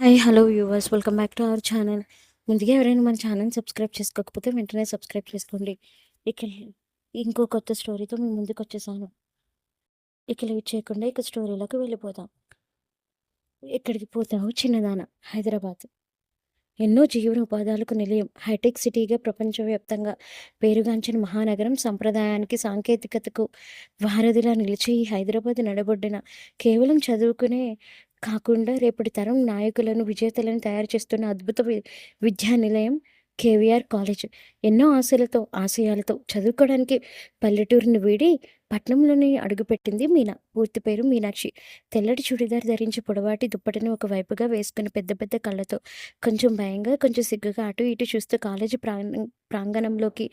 Hi! Hello viewers. Welcome back to our channel. ముందుగా ఎవరైనా మన ఛానల్‌ని సబ్స్క్రైబ్ చేసుకోకపోతే వెంటనే సబ్స్క్రైబ్ చేసుకోండి. ఇక ఇంకో కొత్త స్టోరీతో మీ ముందుకొచ్చేసాను. ఇక లేట్ చేయకుండా ఇక స్టోరీలోకి వెళ్ళిపోదాం. ఎక్కడికి పోతావు చిన్నదాన? హైదరాబాద్. ఎన్నో జీవనోపాధాలకు నిలయం, హైటెక్ సిటీగా ప్రపంచవ్యాప్తంగా పేరుగాంచిన మహానగరం, సంప్రదాయానికి, సాంకేతికతకు వారధిలా నిలిచి ఈ హైదరాబాద్ నడబొడ్డున కేవలం చదువుకునే కాకుండా రేపటి తరం నాయకులను, విజేతలను తయారు చేస్తున్న అద్భుత విద్యా నిలయం కేవీఆర్ కాలేజ్. ఎన్నో ఆశలతో, ఆశయాలతో చదువుకోవడానికి పల్లెటూరిని వీడి పట్నంలోని అడుగుపెట్టింది మీనా. పూర్తి పేరు మీనాక్షి. తెల్లటి చుడిదార్ ధరించి పొడవాటి దుప్పటిని ఒక వైపుగా వేసుకుని పెద్ద పెద్ద కళ్ళతో కొంచెం భయంగా, కొంచెం సిగ్గుగా అటు ఇటు చూస్తూ కాలేజీ ప్రాంగణంలోకి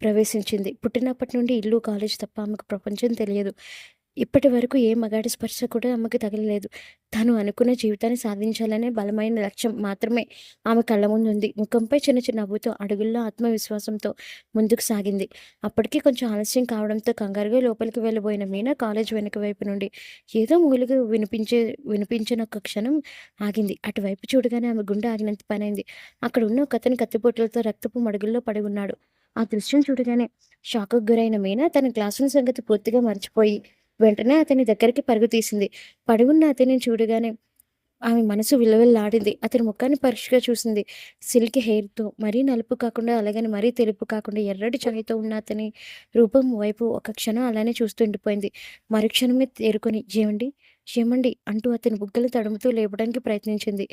ప్రవేశించింది. పుట్టినప్పటి నుండి ఇల్లు, కాలేజ్ తప్ప ఆమెకు ప్రపంచం తెలియదు. ఇప్పటి వరకు ఏ మగాడి స్పర్శ కూడా ఆమెకు తగలలేదు. తను అనుకున్న జీవితాన్ని సాధించాలనే బలమైన లక్ష్యం మాత్రమే ఆమె కళ్ళ ముందుంది. ముఖంపై చిన్న చిన్న నవ్వుతో, అడుగుల్లో ఆత్మవిశ్వాసంతో ముందుకు సాగింది. అప్పటికి కొంచెం ఆలస్యం కావడంతో కంగారుగా లోపలికి వెళ్ళబోయిన మీనా కాలేజ్ వెనుక వైపు నుండి ఏదో మూలుగు వినిపించిన ఒక క్షణం ఆగింది. అటువైపు చూడగానే ఆమె గుండె ఆగినంత పనైంది. అక్కడ ఉన్న ఒకతను కత్తిపోట్లతో రక్తపు మడుగుల్లో పడి ఉన్నాడు. ఆ దృశ్యం చూడగానే షాకుకు గురైన మీనా తన క్లాసుల సంగతి పూర్తిగా మర్చిపోయి వెంటనే అతని దగ్గరికి పరుగు తీసింది. పడి ఉన్న అతనిని చూడగానే ఆమె మనసు విలవిల్లాడింది. అతని ముఖాన్ని పరీక్షగా చూసింది. సిల్కీ హెయిర్‌తో, మరీ నలుపు కాకుండా అలాగని మరీ తెలుపు కాకుండా ఎర్రటి ఛాయతో ఉన్న అతని రూపం వైపు ఒక క్షణం అలానే చూస్తూ ఉండిపోయింది. మరుక్షణమే తేరుకొని "ఏవండీ? ఏమండీ?" అంటూ అతని బుగ్గలు తడుముతూ లేపడానికి ప్రయత్నించింది.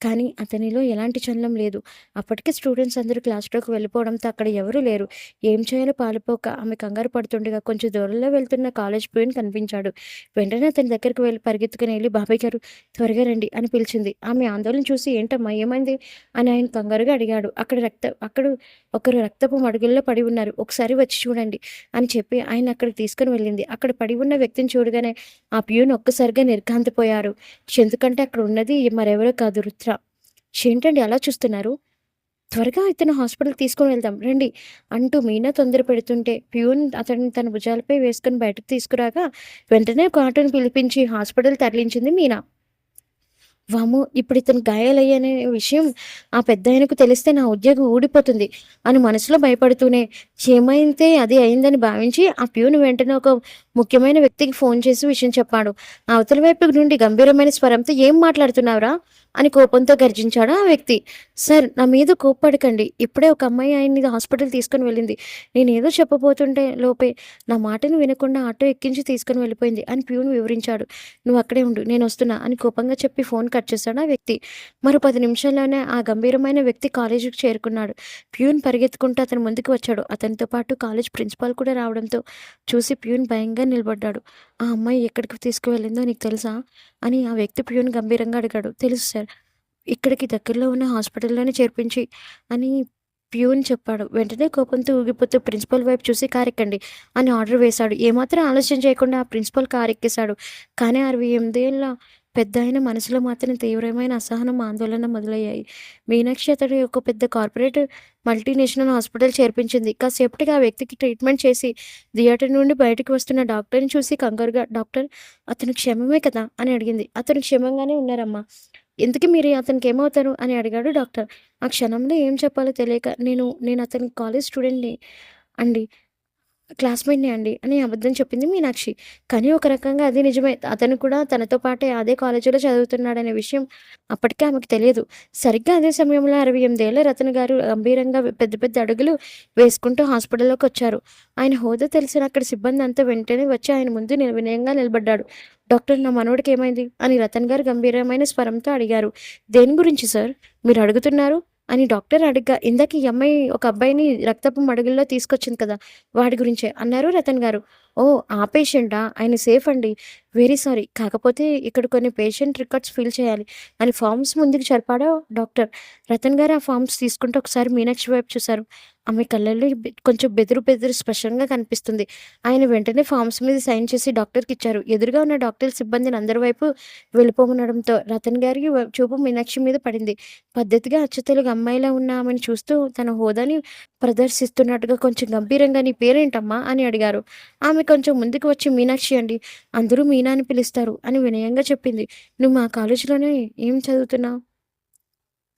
కానీ అతనిలో ఎలాంటి చలనం లేదు. అప్పటికే స్టూడెంట్స్ అందరూ క్లాస్‌లోకి వెళ్ళిపోవడంతో అక్కడ ఎవరూ లేరు. ఏం చేయాలో పాలుపోక ఆమె కంగారు పడుతుండగా కొంచెం దూరంలో వెళ్తున్న కాలేజ్ ప్యూన్ కనిపించాడు. వెంటనే అతని దగ్గరికి పరిగెత్తుకుని ఎళ్లి "బాబాయ్ గారు, త్వరగా రండి" అని పిలిచింది. ఆమె ఆందోళన చూసి "ఏంటమ్మా ఏమైంది?" అని ఆయన కంగారుగా అడిగాడు. అక్కడ ఒకరు రక్తపు మడుగుల్లో పడి ఉన్నారు. ఒకసారి వచ్చి చూడండి" అని చెప్పి ఆయన అక్కడికి తీసుకొని వెళ్ళింది. అక్కడ పడి ఉన్న వ్యక్తిని చూడగానే ఆ ప్యూన్ ఒక్కసారిగా నిర్ఘాంతపోయారు. ఎందుకంటే అక్కడ ఉన్నది మరెవరో కాదు, రుద్ర. "ఏంటండి అలా చూస్తున్నారు? త్వరగా ఇతను హాస్పిటల్‌కి తీసుకొని వెళ్దాం రండి" అంటూ మీనా తొందర పెడుతుంటే ప్యూన్ అతన్ని తన భుజాలపై వేసుకొని బయటకు తీసుకురాగా వెంటనే ఒక ఆటోని పిలిపించి హాస్పిటల్ తరలించింది మీనా. వామ్మో! ఇప్పుడు ఇతను గాయాలయ్యానే విషయం ఆ పెద్దాయనకు తెలిస్తే నా ఉద్యోగం ఊడిపోతుంది అని మనసులో భయపడుతూనే ఏమైతే అది అయిందని భావించి ఆ ప్యూన్ వెంటనే ఒక ముఖ్యమైన వ్యక్తికి ఫోన్ చేసి విషయం చెప్పాడు. అవతల వైపు నుండి గంభీరమైన స్వరంతో "ఏం మాట్లాడుతున్నావురా?" అని కోపంతో గర్జించాడు ఆ వ్యక్తి. "సార్, నా మీద కోప్పడకండి. ఇప్పుడే ఒక అమ్మాయి ఆయన్ని హాస్పిటల్ తీసుకొని వెళ్ళింది. నేనేదో చెప్పబోతుంటే లోపే నా మాటను వినకుండా ఆటో ఎక్కించి తీసుకొని వెళ్ళిపోయింది" అని ప్యూన్ వివరించాడు. "నువ్వు అక్కడే ఉండు, నేనొస్తున్నా" అని కోపంగా చెప్పి ఫోన్ కట్ చేశాడు ఆ వ్యక్తి. మరో 10 నిమిషాల్లోనే ఆ గంభీరమైన వ్యక్తి కాలేజీకి చేరుకున్నాడు. ప్యూన్ పరిగెత్తుకుంటూ అతని ముందుకు వచ్చాడు. అతనితో పాటు కాలేజ్ ప్రిన్సిపాల్ కూడా రావడంతో చూసి ప్యూన్ భయంగా నిలబడ్డాడు. "ఆ అమ్మాయి ఎక్కడికి తీసుకువెళ్ళిందో నీకు తెలుసా?" అని ఆ వ్యక్తి ప్యూన్ గంభీరంగా అడిగాడు. "తెలుసు సార్. ఇక్కడికి దగ్గరలో ఉన్న హాస్పిటల్‌లోనే చేర్పించి" అని ప్యూన్ చెప్పాడు. వెంటనే కోపంతో ఊగిపోతూ ప్రిన్సిపల్ వైపు చూసి "కారెక్కండి" అని ఆర్డర్ వేశాడు. ఏమాత్రం ఆలస్యం చేయకుండా ఆ ప్రిన్సిపల్ కారెక్కేశాడు. కానీ 68 ఏళ్ల పెద్దాయన మనసులో మాత్రం తీవ్రమైన అసహనం, ఆందోళన మొదలయ్యాయి. మీనాక్షి అతడి ఒక పెద్ద కార్పొరేట్ మల్టీనేషనల్ హాస్పిటల్ చేర్పించింది. కాసేపటికి ఆ వ్యక్తికి ట్రీట్మెంట్ చేసి థియేటర్ నుండి బయటకు వస్తున్న డాక్టర్‌ని చూసి కంగారుగా "డాక్టర్, అతను క్షేమమే కదా?" అని అడిగింది. "అతను క్షేమంగానే ఉన్నారమ్మా. ఇంతకీ మీరు అతనికేమవుతారు?" అని అడిగాడు డాక్టర్. ఆ క్షణంలో ఏం చెప్పాలో తెలియక నేను అతని కాలేజ్ స్టూడెంట్‌ని అండి. క్లాస్‌మేట్‌నే అండి" అని అబద్ధం చెప్పింది మీనాక్షి. కానీ ఒక రకంగా అది నిజమే. అతను కూడా తనతో పాటే అదే కాలేజీలో చదువుతున్నాడనే విషయం అప్పటికే ఆమెకు తెలియదు. సరిగ్గా అదే సమయంలో 68 ఏళ్ల రతన్ గారు గంభీరంగా పెద్ద పెద్ద అడుగులు వేసుకుంటూ హాస్పిటల్‌లోకొచ్చారు. ఆయన హోదా తెలిసిన అక్కడి సిబ్బందంతా వెంటనే వచ్చి ఆయన ముందు వినయంగా నిలబడ్డాడు. "డాక్టర్, నా మనవడికి ఏమైంది?" అని రతన్ గారు గంభీరమైన స్వరంతో అడిగారు. "దేని గురించి సార్ మీరు అడుగుతున్నారు?" అని డాక్టర్ అడగ్గా, "ఇందాక ఈ అమ్మాయి ఒక అబ్బాయిని రక్తపు మడుగుల్లో తీసుకొచ్చింది కదా! వాడి గురించే" అన్నారు రతన్ గారు. "ఓహ్! ఆ పేషెంటా? ఆయన సేఫ్ అండి. Very sorry. కాకపోతే ఇక్కడ కొన్ని పేషెంట్ రికార్డ్స్ ఫిల్ చేయాలి" అని ఫార్మ్స్ ముందుకు జరిపాడు డాక్టర్. రతన్ గారు ఆ ఫార్మ్స్ తీసుకుంటూ ఒకసారి మీనాక్షి వైపు చూసారు. ఆమె కళ్ళల్లో కొంచెం బెదురు బెదురు స్పష్టంగా కనిపిస్తుంది. ఆయన వెంటనే ఫార్మ్స్ మీద సైన్ చేసి డాక్టర్‌కిచ్చారు. ఎదురుగా ఉన్న డాక్టర్ సిబ్బందిని అందరి వైపు వెళ్ళిపోమనడంతో రతన్ గారి చూపు మీనాక్షి మీద పడింది. పద్ధతిగా అచ్చతెలుగు అమ్మాయిలా ఉన్న ఆమెను చూస్తూ తన హోదాని ప్రదర్శిస్తున్నట్టుగా కొంచెం గంభీరంగా "నీ పేరేంటమ్మా?" అని అడిగారు. ఆమె కొంచెం ముందుకు వచ్చి "మీనాక్షి అండి. అందరూ మీనా అని పిలుస్తారు" అని వినయంగా చెప్పింది. "నువ్వు మా కాలేజీలోనే ఏం చదువుతున్నావు?"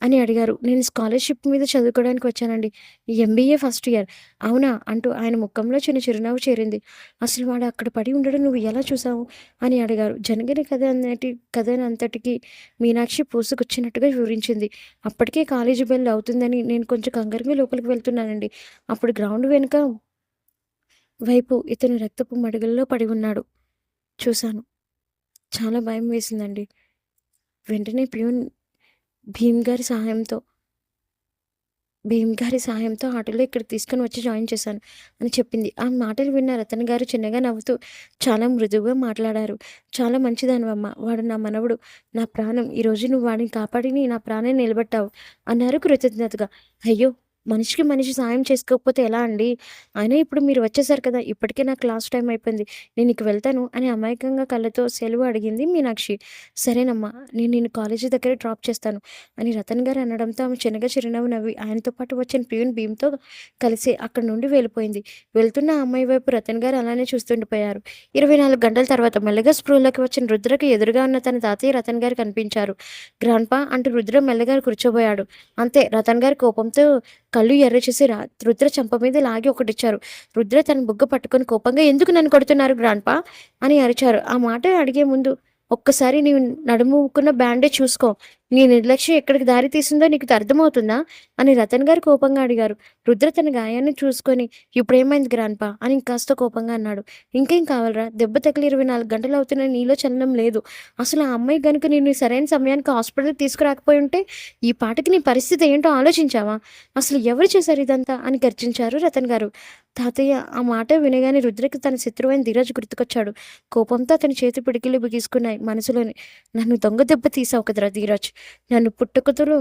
అని అడిగారు. నేను స్కాలర్‌షిప్ మీద చదువుకోవడానికి వచ్చానండి. MBA first year. అవునా? అంటూ ఆయన ముఖంలో చిన్న చిరునవ్వు చేరింది. అసలు వాడు అక్కడ పడి ఉండడం నువ్వు ఎలా చూసావు? అని అడిగారు. జరిగిన కథనంతటికీ మీనాక్షి పూసుకొచ్చినట్టుగా వివరించింది. అప్పటికే కాలేజీ బెల్ అవుతుందని నేను కొంచెం కంగారుగా లోపలికి వెళ్తున్నానండి. అప్పుడు గ్రౌండ్ వెనుక వైపు ఇతను రక్తపు మడుగుల్లో పడి ఉన్నాడు. చూశాను. చాలా భయం వేసిందండి. వెంటనే ప్యూన్ భీమ్ గారి సహాయంతో ఆటోలో ఇక్కడికి తీసుకొని వచ్చి జాయిన్ చేశాను అని చెప్పింది. ఆ మాటలు విన్న రతన్ గారు చిన్నగా నవ్వుతూ చాలా మృదువుగా మాట్లాడారు. చాలా మంచిదానివమ్మ. వాడు నా మనవడు. నా ప్రాణం. ఈరోజు నువ్వు వాడిని కాపాడి నా ప్రాణాన్ని నిలబెట్టావు అన్నారు కృతజ్ఞతగా. అయ్యో! మనిషికి మనిషి సాయం చేసుకోకపోతే ఎలా అండి? అయినా ఇప్పుడు మీరు వచ్చేసారు కదా! ఇప్పటికే నా క్లాస్ టైమ్ అయిపోయింది. నేను ఇక వెళ్తాను అని అమాయకంగా కళ్ళతో సెలవు అడిగింది మీనాక్షి. సరేనమ్మా, నేను నిన్ను కాలేజీ దగ్గర డ్రాప్ చేస్తాను అని రతన్ గారు అనడంతో ఆమె చిన్నగా చిరునవ్వు నవ్వి ఆయనతో పాటు వచ్చిన ప్యూన్ భీమ్‌తో కలిసి అక్కడి నుండి వెళ్ళిపోయింది. వెళ్తున్న ఆ అమ్మాయి వైపు రతన్ గారు అలానే చూస్తుండిపోయారు. 24 గంటల తర్వాత మెల్లగా స్పృహలోకి వచ్చిన రుద్రకు ఎదురుగా ఉన్న తన తాతయ్య రతన్ గారు కనిపించారు. గ్రాండ్‌పా అంటూ రుద్ర మెల్లగా కూర్చోబోయాడు. అంతే రతన్ గారు కోపంతో కళ్ళు ఎర్ర చేసి రుద్ర చెంప మీద లాగి ఒకటిచ్చారు. రుద్ర తన బుగ్గ పట్టుకొని కోపంగా ఎందుకు నన్ను కొడుతున్నారు గ్రాండ్‌పా అని అరిచారు. ఆ మాట అడిగే ముందు ఒక్కసారి నీ నడుముకున్న బ్యాండేజ్ చూసుకో. నీ నిర్లక్ష్యం ఎక్కడికి దారి తీసిందో నీకు అర్థమవుతుందా? అని రతన్ గారు కోపంగా అడిగారు. రుద్ర తన గాయాన్ని చూసుకొని ఇప్పుడేమైంది గ్రాండ్‌పా అని ఇంకాస్త కోపంగా అన్నాడు. ఇంకేం కావాలిరా? దెబ్బ తగిలి 24 గంటలు అవుతున్నా నీలో చలనం లేదు. అసలు ఆ అమ్మాయి గనుక నిన్ను సరైన సమయానికి హాస్పిటల్‌కి తీసుకురాకపోయి ఉంటే ఈ పాటికి నీ పరిస్థితి ఏంటో ఆలోచించావా? అసలు ఎవరు చేశారు ఇదంతా? అని గర్జించారు రతన్ గారు. తాతయ్య ఆ మాట వినగానే రుద్రకి తన శత్రువైన ధీరజ్ గుర్తుకొచ్చాడు. కోపంతో అతని చేతి పిడికిళ్ళు బిగిసుకున్నాయి మనసులోని. నన్ను దొంగ దెబ్బ తీసావు కదరా ధీరజ్! నన్ను పుట్టుకతోలు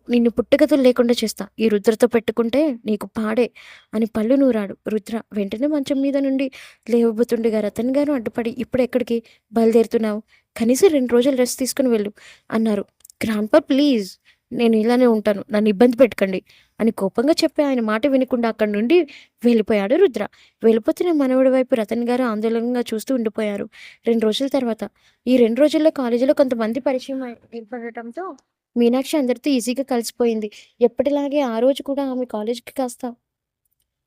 నిన్ను పుట్టుగతులు లేకుండా చేస్తా. ఈ రుద్రతో పెట్టుకుంటే నీకు పాడే అని పళ్ళు నూరాడు రుద్ర. వెంటనే మంచం మీద నుండి లేవబోతుండగా రతన్ గారు అడ్డుపడి ఇప్పుడెక్కడికి బయలుదేరుతున్నావు? కనీసం 2 రోజులు రెస్ట్ తీసుకుని వెళ్ళు అన్నారు. గ్రాండ్‌పా ప్లీజ్, నేను ఇలానే ఉంటాను. నన్ను ఇబ్బంది పెట్టకండి అని కోపంగా చెప్పి ఆయన మాట వినకుండా అక్కడి నుండి వెళ్ళిపోయాడు రుద్ర. వెళ్ళిపోతున్న మనవడి వైపు రతన్ గారు ఆందోళనగా చూస్తూ ఉండిపోయారు. 2 రోజుల తర్వాత ఈ 2 రోజుల్లో కాలేజీలో కొంతమంది పరిచయం ఏర్పడటంతో మీనాక్షి అందరితో ఈజీగా కలిసిపోయింది. ఎప్పటిలాగే ఆ రోజు కూడా ఆమె కాలేజీకి కాస్త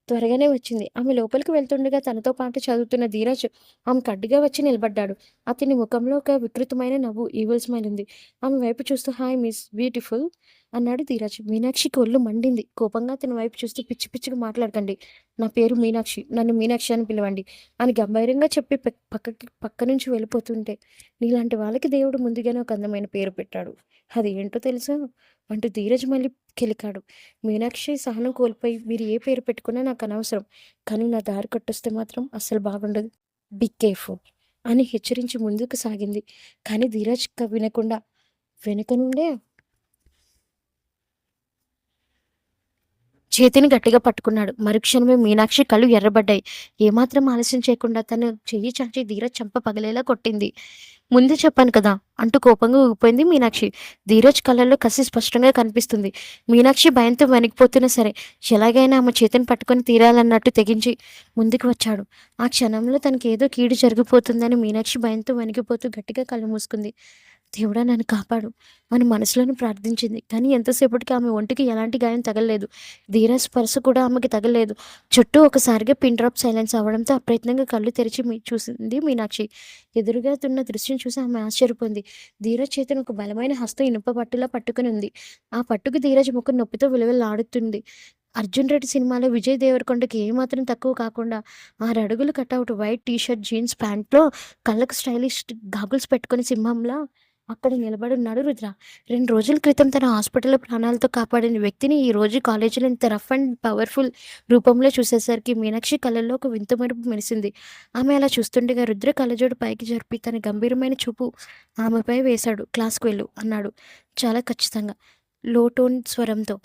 త్వరగానే వచ్చింది. ఆమె లోపలికి వెళ్తుండగా తనతో పాటు చదువుతున్న ధీరజ్ ఆమెకు అడ్డుగా వచ్చి నిలబడ్డాడు. అతని ముఖంలో ఒక వికృతమైన నవ్వు, ఈవిల్ స్మైల్ ఉంది. ఆమె వైపు చూస్తూ హాయ్ మిస్ బ్యూటిఫుల్ అన్నాడు ధీరజ్. మీనాక్షికి ఒళ్ళు మండింది. కోపంగా అతని వైపు చూస్తూ పిచ్చి పిచ్చిగా మాట్లాడకండి. నా పేరు మీనాక్షి. నన్ను మీనాక్షి అని పిలవండి అని గంభీరంగా చెప్పి పక్క నుంచి వెళ్ళిపోతుంటే నీలాంటి వాళ్ళకి దేవుడు ముందుగానే ఒక అందమైన పేరు పెట్టాడు. అది ఏంటో తెలుసా అంటూ ధీరజ్ మళ్ళీ కెలికాడు. మీనాక్షి సహనం కోల్పోయి మీరు ఏ పేరు పెట్టుకున్నా నాకు అనవసరం. కానీ నా దారి కట్టొస్తే మాత్రం అస్సలు బాగుండదు. బీ కేర్‌ఫుల్ అని హెచ్చరించి ముందుకు సాగింది. కానీ ధీరజ్ వినకుండా వెనుక నుండే చేతిని గట్టిగా పట్టుకున్నాడు. మరుక్షణమే మీనాక్షి కళ్ళు ఎర్రబడ్డాయి. ఏమాత్రం ఆలస్యం చేయకుండా తన చెయ్యి చాచి ధీరజ్ చెంప పగిలేలా కొట్టింది. ముందే చెప్పాను కదా అంటూ కోపంగా ఊగిపోయింది మీనాక్షి. ధీరజ్ కళ్ళల్లో కసి స్పష్టంగా కనిపిస్తుంది. మీనాక్షి భయంతో వణికిపోతున్నా సరే ఎలాగైనా ఆమె చేతిని పట్టుకొని తీరాలన్నట్టు తెగించి ముందుకు వచ్చాడు. ఆ క్షణంలో తనకి ఏదో కీడు జరిగిపోతుందని మీనాక్షి భయంతో వణికిపోతూ గట్టిగా కళ్ళు మూసుకుంది. దేవుడా నన్ను కాపాడు అని మనసులోనే ప్రార్థించింది. కానీ ఎంతసేపటికి ఆమె ఒంటికి ఎలాంటి గాయం తగలలేదు. ధీరజ్ స్పర్శ కూడా ఆమెకి తగలలేదు. చుట్టూ ఒకసారిగా పిన్ డ్రాప్ సైలెన్స్ అవ్వడంతో అప్రయత్నంగా కళ్ళు తెరిచి చూసింది మీనాక్షి. ఎదురుగా ఉన్న దృశ్యం చూసి ఆమె ఆశ్చర్యపోయింది. ధీరజ్ చేతిని ఒక బలమైన హస్తం ఇనుప పట్టులా పట్టుకుని ఉంది. ఆ పట్టుకు ధీరజ్ ముఖం నొప్పితో విలువలాడుతుంది. అర్జున్ రెడ్డి సినిమాలో విజయ్ దేవరకొండకి ఏమాత్రం తక్కువ కాకుండా 6 అడుగులు cutout white T shirt jeans ప్యాంట్లో కళ్ళకు స్టైలిష్ గాగుల్స్ పెట్టుకుని సింహంలా అక్కడ నిలబడున్నాడు రుద్ర. 2 రోజుల క్రితం తన హాస్పిటల్లో ప్రాణాలతో కాపాడిన వ్యక్తిని ఈ రోజు కాలేజీలో ఇంత రఫ్ అండ్ పవర్ఫుల్ రూపంలో చూసేసరికి మీనాక్షి కళ్ళల్లో ఒక వింత మెరుపు మెరిసింది. ఆమె అలా చూస్తుండగా రుద్ర కళ్ళజోడు పైకి జరిపి తన గంభీరమైన చూపు ఆమెపై వేశాడు. క్లాస్‌కు వెళ్ళు అన్నాడు చాలా ఖచ్చితంగా, లో టోన్ స్వరంతో.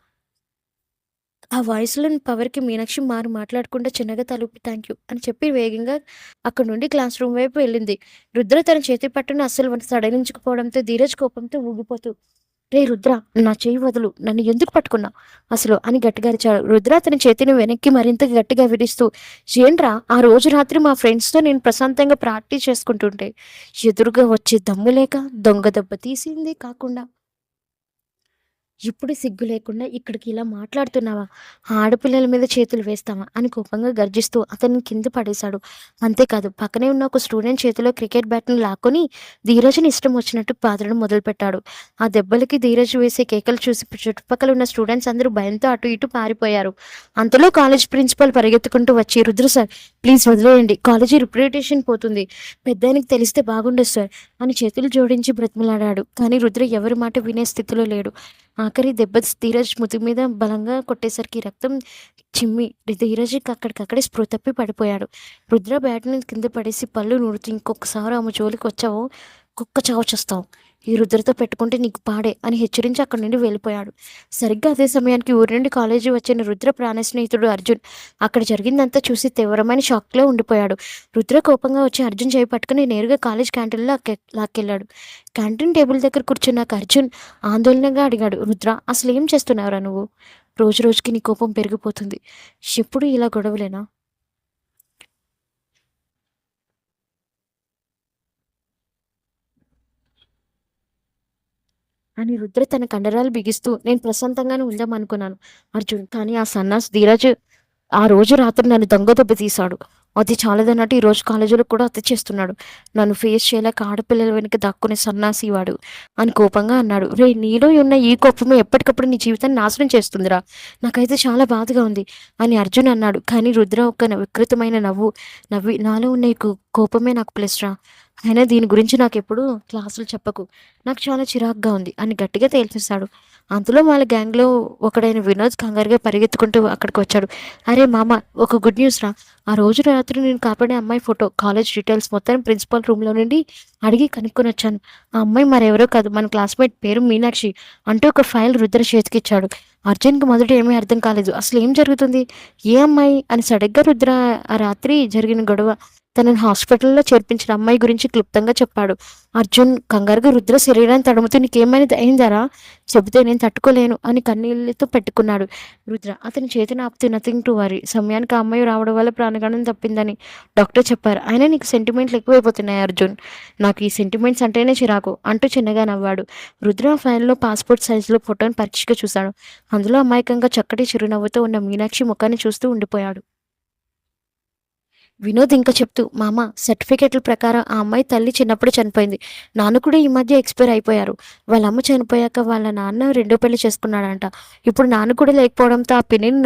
ఆ వాయిస్‌లోని పవర్‌కి మీనాక్షి మాట్లాడకుండా చిన్నగా తలూపి థాంక్యూ అని చెప్పి వేగంగా అక్కడి నుండి క్లాస్ రూమ్ వైపు వెళ్ళింది. రుద్ర తన చేతి పట్టును అస్సలు సడలించకపోవడంతో ధీరజ్ కోపంతో ఊగిపోతూ రేయ్ రుద్ర, నా చెయ్యి వదులు. నన్ను ఎందుకు పట్టుకున్నావు అసలు అని గట్టిగా అరిచాడు. రుద్ర తన చేతిని వెనక్కి మరింత గట్టిగా విరుస్తూ ఏంట్రా, ఆ రోజు రాత్రి మా ఫ్రెండ్స్‌తో నేను ప్రశాంతంగా ప్రాక్టీస్ చేసుకుంటుంటే ఎదురుగా వచ్చే దమ్ము లేక దొంగ దెబ్బ తీసింది కాకుండా ఇప్పుడు సిగ్గు లేకుండా ఇక్కడికి ఇలా మాట్లాడుతున్నావా? ఆడపిల్లల మీద చేతులు వేస్తావా? అని కోపంగా గర్జిస్తూ అతన్ని కింద పడేశాడు. అంతేకాదు పక్కనే ఉన్న ఒక స్టూడెంట్ చేతిలో క్రికెట్ బ్యాట్‌ని లాక్కొని ధీరజ్‌ని ఇష్టం వచ్చినట్టు బాదడం మొదలుపెట్టాడు. ఆ దెబ్బలకి ధీరజ్ వేసే కేకలు చూసి చుట్టుపక్కల ఉన్న స్టూడెంట్స్ అందరూ భయంతో అటు ఇటు పారిపోయారు. అంతలో కాలేజ్ ప్రిన్సిపల్ పరిగెత్తుకుంటూ వచ్చి "రుద్ర సార్ ప్లీజ్ వదిలేయండి. కాలేజీ రిప్యుటేషన్ పోతుంది. పెద్దాయనకి తెలిస్తే బాగుండదు సార్" అని చేతులు జోడించి బ్రతిమిలాడాడు. కానీ రుద్ర ఎవరి మాట వినే స్థితిలో లేడు. ఆఖరి దెబ్బ ధీరజ్ ముదురు మీద బలంగా కొట్టేసరికి రక్తం చిమ్మి ధీరజ్‌కి అక్కడికక్కడే స్పృహ తప్పి పడిపోయాడు. రుద్ర బ్యాట్‌ని కింద పడేసి పళ్ళు నూరుతూ "ఇంకొకసారి ఆమె జోలికొచ్చావో కుక్క చావు చస్తావు. ఈ రుద్రతో పెట్టుకుంటే నీకు పాడే" అని హెచ్చరించి అక్కడి నుండి వెళ్ళిపోయాడు. సరిగ్గా అదే సమయానికి ఊరి నుండి కాలేజీ వచ్చిన రుద్ర ప్రాణ స్నేహితుడు అర్జున్ అక్కడ జరిగిందంతా చూసి తీవ్రమైన షాక్‌లో ఉండిపోయాడు. రుద్ర కోపంగా వచ్చి అర్జున్ చెయ్యి పట్టుకుని నేరుగా కాలేజ్ క్యాంటీన్‌లో లాక్కెళ్ళాడు. క్యాంటీన్ టేబుల్ దగ్గర కూర్చున్నాక అర్జున్ ఆందోళనగా అడిగాడు. "రుద్ర అసలేం చేస్తున్నావురా నువ్వు? రోజు రోజుకి నీ కోపం పెరిగిపోతుంది. ఎప్పుడూ ఇలా గొడవలేనా?" అని రుద్ర తన కండరాలు బిగిస్తూ "నేను ప్రశాంతంగానే ఉందామనుకున్నాను అర్జున్. కానీ ఆ సన్నాసి ధీరజ్ ఆ రోజు రాత్రి నన్ను దొంగ దెబ్బ తీశాడు. అది చాలదన్నట్టు ఈరోజు కాలేజీలో కూడా అతి చేస్తున్నాడు. నన్ను ఫేస్ చేయలేక ఆడపిల్లల వెనక దాక్కునే సన్నాసి వాడు" అని కోపంగా అన్నాడు. "రేయ్ నీలో ఉన్న ఈ కోపమే ఎప్పటికప్పుడు నీ జీవితాన్ని నాశనం చేస్తుందిరా. నాకైతే చాలా బాధగా ఉంది" అని అర్జున్ అన్నాడు. కానీ రుద్ర ఒక వికృతమైన నవ్వి "నాలో ఉన్న ఈ కోపమే నాకు ప్లస్ రా. అయినా దీని గురించి నాకెప్పుడు క్లాసులు చెప్పకు. నాకు చాలా చిరాకుగా ఉంది" అని గట్టిగా తేల్చేశాడు. అంతలో వాళ్ళ గ్యాంగ్‌లో ఒకడైన వినోద్ కంగారుగా పరిగెత్తుకుంటూ అక్కడికొచ్చాడు. "అరే మామ ఒక గుడ్ న్యూస్ రా. ఆ రోజు రాత్రి నేను కాపాడే అమ్మాయి ఫోటో, కాలేజ్ డీటెయిల్స్ మొత్తం ప్రిన్సిపల్ రూమ్‌లో నుండి అడిగి కనుక్కొనొచ్చాను. ఆ అమ్మాయి మరెవరో కాదు మన క్లాస్‌మేట్ పేరు మీనాక్షి" అంటూ ఒక ఫైల్ రుద్ర చేతికిచ్చాడు. అర్జున్‌కి మొదట ఏమీ అర్థం కాలేదు. అసలేం జరుగుతుంది? ఏ అమ్మాయి? అని సడెన్‌గా రుద్ర ఆ రాత్రి జరిగిన గొడవ, తనని హాస్పిటల్‌లో చేర్పించిన అమ్మాయి గురించి క్లుప్తంగా చెప్పాడు. అర్జున్ కంగారుగా రుద్ర శరీరాన్ని తడుముతూ "నీకేమైనా అయిందారా? చెబితే నేను తట్టుకోలేను" అని కన్నీళ్లతో పెట్టుకున్నాడు. రుద్ర అతని చేతిని ఆపుతూ "నథింగ్ టు వరీ. సమయానికి ఆ అమ్మాయి రావడం వల్ల ప్రాణగణం తప్పిందని డాక్టర్ చెప్పారు. అయినా నీకు సెంటిమెంట్లు ఎక్కువైపోతున్నాయి అర్జున్. నాకు ఈ సెంటిమెంట్స్ అంటేనే చిరాకు" అంటూ చిన్నగా నవ్వాడు. రుద్ర ఫైల్‌లో పాస్‌పోర్ట్ సైజులో ఫోటోని పరీక్షగా చూశాడు. అందులో అమాయకంగా చక్కటి చిరునవ్వుతో ఉన్న మీనాక్షి ముఖాన్ని చూస్తూ ఉండిపోయాడు. వినోద్ ఇంకా చెప్తూ "మామ సర్టిఫికేట్ల ప్రకారం ఆ అమ్మాయి తల్లి చిన్నప్పుడే చనిపోయింది. నాన్న కూడా ఈ మధ్య ఎక్స్‌పైర్ అయిపోయారు. వాళ్ళ అమ్మ చనిపోయాక వాళ్ళ నాన్న రెండో పెళ్లి చేసుకున్నాడంట. ఇప్పుడు నాన్న కూడా లేకపోవడంతో ఆ పిన్నిని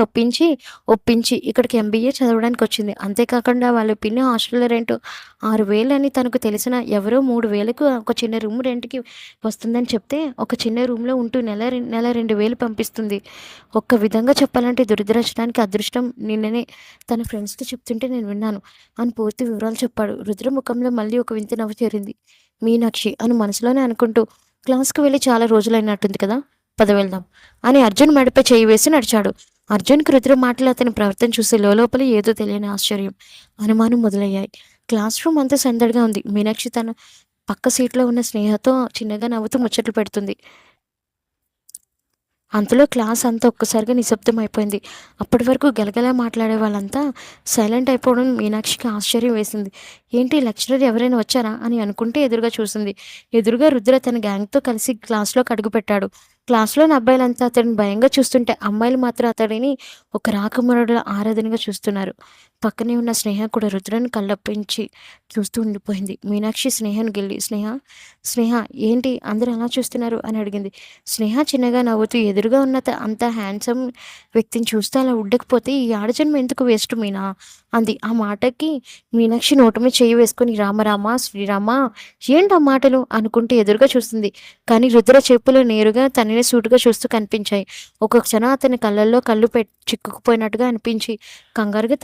ఒప్పించి ఇక్కడికి ఎంబీఏ చదవడానికొచ్చింది. అంతేకాకుండా వాళ్ళ పిన్ని హాస్టల్ రెంట్ 6,000 అని తనకు తెలిసిన ఎవరో 3,000కు ఒక చిన్న రూమ్ రెంట్‌కి వస్తుందని చెప్తే ఒక చిన్న రూమ్‌లో ఉంటూ నెల 2,000 పంపిస్తుంది. ఒక్క విధంగా చెప్పాలంటే దురదృష్టానికి అదృష్టం నిన్ననే తన ఫ్రెండ్స్‌తో చెప్తుంటే నేను విన్నాను" అని పూర్తి వివరాలు చెప్పాడు. రుద్ర ముఖంలో మళ్ళీ ఒక వింత నవ్వు చేరింది. "మీనాక్షి" అని మనసులోనే అనుకుంటూ "క్లాస్‌కి వెళ్ళి చాలా రోజులైనట్టుంది కదా! పద వెళ్దాం" అని అర్జున్ మెడపై చెయ్యి వేసి నడిచాడు. అర్జున్‌కి రుద్ర మాటలు అతని ప్రవర్తన చూసి లోలోపల ఏదో తెలియని ఆశ్చర్యం, అనుమానం మొదలయ్యాయి. క్లాస్ రూమ్ అంతా సందడిగా ఉంది. మీనాక్షి తన పక్క సీట్‌లో ఉన్న స్నేహతో చిన్నగా నవ్వుతూ ముచ్చట్లు పెడుతుంది. అంతలో క్లాస్ అంతా ఒక్కసారిగా నిశ్శబ్దం అయిపోయింది. అప్పటి వరకు గలగలా మాట్లాడే వాళ్ళంతా సైలెంట్ అయిపోవడం మీనాక్షికి ఆశ్చర్యం వేసింది. ఏంటి లెక్చరర్ ఎవరైనా వచ్చారా అని అనుకుంటే ఎదురుగా చూసింది. ఎదురుగా రుద్ర తన గ్యాంగ్‌తో కలిసి క్లాస్‌లోకి అడుగుపెట్టాడు. క్లాస్‌లోని అబ్బాయిలంతా అతడిని భయంగా చూస్తుంటే అమ్మాయిలు మాత్రం అతడిని ఒక రాకుమారుడుల ఆరాధనగా చూస్తున్నారు. పక్కనే ఉన్న స్నేహ కూడా రుద్రని కళ్ళప్పించి చూస్తూ ఉండిపోయింది. మీనాక్షి స్నేహను గిల్లి స్నేహ ఏంటి అందరూ అలా చూస్తున్నారు" అని అడిగింది. స్నేహ చిన్నగా నవ్వుతూ ఎదురుగా ఉన్న అంత హ్యాండ్సమ్ వ్యక్తిని చూస్తే అలా ఉండకపోతే ఈ ఆడజన్మ ఎందుకు వేస్ట్ మీనా అంది. ఆ మాటకి మీనాక్షి నోటి మీద చెయ్యి వేసుకొని రామ శ్రీరామ ఏంటి ఆ మాటలు అనుకుంటూ ఎదురుగా చూస్తుంది. కానీ రుద్ర చెప్పులు నేరుగా తనని సూటుగా చూస్తూ కనిపించాయి. ఒక క్షణం అతని కళ్ళల్లో కళ్ళు చిక్కుకుపోయినట్టుగా అనిపించి కంగారుగా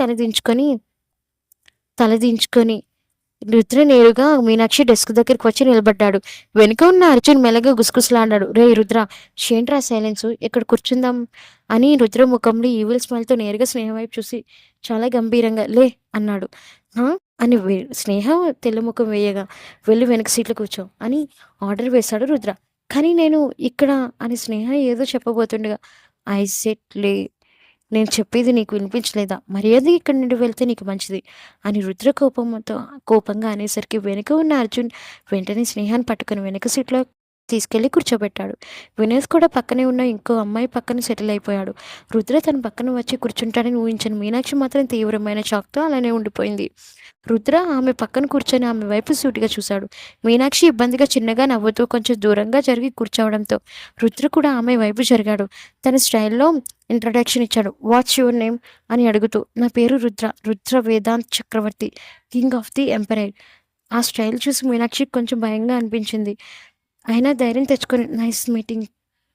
తలదించుకొని రుద్ర నేరుగా మీనాక్షి డెస్క్ దగ్గరికి వచ్చి నిలబడ్డాడు. వెనుక ఉన్న అర్జున్ మెల్లగా గుసగుసలాడాడు. "రేయ్ రుద్ర ఏంట్రా సైలెన్సు? ఇక్కడ కూర్చుందాం" అని రుద్ర ముఖంలో ఈవిల్ స్మైల్‌తో నేరుగా స్నేహ వైపు చూసి చాలా గంభీరంగా "లే" అన్నాడు. "హా?" అని స్నేహ తెల్లముఖం వేయగా "వెళ్ళు వెనక సీట్లో కూర్చో" అని ఆర్డర్ వేశాడు రుద్ర. "కానీ నేను ఇక్కడ" అని స్నేహ ఏదో చెప్పబోతుండగా "ఐ సెడ్ లే. నేను చెప్పేది నీకు వినిపించలేదా? మర్యాదగా ఇక్కడి నుండి వెళ్తే నీకు మంచిది" అని రుద్ర కోపంగా అనేసరికి వెనుక ఉన్న అర్జున్ వెంటనే స్నేహాన్ని పట్టుకుని వెనక సీట్లో తీసుకెళ్ళి కూర్చోబెట్టాడు. వినేష్ కూడా పక్కనే ఉన్న ఇంకో అమ్మాయి పక్కన సెటిల్ అయిపోయాడు. రుద్ర తన పక్కన వచ్చి కూర్చుంటాడని ఊహించిన మీనాక్షి మాత్రం తీవ్రమైన షాక్తో అలానే ఉండిపోయింది. రుద్ర ఆమె పక్కన కూర్చొని ఆమె వైపు సూటిగా చూశాడు. మీనాక్షి ఇబ్బందిగా చిన్నగా నవ్వుతూ కొంచెం దూరంగా జరిగి కూర్చోవడంతో రుద్ర కూడా ఆమె వైపు జరిగాడు. తన స్టైల్లో ఇంట్రడక్షన్ ఇచ్చాడు. వాట్స్ యువర్ నేమ్ అని అడుగుతూ. నా పేరు రుద్ర, రుద్ర వేదాంత్ చక్రవర్తి, కింగ్ ఆఫ్ ది ఎంపరైర్. ఆ స్టైల్ చూసి మీనాక్షికి కొంచెం భయంగా అనిపించింది. అయినా ధైర్యం తెచ్చుకొని నైస్ మీటింగ్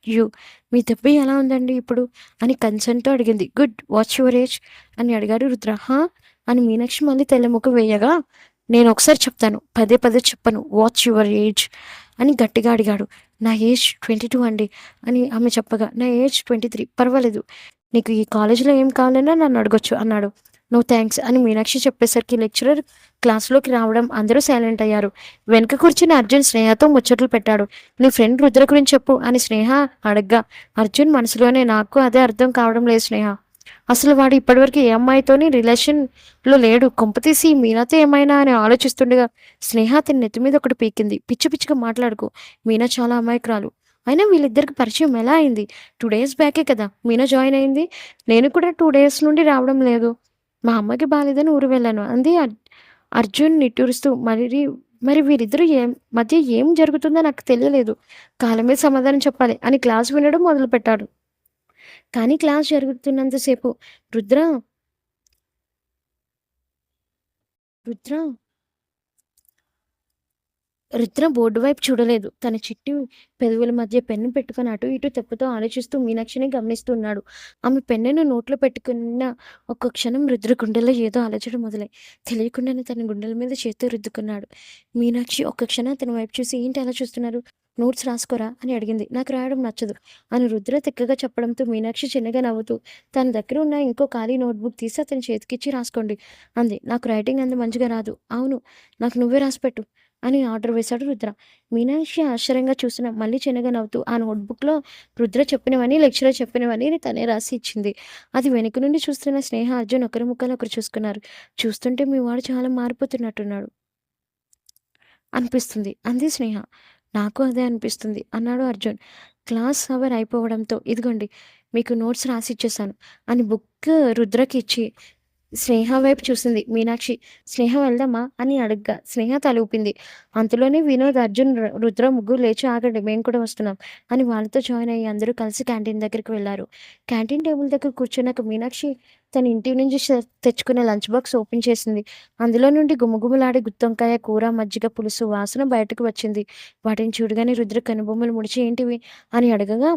యూ, మీ దెబ్బ ఎలా ఉందండి ఇప్పుడు అని కన్సర్న్తో అడిగింది. గుడ్, వాట్స్ యువర్ ఏజ్ అని అడిగాడు రుద్ర. హా అని మీనాక్షి మళ్ళీ తెల్లముఖ వేయగా, నేను ఒకసారి చెప్తాను, పదే పదే చెప్పను, వాట్స్ యువర్ ఏజ్ అని గట్టిగా అడిగాడు. నా ఏజ్ 22 అండి అని ఆమె చెప్పగా, నా ఏజ్ 23, పర్వాలేదు, నీకు ఈ కాలేజీలో ఏం కావాలన్నా నన్ను అడగొచ్చు అన్నాడు. నో థ్యాంక్స్ అని మీనాక్షి చెప్పేసరికి లెక్చరర్ క్లాస్లోకి రావడం అందరూ సైలెంట్ అయ్యారు. వెనక కూర్చుని అర్జున్ స్నేహతో ముచ్చట్లు పెట్టాడు. నీ ఫ్రెండ్ రుద్ర గురించి చెప్పు అని స్నేహ అడగ్గా అర్జున్ మనసులోనే, నాకు అదే అర్థం కావడం లేదు స్నేహ, అసలు వాడు ఇప్పటివరకు ఏ అమ్మాయితోని రిలేషన్లో లేడు, కొంపతీసి మీనాతో ఏమైనా అని ఆలోచిస్తుండగా స్నేహ అతని నెత్తి మీద ఒకటి పీకింది. పిచ్చి పిచ్చిగా మాట్లాడుకో, మీనా చాలా అమాయకురాలు. అయినా వీళ్ళిద్దరికి పరిచయం ఎలా అయింది? 2 days బ్యాకే కదా మీనా జాయిన్ అయింది. నేను కూడా 2 days నుండి రావడం లేదు, మా అమ్మకి బాలేదని ఊరు వెళ్ళాను అంది అర్జున్ నిట్టూరుస్తూ. మరి వీరిద్దరూ మధ్య ఏం జరుగుతుందో నాకు తెలియలేదు, కాలమే సమాధానం చెప్పాలి అని క్లాస్ వినడం మొదలుపెట్టాడు. కానీ క్లాస్ జరుగుతున్నంతసేపు రుద్ర రుద్ర రుద్ర బోర్డు వైపు చూడలేదు. తన చిట్టి పెదవుల మధ్య పెన్ను పెట్టుకుని అటు ఇటు తెప్పుతో ఆలోచిస్తూ మీనాక్షిని గమనిస్తున్నాడు. ఆమె పెన్నును నోట్లో పెట్టుకున్న ఒక్క క్షణం రుద్ర గుండెల్లో ఏదో అలచడం మొదలై తెలియకుండానే తన గుండెల మీద చేతి రుద్దుకున్నాడు. మీనాక్షి ఒక్క క్షణం అతని వైపు చూసి, ఏంటి అలా చూస్తున్నారు, నోట్స్ రాసుకోరా అని అడిగింది. నాకు రాయడం నచ్చదు అని రుద్ర తిక్కగా చెప్పడంతో మీనాక్షి చిన్నగా నవ్వుతూ తన దగ్గర ఉన్న ఇంకో ఖాళీ నోట్బుక్ తీసి అతని చేతికిచ్చి, రాసుకోండి అంది. నాకు రైటింగ్ అంత మంచిగా రాదు. అవును, నాకు నువ్వే రాసిపెట్టు అని ఆర్డర్ వేశాడు రుద్ర. మీనాక్షి ఆశ్చర్యంగా చూసిన మళ్ళీ చిన్నగా నవ్వుతూ ఆ నోట్బుక్లో రుద్ర చెప్పినవని లెక్చరర్ చెప్పినవని తనే రాసి ఇచ్చింది. అది వెనుక నుండి చూస్తున్న స్నేహ అర్జున్ ఒకరి ముక్కలు ఒకరు చూసుకున్నారు. చూస్తుంటే మీ వాడు చాలా మారిపోతున్నట్టున్నాడు అనిపిస్తుంది అంది స్నేహ. నాకు అదే అనిపిస్తుంది అన్నాడు అర్జున్. క్లాస్ అవర్ అయిపోవడంతో ఇదిగోండి మీకు నోట్స్ రాసి ఇచ్చేసాను అని బుక్ రుద్రకి ఇచ్చి స్నేహ వైపు చూసింది మీనాక్షి. స్నేహ వెళ్దామా అని అడగ్గా స్నేహ తల ఊపింది. అంతలోనే వినోద్, అర్జున్, రుద్ర ముగ్గురు లేచి, ఆగండి మేము కూడా వస్తున్నాం అని వాళ్ళతో జాయిన్ అయ్యి అందరూ కలిసి క్యాంటీన్ దగ్గరికి వెళ్ళారు. క్యాంటీన్ టేబుల్ దగ్గర కూర్చున్నాక మీనాక్షి తన ఇంటి నుంచి తెచ్చుకున్న లంచ్ బాక్స్ ఓపెన్ చేసింది. అందులో నుండి గుమగుమలాడే గుత్తొంకాయ కూర, మజ్జిగ పులుసు వాసన బయటకు వచ్చింది. వాటిని చూడగానే రుద్ర కనుబొమ్మలు ముడిచి ఏంటివి అని అడగగా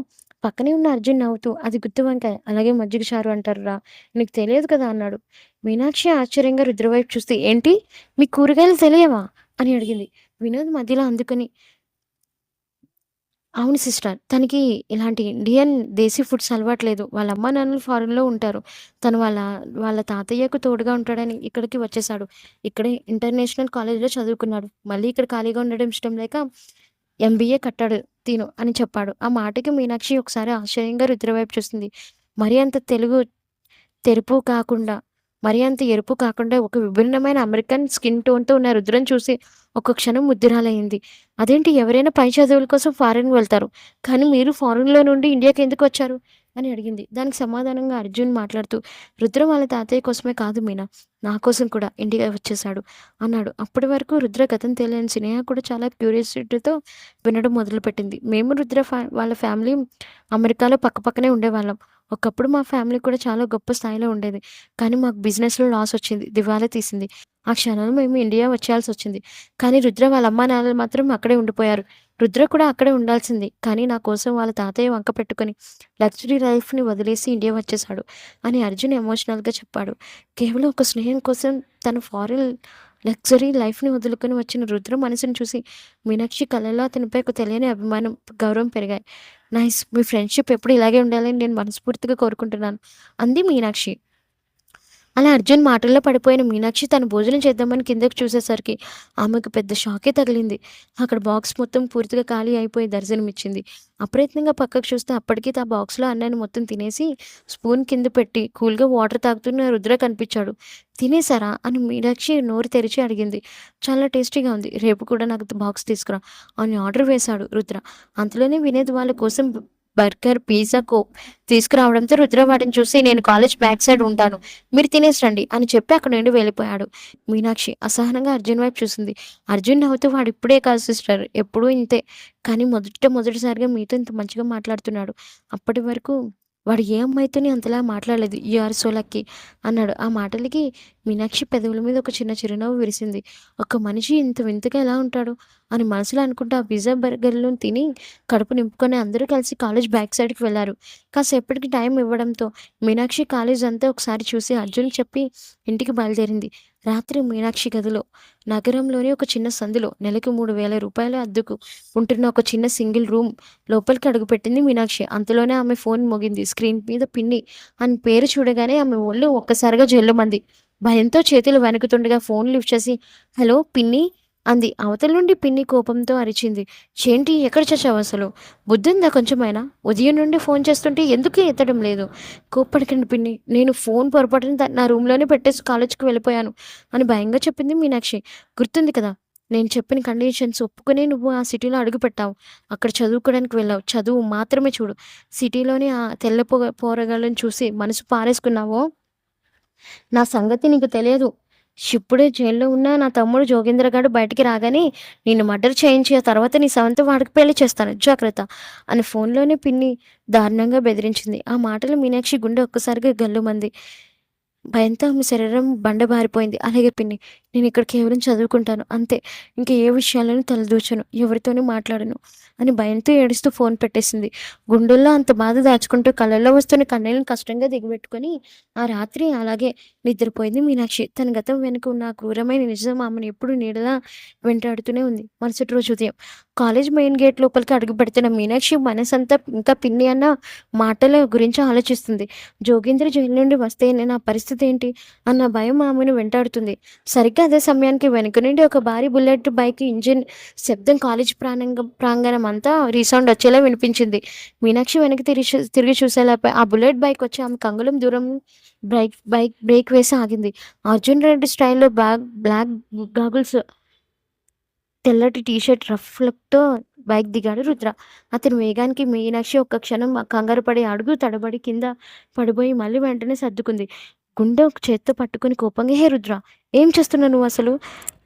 పక్కనే ఉన్న అర్జున్ నవ్వుతూ, అది గుత్తి వంకాయ, అలాగే మజ్జిగ చారు అంటారురా, నీకు తెలియదు కదా అన్నాడు. మీనాక్షి ఆశ్చర్యంగా రుద్ర వైపు చూస్తే, ఏంటి మీ కూరగాయలు తెలియవా అని అడిగింది. వినోద్ మధ్యలో అందుకని, అవును సిస్టర్, తనకి ఇలాంటి ఇండియన్ దేశీ ఫుడ్స్ అలవాట్లేదు, వాళ్ళ అమ్మ నాన్నలు ఫారెన్లో ఉంటారు, తను వాళ్ళ వాళ్ళ తాతయ్యకు తోడుగా ఉంటాడని ఇక్కడికి వచ్చేసాడు. ఇక్కడే ఇంటర్నేషనల్ కాలేజ్లో చదువుకున్నాడు. మళ్ళీ ఇక్కడ ఖాళీగా ఉండడం ఇష్టం లేక ఎంబీఏ కట్టాడు తిను అని చెప్పాడు. ఆ మాటకి మీనాక్షి ఒకసారి ఆశ్చర్యంగా రుద్ర వైపు చూస్తుంది. మరి అంత తెరుపు కాకుండా మరి అంత ఎరుపు కాకుండా ఒక విభిన్నమైన అమెరికన్ స్కిన్ టోన్‌తో ఉన్న రుద్రని చూసి ఒక్క క్షణం ముద్దురాలయ్యింది. అదేంటి, ఎవరైనా పై చదువుల కోసం ఫారెన్ వెళ్తారు, కానీ మీరు ఫారెన్‌లో నుండి ఇండియాకి ఎందుకు వచ్చారు అని అడిగింది. దానికి సమాధానంగా అర్జున్ మాట్లాడుతూ, రుద్ర వాళ్ళ తాతయ్య కోసమే కాదు మీనా, నా కోసం కూడా ఇండియా వచ్చేసాడు అన్నాడు. అప్పటి వరకు రుద్ర గతం తెలియని స్నేహ కూడా చాలా క్యూరియాసిటీతో వినడం మొదలుపెట్టింది. మేము రుద్ర వాళ్ళ ఫ్యామిలీ అమెరికాలో పక్కపక్కనే ఉండేవాళ్ళం. ఒకప్పుడు మా ఫ్యామిలీ కూడా చాలా గొప్ప స్థాయిలో ఉండేది. కానీ మాకు బిజినెస్‌లో లాస్ వచ్చింది, దివాలా తీసింది. ఆ క్షణంలో మేము ఇండియా వచ్చేయాల్సి వచ్చింది. కానీ రుద్ర వాళ్ళ అమ్మానాన్నలు మాత్రం అక్కడే ఉండిపోయారు. రుద్ర కూడా అక్కడే ఉండాల్సింది. కానీ నా కోసం వాళ్ళ తాతయ్య వంక పెట్టుకొని లగ్జరీ లైఫ్‌ని వదిలేసి ఇండియా వచ్చేసాడు అని అర్జున్ ఎమోషనల్‌గా చెప్పాడు. కేవలం ఒక స్నేహం కోసం తన ఫారెన్ లగ్జరీ లైఫ్‌ని వదులుకొని వచ్చిన రుద్ర మనసుని చూసి మీనాక్షి కళ్ళలో అతనిపై ఒక తెలియని అభిమానం, గౌరవం పెరిగాయి. నైస్, మీ ఫ్రెండ్‌షిప్ ఎప్పుడు ఇలాగే ఉండాలని నేను మనస్ఫూర్తిగా కోరుకుంటున్నాను అంది మీనాక్షి. అలా అర్జున్ మాటల్లో పడిపోయిన మీనాక్షి తను భోజనం చేద్దామని కిందకి చూసేసరికి ఆమెకు పెద్ద షాకే తగిలింది. అక్కడ బాక్స్ మొత్తం పూర్తిగా ఖాళీ అయిపోయి దర్శనమిచ్చింది. అప్రయత్నంగా పక్కకు చూస్తే అప్పటికి ఆ బాక్స్‌లో అన్నాన్ని మొత్తం తినేసి స్పూన్ కింద పెట్టి కూల్‌గా వాటర్ తాగుతున్న రుద్ర కనిపించాడు. "తినేసారా?" అని మీనాక్షి నోరు తెరిచి అడిగింది. "చాలా టేస్టీగా ఉంది. రేపు కూడా నాకు బాక్స్ తీసుకురా" అని ఆర్డర్ వేశాడు రుద్ర. అంతలోనే వినోద్ వాళ్ళ కోసం బర్గర్, పిజ్జా, కోక్ తీసుకురావడంతో రుద్ర వాటిని చూసి "నేను కాలేజ్ బ్యాక్ సైడ్ ఉంటాను. మీరు తినేసి రండి" అని చెప్పి అక్కడి నుండి వెళ్ళిపోయాడు. మీనాక్షి అసహనంగా అర్జున్ వైపు చూసింది. అర్జున్ నవ్వుతూ "వాడిప్పుడే కాదు సిస్టర్. ఎప్పుడూ ఇంతే. కానీ మొదటిసారిగా మీతో ఇంత మంచిగా మాట్లాడుతున్నాడు. అప్పటి వరకు వాడు ఏ అమ్మాయితోని అంతలా మాట్లాడలేదు. యూ ఆర్ సో లక్కీ" అన్నాడు. ఆ మాటలకి మీనాక్షి పెదవుల మీద ఒక చిన్న చిరునవ్వు విరిసింది. ఒక మనిషి ఇంత వింతగా ఎలా ఉంటాడు అని మనసులో అనుకుంటూ ఆ పిజ్జా, బర్గర్‌లు తిని కడుపు నింపుకొని అందరూ కలిసి కాలేజ్ బ్యాక్ సైడ్‌కి వెళ్లారు. కాసేపటికి టైం ఇవ్వడంతో మీనాక్షి కాలేజ్ అంతా ఒకసారి చూసి అర్జున్‌కి చెప్పి ఇంటికి బయలుదేరింది. రాత్రి మీనాక్షి గదిలో నగరంలోని ఒక చిన్న సందులో నెలకు రూ. 3000 అద్దెకు ఉంటున్న ఒక చిన్న సింగిల్ రూమ్ లోపలికి అడుగుపెట్టింది మీనాక్షి. అంతలోనే ఆమె ఫోన్ మోగింది. స్క్రీన్ మీద పిన్ని అని పేరు చూడగానే ఆమె ఒళ్ళు ఒక్కసారిగా జల్లుమంది. భయంతో చేతులు వణుకుతుండగా ఫోన్ లిఫ్ట్ చేసి "హలో పిన్ని" అంది. అవతల నుండి పిన్ని కోపంతో అరిచింది. "ఏంటి ఎక్కడ చచ్చావసలు? బుద్ధుందా కొంచెమైనా? ఉదయం నుండి ఫోన్ చేస్తుంటే ఎందుకు ఎత్తడం లేదు?" "కోప్పడకండి పిన్ని. నేను ఫోన్ పొరపాటున నా రూమ్‌లోనే పెట్టేసి కాలేజ్‌కి వెళ్ళిపోయాను" అని భయంగా చెప్పింది మీనాక్షి. "గుర్తుంది కదా! నేను చెప్పిన కండిషన్స్ ఒప్పుకునే నువ్వు ఆ సిటీలో అడుగుపెట్టావు. అక్కడ చదువుకోవడానికి వెళ్ళావు. చదువు మాత్రమే చూడు. సిటీలోని ఆ తెల్ల పోరగాళ్ళని చూసి మనసు పారేసుకున్నావో నా సంగతి నీకు తెలియదు. ఇప్పుడే జైల్‌లో ఉన్న నా తమ్ముడు జోగేంద్ర గాడు బయటికి రాగానే నిన్ను మర్డర్ చేయించి, ఆ తర్వాత నీ శవంతో వాడికి పెళ్లి చేస్తాను. జాగ్రత్త" అని ఫోన్‌లోనే పిన్ని దారుణంగా బెదిరించింది. ఆ మాటలు మీనాక్షి గుండె ఒక్కసారిగా గల్లుమంది. భయంతో ఆమె శరీరం బండబారిపోయింది. "అలాగే పిన్ని. నేనిక్కడ కేవలం చదువుకుంటాను. అంతే. ఇంక ఏ విషయాల్లోనూ తలదూర్చను. ఎవరితోనూ మాట్లాడను" అని భయంతో ఏడుస్తూ ఫోన్ పెట్టేసింది. గుండెల్లో అంత బాధ దాచుకుంటూ కళ్ళల్లో వస్తున్న కన్నీళ్లను కష్టంగా దిగబెట్టుకొని ఆ రాత్రి అలాగే నిద్రపోయింది మీనాక్షి. తన గతం వెనుక ఉన్న ఆ క్రూరమైన నిజం ఆమెను ఎప్పుడూ నీడలా వెంటాడుతూనే ఉంది. మరుసటి రోజు ఉదయం కాలేజ్ మెయిన్ గేట్ లోపలికి అడుగుపెడుతున్న మీనాక్షి మనసంతా ఇంకా పిన్ని అన్న మాటల గురించి ఆలోచిస్తుంది. జోగేంద్ర జైలు నుండి వస్తే నా పరిస్థితి ఏంటి అన్న భయం ఆమెను వెంటాడుతుంది. సరిగ్గా అదే సమయానికి వెనుక నుండి ఒక భారీ బుల్లెట్ బైక్ ఇంజిన్ శబ్దం కాలేజ్ ప్రాంగణం అంతా రీసౌండ్ వచ్చేలా వినిపించింది. మీనాక్షి వెనక్కి తిరిగి చూసేలోపే ఆ బుల్లెట్ బైక్ వచ్చి ఆమె అంగుళం దూరం బైక్ బ్రేక్ వేసి ఆగింది. అర్జున్ రెడ్డి స్టైల్‌లో బ్లాక్ గాగుల్స్, తెల్లటి టీ షర్ట్, రఫ్ లుక్‌తో బైక్ దిగాడు రుద్ర. అతని వేగానికి మీనాక్షి ఒక్క క్షణం కంగారు పడి అడుగు తడబడి కింద పడిపోయి మళ్ళీ వెంటనే సర్దుకుంది. గుండె ఒక చేత్తో పట్టుకొని కోపంగా "హే రుద్ర! ఏం చేస్తున్నావు నువ్వసలు?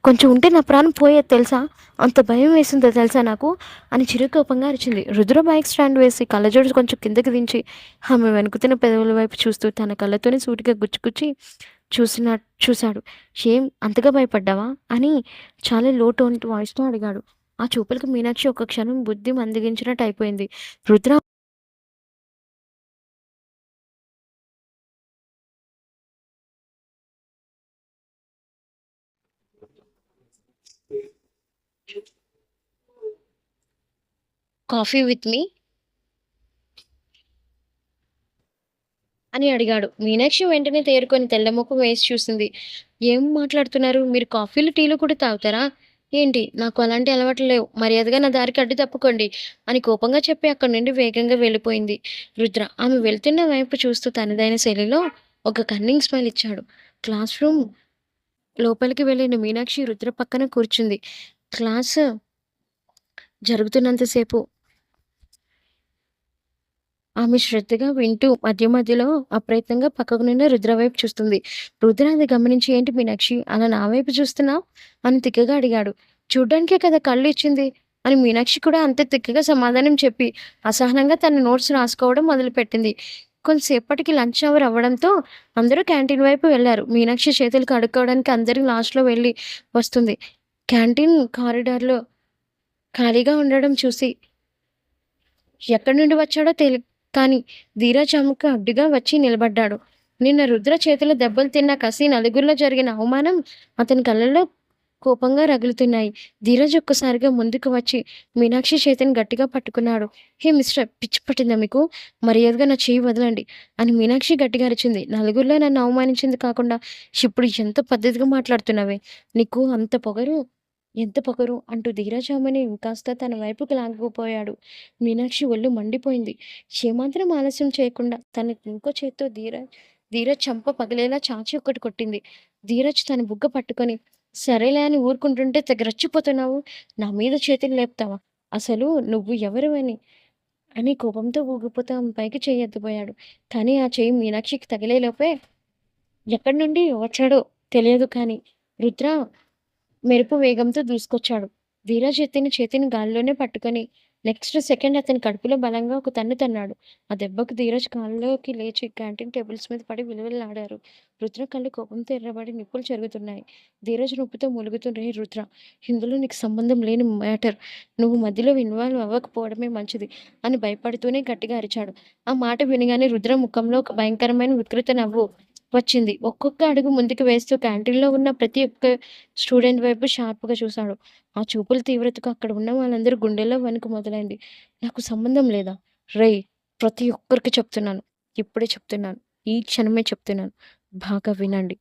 కొంచెం ఉంటే నా ప్రాణం పోయేది తెలుసా? అంత భయం వేసిందో తెలుసా నాకు" అని చిరుకోపంగా అరిచింది. రుద్ర బైక్ స్టాండ్ వేసి కళ్ళజోడు కొంచెం కిందకి దించి ఆమె వెనుకుతున్న పెదవుల వైపు చూస్తూ తన కళ్ళతోనే సూటిగా గుచ్చి చూశాడు. "ఏం అంతగా భయపడ్డావా?" అని చాలా లో టోన్ వాయిస్‌తో అడిగాడు. ఆ చూపులకు మీనాక్షి ఒక్క క్షణం బుద్ధి మందగించినట్టు అయిపోయింది. రుద్ర "కాఫీ విత్ మీ" అని అడిగాడు. మీనాక్షి వెంటనే తేరుకొని తెల్లముఖం వేసి చూసింది. "ఏం మాట్లాడుతున్నారు? మీరు కాఫీలు, టీలు కూడా తాగుతారా? ఏంటి? నాకు అలాంటి అలవాట్లు లేవు. మర్యాదగా నా దారికి అడ్డు తప్పుకోండి" అని కోపంగా చెప్పి అక్కడి నుండి వేగంగా వెళ్ళిపోయింది రుద్ర. ఆమె వెళ్తున్న వైపు చూస్తూ తనదైన శైలిలో ఒక కన్నింగ్ స్మైల్ ఇచ్చాడు. క్లాస్ రూమ్ లోపలికి వెళ్ళిన మీనాక్షి రుద్ర పక్కన కూర్చుంది. క్లాసు జరుగుతున్నంత సేపు ఆమె శ్రద్ధగా వింటూ మధ్య మధ్యలో అప్రయత్నంగా పక్కకు నుండి రుద్ర వైపు చూస్తుంది. రుద్ర అది గమనించి "ఏంటి మీనాక్షి అలా నా వైపు చూస్తున్నావు?" అని తిక్కగా అడిగాడు. "చూడ్డానికే కదా కళ్ళు ఇచ్చింది" అని మీనాక్షి కూడా అంతే తిక్కగా సమాధానం చెప్పి అసహనంగా తన నోట్స్ రాసుకోవడం మొదలుపెట్టింది. కొంతసేపటికి లంచ్ అవర్ అవ్వడంతో అందరూ క్యాంటీన్ వైపు వెళ్లారు. మీనాక్షి చేతులు కడుక్కోవడానికి అందరూ లాస్ట్‌లో వెళ్ళి వస్తుంది. క్యాంటీన్ కారిడార్‌లో ఖాళీగా ఉండడం చూసి ఎక్కడి నుండి వచ్చాడో కానీ ధీరజ్ ఆమెకు అడ్డుగా వచ్చి నిలబడ్డాడు. నిన్న రుద్ర చేతిలో దెబ్బలు తిన్న కసి, నలుగురిలో జరిగిన అవమానం అతని కళ్ళల్లో కోపంగా రగులుతున్నాయి. ధీరజ్ ఒక్కసారిగా ముందుకు వచ్చి మీనాక్షి చేతిని గట్టిగా పట్టుకున్నాడు. "హే మిస్టర్, పిచ్చి పట్టిందా మీకు? మర్యాదగా నా చెయ్యి వదలండి" అని మీనాక్షి గట్టిగా అరిచింది. "నలుగురిలో నన్ను అవమానించింది కాకుండా ఇప్పుడు ఎంత పద్ధతిగా మాట్లాడుతున్నావే? నీకు అంత పొగరు? ఎంత పొగరు?" అంటూ ధీరజ్ ఆమెని ఇంకాస్త తన వైపుకి లాక్కుపోయాడు. మీనాక్షి ఒళ్ళు మండిపోయింది. ఏమాత్రం ఆలస్యం చేయకుండా తన ఇంకో చేత్తో ధీరజ్ చెంప పగిలేలా చాచి ఒకటి కొట్టింది. ధీరజ్ తన బుగ్గ పట్టుకొని, "సరేలే" అని ఊరుకుంటుంటే తెగ రెచ్చిపోతున్నావు. నా మీద చేతులు లేపుతావా? అసలు నువ్వు ఎవరివని? అని కోపంతో ఊగిపోతూ ఆమె పైకి చెయ్యి ఎత్తిపోయాడు. కానీ ఆ చెయ్యి మీనాక్షికి తగిలేలోపే ఎక్కడి నుండి వచ్చాడో తెలియదు కానీ రుద్ర మెరుపు వేగంతో దూసుకొచ్చాడు. ధీరజ్ చేతిని గాల్లోనే పట్టుకొని నెక్స్ట్ సెకండ్ అతని కడుపులో బలంగా ఒక తన్ను తన్నాడు. ఆ దెబ్బకు ధీరజ్ కాళ్ళలోకి లేచి క్యాంటీన్ టేబుల్స్ మీద పడి విలవిల్లాడారు. రుద్ర కళ్ళు కోపంతో ఎర్రబడి నిప్పులు చెరుగుతున్నాయి. ధీరజ్ నొప్పితో మూలుగుతూ, "రేయ్ రుద్ర, ఇందులో నీకు సంబంధం లేని మ్యాటర్. నువ్వు మధ్యలో ఇన్వాల్వ్ అవ్వకపోవడమే మంచిది" అని భయపడుతూనే గట్టిగా అరిచాడు. ఆ మాట వినగానే రుద్ర ముఖంలో ఒక భయంకరమైన వికృత నవ్వు వచ్చింది. ఒక్కొక్క అడుగు ముందుకు వేస్తూ క్యాంటీన్‌లో ఉన్న ప్రతి ఒక్క స్టూడెంట్ వైపు షార్ప్‌గా చూశాడు. ఆ చూపుల తీవ్రతకు అక్కడ ఉన్న వాళ్ళందరి గుండెల్లో వణుకు మొదలైంది. "నాకు సంబంధం లేదా? రేయ్! ప్రతి ఒక్కరికి చెప్తున్నాను. ఇప్పుడే చెప్తున్నాను. ఈ క్షణమే చెప్తున్నాను. బాగా వినండి"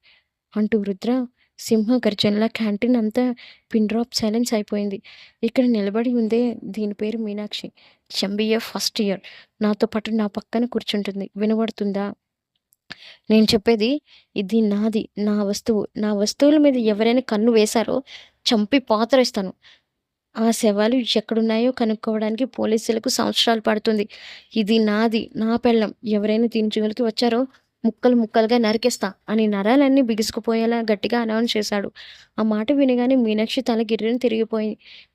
అంటూ రుద్ర సింహ గర్జనలా క్యాంటీన్ అంతా పిన్ డ్రాప్ సైలెన్స్ అయిపోయింది. ఇక్కడ నిలబడి ఉందే దీని పేరు మీనాక్షి. MBA first year. నాతో పాటు నా పక్కన కూర్చుంటుంది. వినబడుతుందా? నేను చెప్పేది, ఇది నాది. నా వస్తువు. నా వస్తువుల మీద ఎవరైనా కన్ను వేశారో చంపి పాతరేస్తాను. ఆ శవాలు ఎక్కడున్నాయో కనుక్కోవడానికి పోలీసులకు సంవత్సరాలు పడుతుంది. ఇది నాది. నా పెళ్ళాం. ఎవరైనా దీని జోలికి వచ్చారో ముక్కలు ముక్కలుగా నరికేస్తా అని నరాలన్నీ బిగుసుకుపోయేలా గట్టిగా అనౌన్స్ చేశాడు. ఆ మాట వినగానే మీనాక్షి తల గిర్రున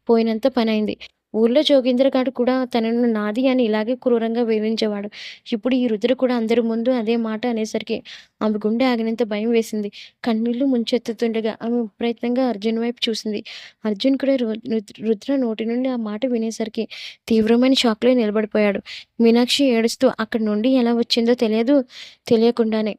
పోయినంత పనైంది. ఊర్లో జోగేంద్రగాడు కూడా తనను నాది అని ఇలాగే క్రూరంగా వేధించేవాడు. ఇప్పుడు ఈ రుద్ర కూడా అందరి ముందు అదే మాట అనేసరికి ఆమె గుండె ఆగినంత భయం వేసింది. కన్నీళ్లు ముంచెత్తుతుండగా ఆమె ప్రయత్నంగా అర్జున్ వైపు చూసింది. అర్జున్ కూడా రుద్ర నోటి నుండి ఆ మాట వినేసరికి తీవ్రమైన షాక్‌లో నిలబడిపోయాడు. మీనాక్షి ఏడుస్తూ అక్కడి నుండి ఎలా వచ్చిందో తెలియకుండానే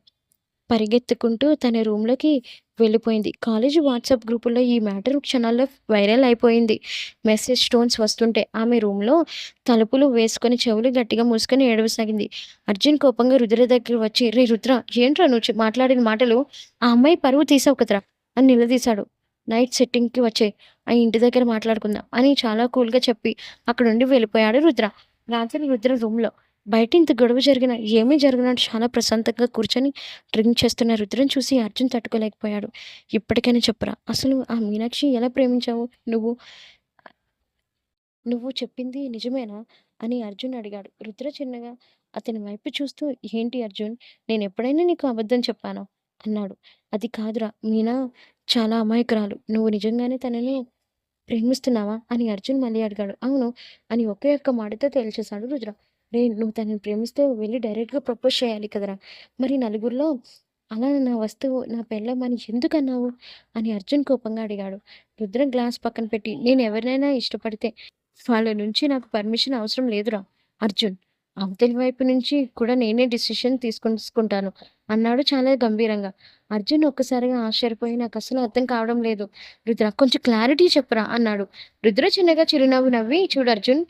పరిగెత్తుకుంటూ తన రూమ్‌లోకి వెళ్ళిపోయింది. కాలేజీ వాట్సాప్ గ్రూపుల్లో ఈ మ్యాటర్ క్షణాల్లో వైరల్ అయిపోయింది. మెసేజ్ టోన్స్ వస్తుంటే ఆమె రూమ్‌లో తలుపులు వేసుకొని చెవులు గట్టిగా మూసుకొని ఏడవసాగింది. అర్జున్ కోపంగా రుద్ర దగ్గరికి వచ్చి, "రేయ్ రుద్ర, ఏంట్రా నువ్వు మాట్లాడిన మాటలు? ఆ అమ్మాయి పరువు తీసావు కదరా" అని నిలదీశాడు. "నైట్ సెట్టింగ్‌కి వచ్చేయ్. ఆ ఇంటి దగ్గర మాట్లాడుకుందాం" అని చాలా కూల్‌గా చెప్పి అక్కడి నుండి వెళ్ళిపోయాడు రుద్ర. రాత్రి రుద్ర రూమ్‌లో బయట ఇంత గొడవ జరిగినా, ఏమీ జరగనట్టు చాలా ప్రశాంతంగా కూర్చొని డ్రింక్ చేస్తున్న రుద్రని చూసి అర్జున్ తట్టుకోలేకపోయాడు. "ఇప్పటికైనా చెప్పురా, అసలు ఆ మీనాక్షి ఎలా ప్రేమించావు నువ్వు? నువ్వు చెప్పింది నిజమేనా?" అని అర్జున్ అడిగాడు. రుద్ర చిన్నగా అతని వైపు చూస్తూ, "ఏంటి అర్జున్, నేనెప్పుడైనా నీకు అబద్ధం చెప్పానా?" అన్నాడు. "అది కాదురా, మీనా చాలా అమాయకురాలు. నువ్వు నిజంగానే తనని ప్రేమిస్తున్నావా?" అని అర్జున్ మళ్ళీ అడిగాడు. "అవును" అని ఒకే ఒక్క మాటతో తేల్చేశాడు రుద్ర. "రేయ్! నువ్వు తనని ప్రేమిస్తే వెళ్లి డైరెక్ట్‌గా ప్రపోజ్ చేయాలి కదరా! మరి నలుగురిలో అలా నా వస్తువు, నా పెళ్ళాం అని ఎందుకన్నావు?" అని అర్జున్ కోపంగా అడిగాడు. రుద్ర గ్లాస్ పక్కన పెట్టి, "నేను ఎవరినైనా ఇష్టపడితే వాళ్ళ నుంచి నాకు పర్మిషన్ అవసరం లేదురా అర్జున్. అవతలి వైపు నుంచి కూడా నేనే డిసిషన్ తీసుకుంటాను" అన్నాడు చాలా గంభీరంగా. అర్జున్ ఒక్కసారిగా ఆశ్చర్యపోయి, "నాకస్సలు అర్థం కావడం లేదు రుద్ర, కొంచెం క్లారిటీ చెప్పురా" అన్నాడు. రుద్ర చిన్నగా చిరునవ్వు నవ్వి, "చూడు అర్జున్,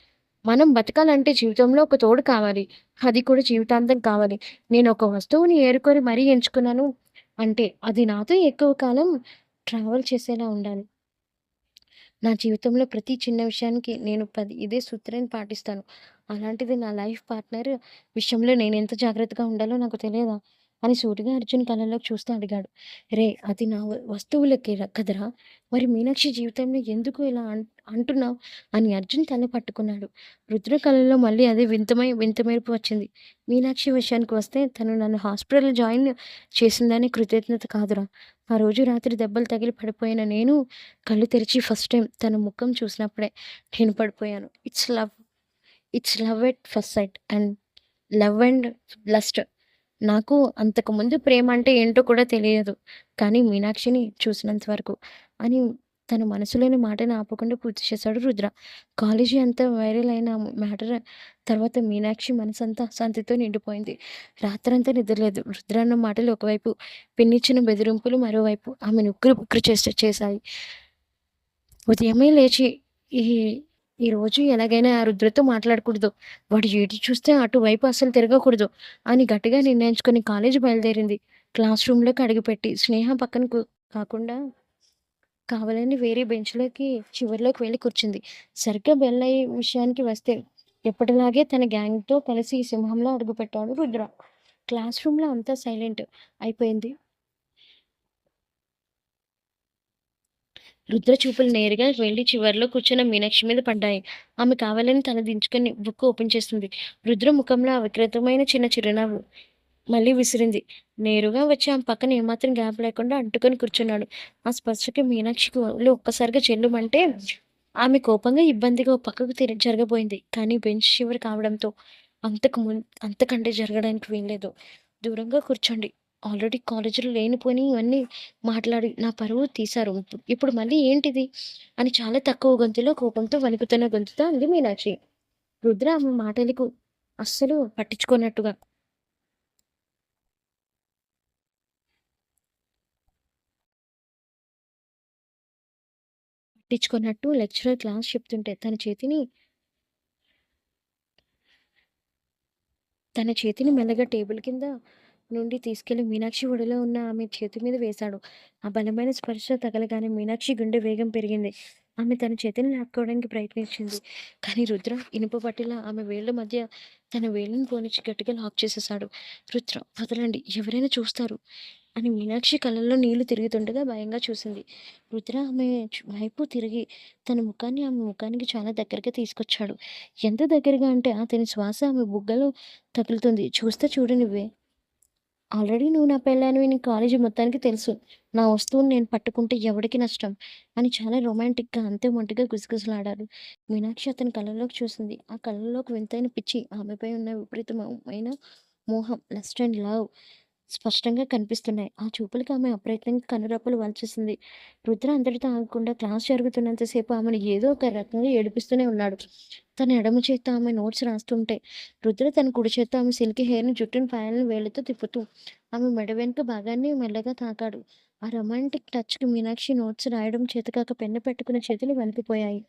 మనం బతకాలంటే జీవితంలో ఒక తోడు కావాలి. అది కూడా జీవితాంతం కావాలి. నేను ఒక వస్తువుని ఏరుకొని మరీ ఎంచుకున్నాను అంటే అది నాతో ఎక్కువ కాలం ట్రావెల్ చేసేలా ఉండాలి. నా జీవితంలో ప్రతి చిన్న విషయానికి నేను ఇదే సూత్రాన్ని పాటిస్తాను. అలాంటిది నా లైఫ్ పార్ట్నర్ విషయంలో నేనెంత జాగ్రత్తగా ఉండాలో నాకు తెలియదా?" అని సూటిగా అర్జున్ కళ్ళలోకి చూస్తూ అడిగాడు. "రేయ్! అది నా వస్తువులకే కదరా! మరి మీనాక్షి జీవితంలో ఎందుకు ఇలా అంటున్నావు?" అని అర్జున్ తల పట్టుకున్నాడు. రుద్ర కళ్ళలో మళ్ళీ అదే వింత మెరుపు వచ్చింది. "మీనాక్షి విషయానికి వస్తే తను నన్ను హాస్పిటల్‌లో జాయిన్ చేసిందని కృతజ్ఞత కాదురా. ఆ రోజు రాత్రి దెబ్బలు తగిలి పడిపోయిన నేను కళ్ళు తెరిచి ఫస్ట్ టైం తన ముఖం చూసినప్పుడే నేను పడిపోయాను. It's love at first sight and love and lust. నాకు అంతకుముందు ప్రేమ అంటే ఏంటో కూడా తెలియదు. కానీ మీనాక్షిని చూసినంత వరకు" అని తన మనసులోని మాటని ఆపకుండా పూర్తి చేశాడు రుద్ర. కాలేజీ అంతా వైరల్ అయిన మ్యాటర్ తర్వాత మీనాక్షి మనసంతా అశాంతితో నిండిపోయింది. రాత్రంతా నిద్రలేదు. రుద్ర అన్న మాటలు ఒకవైపు, పిన్నిచ్చిన బెదిరింపులు మరోవైపు ఆమెను ఉక్కిరిబిక్కిరి చేశాయి. ఉదయమే లేచి ఈ ఈరోజు ఎలాగైనా ఆ రుద్రతో మాట్లాడకూడదు. వాడు ఎటు చూస్తే అటువైపు అస్సలు తిరగకూడదు అని గట్టిగా నిర్ణయించుకొని కాలేజీ బయలుదేరింది. క్లాస్ రూమ్‌లోకి అడుగుపెట్టి స్నేహ పక్కన కాకుండా కావాలని వేరే బెంచ్‌లోకి చివరిలోకి వెళ్లి కూర్చుంది. సరిగ్గా బెల్ అయ్యే విషయానికి వస్తే ఎప్పటిలాగే తన గ్యాంగ్‌తో కలిసి సింహంలా అడుగుపెట్టాడు రుద్ర. క్లాస్ రూమ్‌లో అంతా సైలెంట్ అయిపోయింది. రుద్ర చూపులు నేరుగా వెళ్లి చివర్లో కూర్చున్న మీనాక్షి మీద పడ్డాయి. ఆమె కావాలని తల దించుకొని బుక్ ఓపెన్ చేసింది. రుద్ర ముఖంలో ఆ వికృతమైన చిన్న చిరునవ్వు మళ్ళీ విసిరింది. నేరుగా వచ్చి ఆమె పక్కన ఏమాత్రం గ్యాప్ లేకుండా అంటుకొని కూర్చున్నాడు. ఆ స్పర్శకి మీనాక్షికి ఒళ్ళు ఒక్కసారిగా చెల్లుమంటే ఆమె కోపంగా, ఇబ్బందిగా ఓ పక్కకు జరగబోయింది. కానీ బెంచ్ చివర కావడంతో అంతకంటే జరగడానికి వీల్లేదు. దూరంగా కూర్చోండి. ఆల్రెడీ కాలేజీలో లేనిపోనియి ఇవన్నీ మాట్లాడి నా పరువు తీశారు. ఇప్పుడు మళ్ళీ ఏంటిది? అని చాలా తక్కువ గొంతులో కోపంతో వణుకుతున్న గొంతుతో అంది మీనాక్షి. రుద్ర ఆమె మాటలకు అస్సలు పట్టించుకోనట్టుగా. పట్టించుకున్నట్టు లెక్చరర్ క్లాస్ చెప్తుంటే తన చేతిని మెల్లగా టేబుల్ కింద నుండి తీసుకెళ్లి మీనాక్షి ఒడిలో ఉన్న ఆమె చేతి మీద వేశాడు. ఆ బలమైన స్పర్శ తగలగానే మీనాక్షి గుండె వేగం పెరిగింది. ఆమె తన చేతిని లాక్కోవడానికి ప్రయత్నించింది. కానీ రుద్ర ఇనుప పట్టిలా ఆమె వేళ్ల మధ్య తన వేళ్ళని పోనిచ్చి గట్టిగా లాక్ చేసేశాడు. రుద్ర వదలండి, ఎవరైనా చూస్తారు అని మీనాక్షి కళ్ళల్లో నీళ్లు తిరుగుతుండగా భయంగా చూసింది. రుద్ర ఆమె వైపు తిరిగి తన ముఖాన్ని ఆమె ముఖానికి చాలా దగ్గరగా తీసుకొచ్చాడు. ఎంత దగ్గరగా అంటే అతని శ్వాస ఆమె బుగ్గలో తగులుతుంది. చూస్తే చూడు నువ్వే. ఆల్రెడీ నువ్వు నా పెళ్ళానివి నీకు కాలేజీ మొత్తానికి తెలుసు. నా వస్తువుని నేను పట్టుకుంటే ఎవడికి నష్టం అని చాలా రొమాంటిక్‌గా అంతే మొండిగా గుసగుసలాడారు. మీనాక్షి అతని కళ్ళలోకి చూసింది. ఆ కళ్ళలోకి వింతైన పిచ్చి, ఆమెపై ఉన్న విపరీతమైన మోహం, లస్ట్ అండ్ లవ్ స్పష్టంగా కనిపిస్తున్నాయి. ఆ చూపులకి ఆమె అప్రయత్నంగా కనురెప్పలు వాల్చేసింది. రుద్ర అంతటితో ఆగకుండా క్లాస్ జరుగుతున్నంత సేపు ఆమెను ఏదో ఒక రకంగా ఏడిపిస్తూనే ఉన్నాడు. తన ఎడమ చేత్తో ఆమె నోట్స్ రాస్తుంటే, రుద్ర తన కుడి చేత్తో ఆమె సిల్కీ హెయిర్‌ని జుట్టుని పాయలను వేళ్ళతో తిప్పుతూ, ఆమె మెడ వెనుక భాగాన్ని మెల్లగా తాకాడు. ఆ రొమాంటిక్ టచ్‌కి మీనాక్షి నోట్స్ రాయడం చేతకాక పెన్ను పెట్టుకున్న చేతులు వణికిపోయాయి.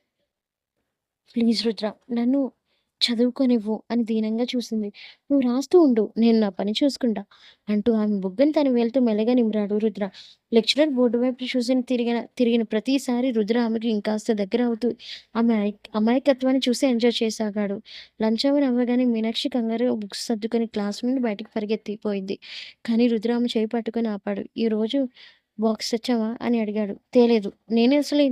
ప్లీజ్ రుద్ర, నన్ను చదువుకోనివ్వు అని దీనంగా చూసింది. నువ్వు రాస్తూ ఉండు. నేను నా పని చూసుకుంటా అంటూ ఆమె బుగ్గని తన వేలుతో మెల్లగా నిమిరాడు రుద్ర. లెక్చరర్ బోర్డు వైపు చూసి తిరిగిన ప్రతిసారి రుద్ర ఆమెకి ఇంకాస్త దగ్గర అవుతూ ఆమె అమాయకత్వాన్ని చూసి ఎంజాయ్ చేయసాగాడు. లంచ్ అవర్ అవ్వగానే మీనాక్షి కంగారుగా బుక్స్ సర్దుకొని క్లాస్ నుండి బయటికి పరిగెత్తిపోయింది. కానీ రుద్ర ఆమె చేయి పట్టుకొని ఆపాడు. "ఈరోజు బాక్స్ తెచ్చావా?" అని అడిగాడు. "తేలేదు. నేనే అసలు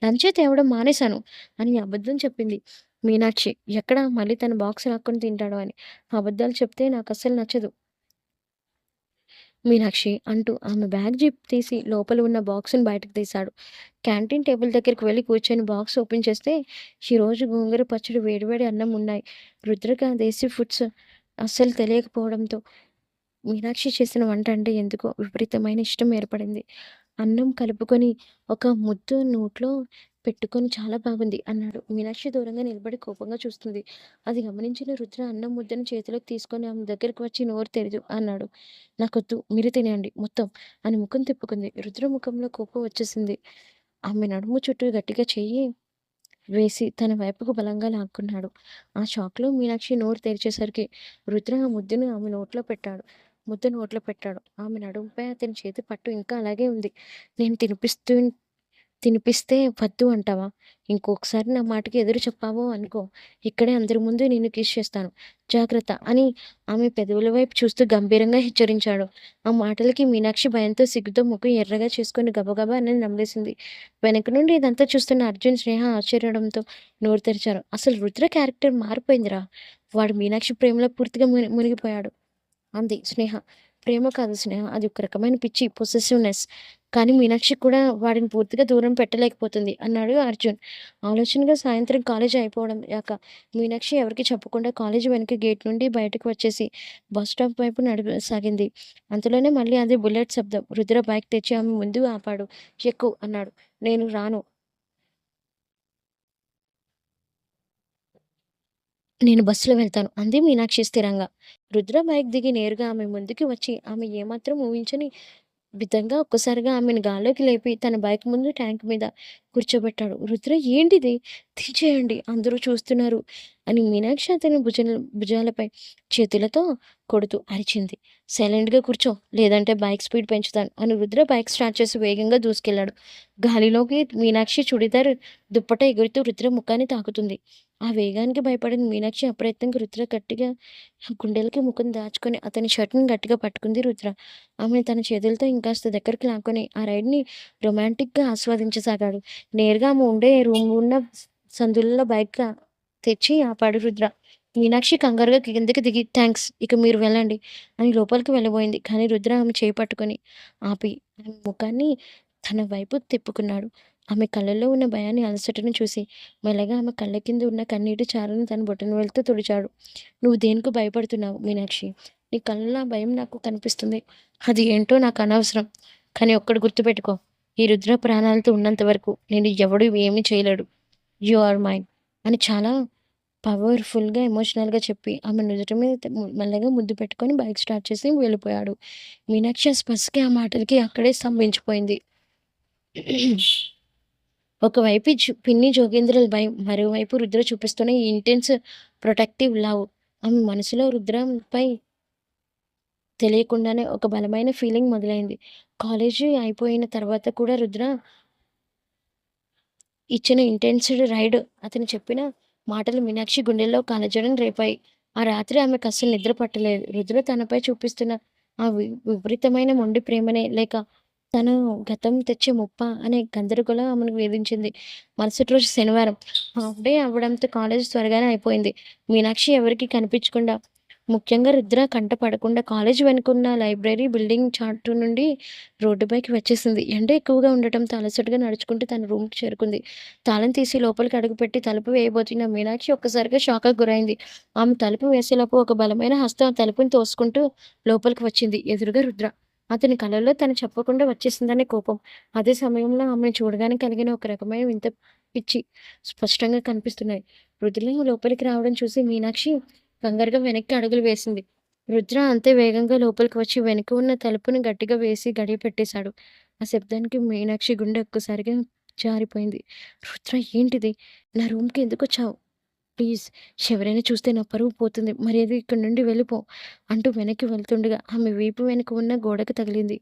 లంచే తేవడం మానేశాను" అని అబద్ధం చెప్పింది. మీనాక్షి. ఎక్కడ మళ్ళీ తన బాక్స్ లాక్కొని తింటాడో అని. అబద్ధాలు చెప్తే నాకస్సలు నచ్చదు మీనాక్షి అంటూ ఆమె బ్యాగ్ జిప్ తీసి లోపల ఉన్న బాక్స్‌ని బయటకు తీశాడు. క్యాంటీన్ టేబుల్ దగ్గరికి వెళ్లి కూర్చొని బాక్స్ ఓపెన్ చేస్తే ఈరోజు గోంగూర పచ్చడి, వేడి వేడి అన్నం ఉన్నాయి. రుద్రక దేశీ ఫుడ్స్ అస్సలు తెలియకపోవడంతో మీనాక్షి చేసిన వంట అంటే ఎందుకో విపరీతమైన ఇష్టం ఏర్పడింది. అన్నం కలుపుకొని ఒక ముద్ద నోట్లో పెట్టుకొని చాలా బాగుంది అన్నాడు. మీనాక్షి దూరంగా నిలబడి కోపంగా చూస్తుంది. అది గమనించిన రుద్ర అన్నం ముద్దను చేతిలోకి తీసుకొని ఆమె దగ్గరికి వచ్చి నోరు తెరదు అన్నాడు. నాకొద్దు, మీరే తినేయండి మొత్తం అని ముఖం తిప్పుకుంది. రుద్ర ముఖంలో కోపం వచ్చేసింది. ఆమె నడుము చుట్టూ గట్టిగా చెయ్యి వేసి తన వైపుకు బలంగా లాక్కున్నాడు. ఆ షాక్‌లో మీనాక్షి నోరు తెరిచేసరికి రుద్ర ఆ ముద్దను ఆమె నోట్లో పెట్టాడు. ముద్ద నోట్లో పెట్టాడు. ఆమె నడుముపై అతని చేతి పట్టు ఇంకా అలాగే ఉంది. నేను తినిపిస్తే వద్దు అంటావా? ఇంకొకసారి నా మాటకి ఎదురు చెప్పావో అనుకో, ఇక్కడే అందరి ముందు నిన్ను కిస్ చేస్తాను. జాగ్రత్త అని ఆమె పెదవుల వైపు చూస్తూ గంభీరంగా హెచ్చరించాడు. ఆ మాటలకి మీనాక్షి భయంతో సిగ్గుతో ముఖం ఎర్రగా చేసుకొని గబగబా అన్నది నమిలేసింది. వెనక నుండి ఇదంతా చూస్తున్న అర్జున్, స్నేహ ఆశ్చర్యడంతో నోరు తెరిచారు. అసలు రుద్ర క్యారెక్టర్ మారిపోయిందిరా! వాడు మీనాక్షి ప్రేమలో పూర్తిగా మునిగిపోయాడు అంది స్నేహ. ప్రేమ కాదు స్నేహ. అది ఒక రకమైన పిచ్చి, పొసెసివ్‌నెస్. కానీ మీనాక్షి కూడా వాడిని పూర్తిగా దూరం పెట్టలేకపోతుంది అన్నాడు అర్జున్. ఆలోచనగా సాయంత్రం కాలేజీ అయిపోవడం యాక మీనాక్షి ఎవరికీ చెప్పకుండా కాలేజీ వెనక గేట్ నుండి బయటకు వచ్చేసి బస్ స్టాప్ వైపు నడవసాగింది. అంతలోనే మళ్ళీ అదే బుల్లెట్ శబ్దం. రుద్ర బైక్ తెచ్చి ఆమె ముందు ఆపాడు. ఎక్కు అన్నాడు. నేను రాను. నేను బస్సులో వెళ్తాను అంది మీనాక్షి స్థిరంగా. రుద్ర బైక్ దిగి నేరుగా ఆమె ముందుకి వచ్చి ఆమె ఏమాత్రం ఊహించని విధంగా ఒక్కసారిగా ఆమెను గాల్లోకి లేపి తన బైక్ ముందు ట్యాంక్ మీద కూర్చోబెట్టాడు. రుద్ర ఏంటిది? తీసేయండి అందరూ చూస్తున్నారు అని మీనాక్షి అతని భుజాలపై చేతులతో కొడుతూ అరిచింది. సైలెంట్‌గా కూర్చో లేదంటే బైక్ స్పీడ్ పెంచుతాను అని రుద్ర బైక్ స్టార్ట్ చేసి వేగంగా దూసుకెళ్ళాడు. గాలిలోకి మీనాక్షి చుడిదార్ దుప్పట ఎగురుతూ రుద్ర ముఖాన్ని తాకుతుంది. ఆ వేగానికి భయపడిన మీనాక్షి అప్రయత్నంగా రుద్ర గట్టిగా గుండెలకి ముఖం దాచుకొని అతని షర్ట్‌ని గట్టిగా పట్టుకుంది రుద్ర. ఆమె తన చేతులతో ఇంకాస్త దగ్గరికి లాక్కొని ఆ రైడ్‌ని రొమాంటిక్‌గా ఆస్వాదించసాగాడు. నేరుగా ఆమె ఉండే రూమ్ ఉన్న సందుల్లో బైక్ తెచ్చి ఆపాడు రుద్ర. మీనాక్షి కంగారుగా కిందకి దిగి థాంక్స్ ఇక మీరు వెళ్ళండి అని లోపలికి వెళ్ళబోయింది. కానీ రుద్ర ఆమె చేయి పట్టుకొని ఆపి ఆమె ముఖాన్ని తన వైపు తిప్పుకున్నాడు. ఆమె కళ్ళల్లో ఉన్న భయాన్ని, అలసటను చూసి మెల్లగా ఆమె కళ్ళ కింద ఉన్న కన్నీటి చారను తన బొటనవేలుతో తుడిచాడు. నువ్వు దేనికో భయపడుతున్నావు మీనాక్షి. నీ కళ్ళలో ఆ భయం నాకు కనిపిస్తుంది. అది ఏంటో నాకు అనవసరం. కానీ ఒక్కటి గుర్తుపెట్టుకో. ఈ రుద్ర ప్రాణాలతో ఉన్నంత వరకు నేను ఎవడు ఏమీ చేయలేడు. యూ ఆర్ మైన్ అని చాలా పవర్‌ఫుల్‌గా, ఎమోషనల్‌గా చెప్పి ఆమె నుదుటి మీద మెల్లగా ముద్దు పెట్టుకొని బైక్ స్టార్ట్ చేసి వెళ్ళిపోయాడు. మీనాక్షి ఆ స్పర్శకి, ఆ మాటలకి అక్కడే స్తంభించిపోయింది. ఒకవైపు పిన్ని జోగేంద్రల భయం, మరోవైపు రుద్ర చూపిస్తున్న ఈ ఇంటెన్స్ ప్రొటెక్టివ్ లవ్. ఆమె మనసులో రుద్రంపై తెలియకుండానే ఒక బలమైన ఫీలింగ్ మొదలైంది. కాలేజీ అయిపోయిన తర్వాత కూడా రుద్ర ఇచ్చిన ఇంటెన్సివ్ రైడ్, అతను చెప్పిన మాటలు మీనాక్షి గుండెల్లో కలజడం రేపాయి. ఆ రాత్రి ఆమెకస్సలు నిద్ర పట్టలేదు. రుద్ర తనపై చూపిస్తున్న ఆ విపరీతమైన మొండి ప్రేమనే, లేక తను గతం తెచ్చే ముప్ప అనే గందరగోళం ఆమెను వేధించింది. మరుసటి రోజు శనివారం. హాఫ్ డే అవ్వడంతో కాలేజీ త్వరగానే అయిపోయింది. మీనాక్షి ఎవరికీ కనిపించకుండా, ముఖ్యంగా రుద్ర కంట పడకుండా కాలేజీ వెనుకున్న లైబ్రరీ బిల్డింగ్ చాటు నుండి రోడ్డుపైకి వచ్చేసింది. ఎండ ఎక్కువగా ఉండటంతో అలసటగా నడుచుకుంటూ తన రూమ్‌కి చేరుకుంది. తాళం తీసి లోపలికి అడుగుపెట్టి తలుపు వేయబోతున్న మీనాక్షి ఒక్కసారిగా షాక్‌కి గురైంది. ఆమె తలుపు వేసేలోపు ఒక బలమైన హస్తం తలుపుని తోసుకుంటూ లోపలికి వచ్చింది. ఎదురుగా రుద్ర. అతని కళ్ళల్లో తను చెప్పకుండా వచ్చేసిందనే కోపం. అదే సమయంలో ఆమెను చూడగానే కలిగిన ఒక రకమైన వింత పిచ్చి స్పష్టంగా కనిపిస్తున్నాయి. రుద్ర లోపలికి రావడం చూసి మీనాక్షి కంగారుగా వెనక్కి అడుగులు వేసింది. రుద్ర అంతే వేగంగా లోపలికి వచ్చి వెనుక ఉన్న తలుపుని గట్టిగా వేసి గడియ పెట్టేశాడు. ఆ శబ్దానికి మీనాక్షి గుండె ఒక్కసారిగా జారిపోయింది. రుద్ర ఏంటిది? నా రూమ్‌కి ఎందుకొచ్చావు? ప్లీజ్ ఎవరైనా చూస్తే నా పరువు పోతుంది. మర్యాదగా ఇక్కడి నుండి వెళ్ళిపో అంటూ వెనక్కి వెళ్తుండగా ఆమె వీపు వెనుక ఉన్న గోడకు తగిలింది.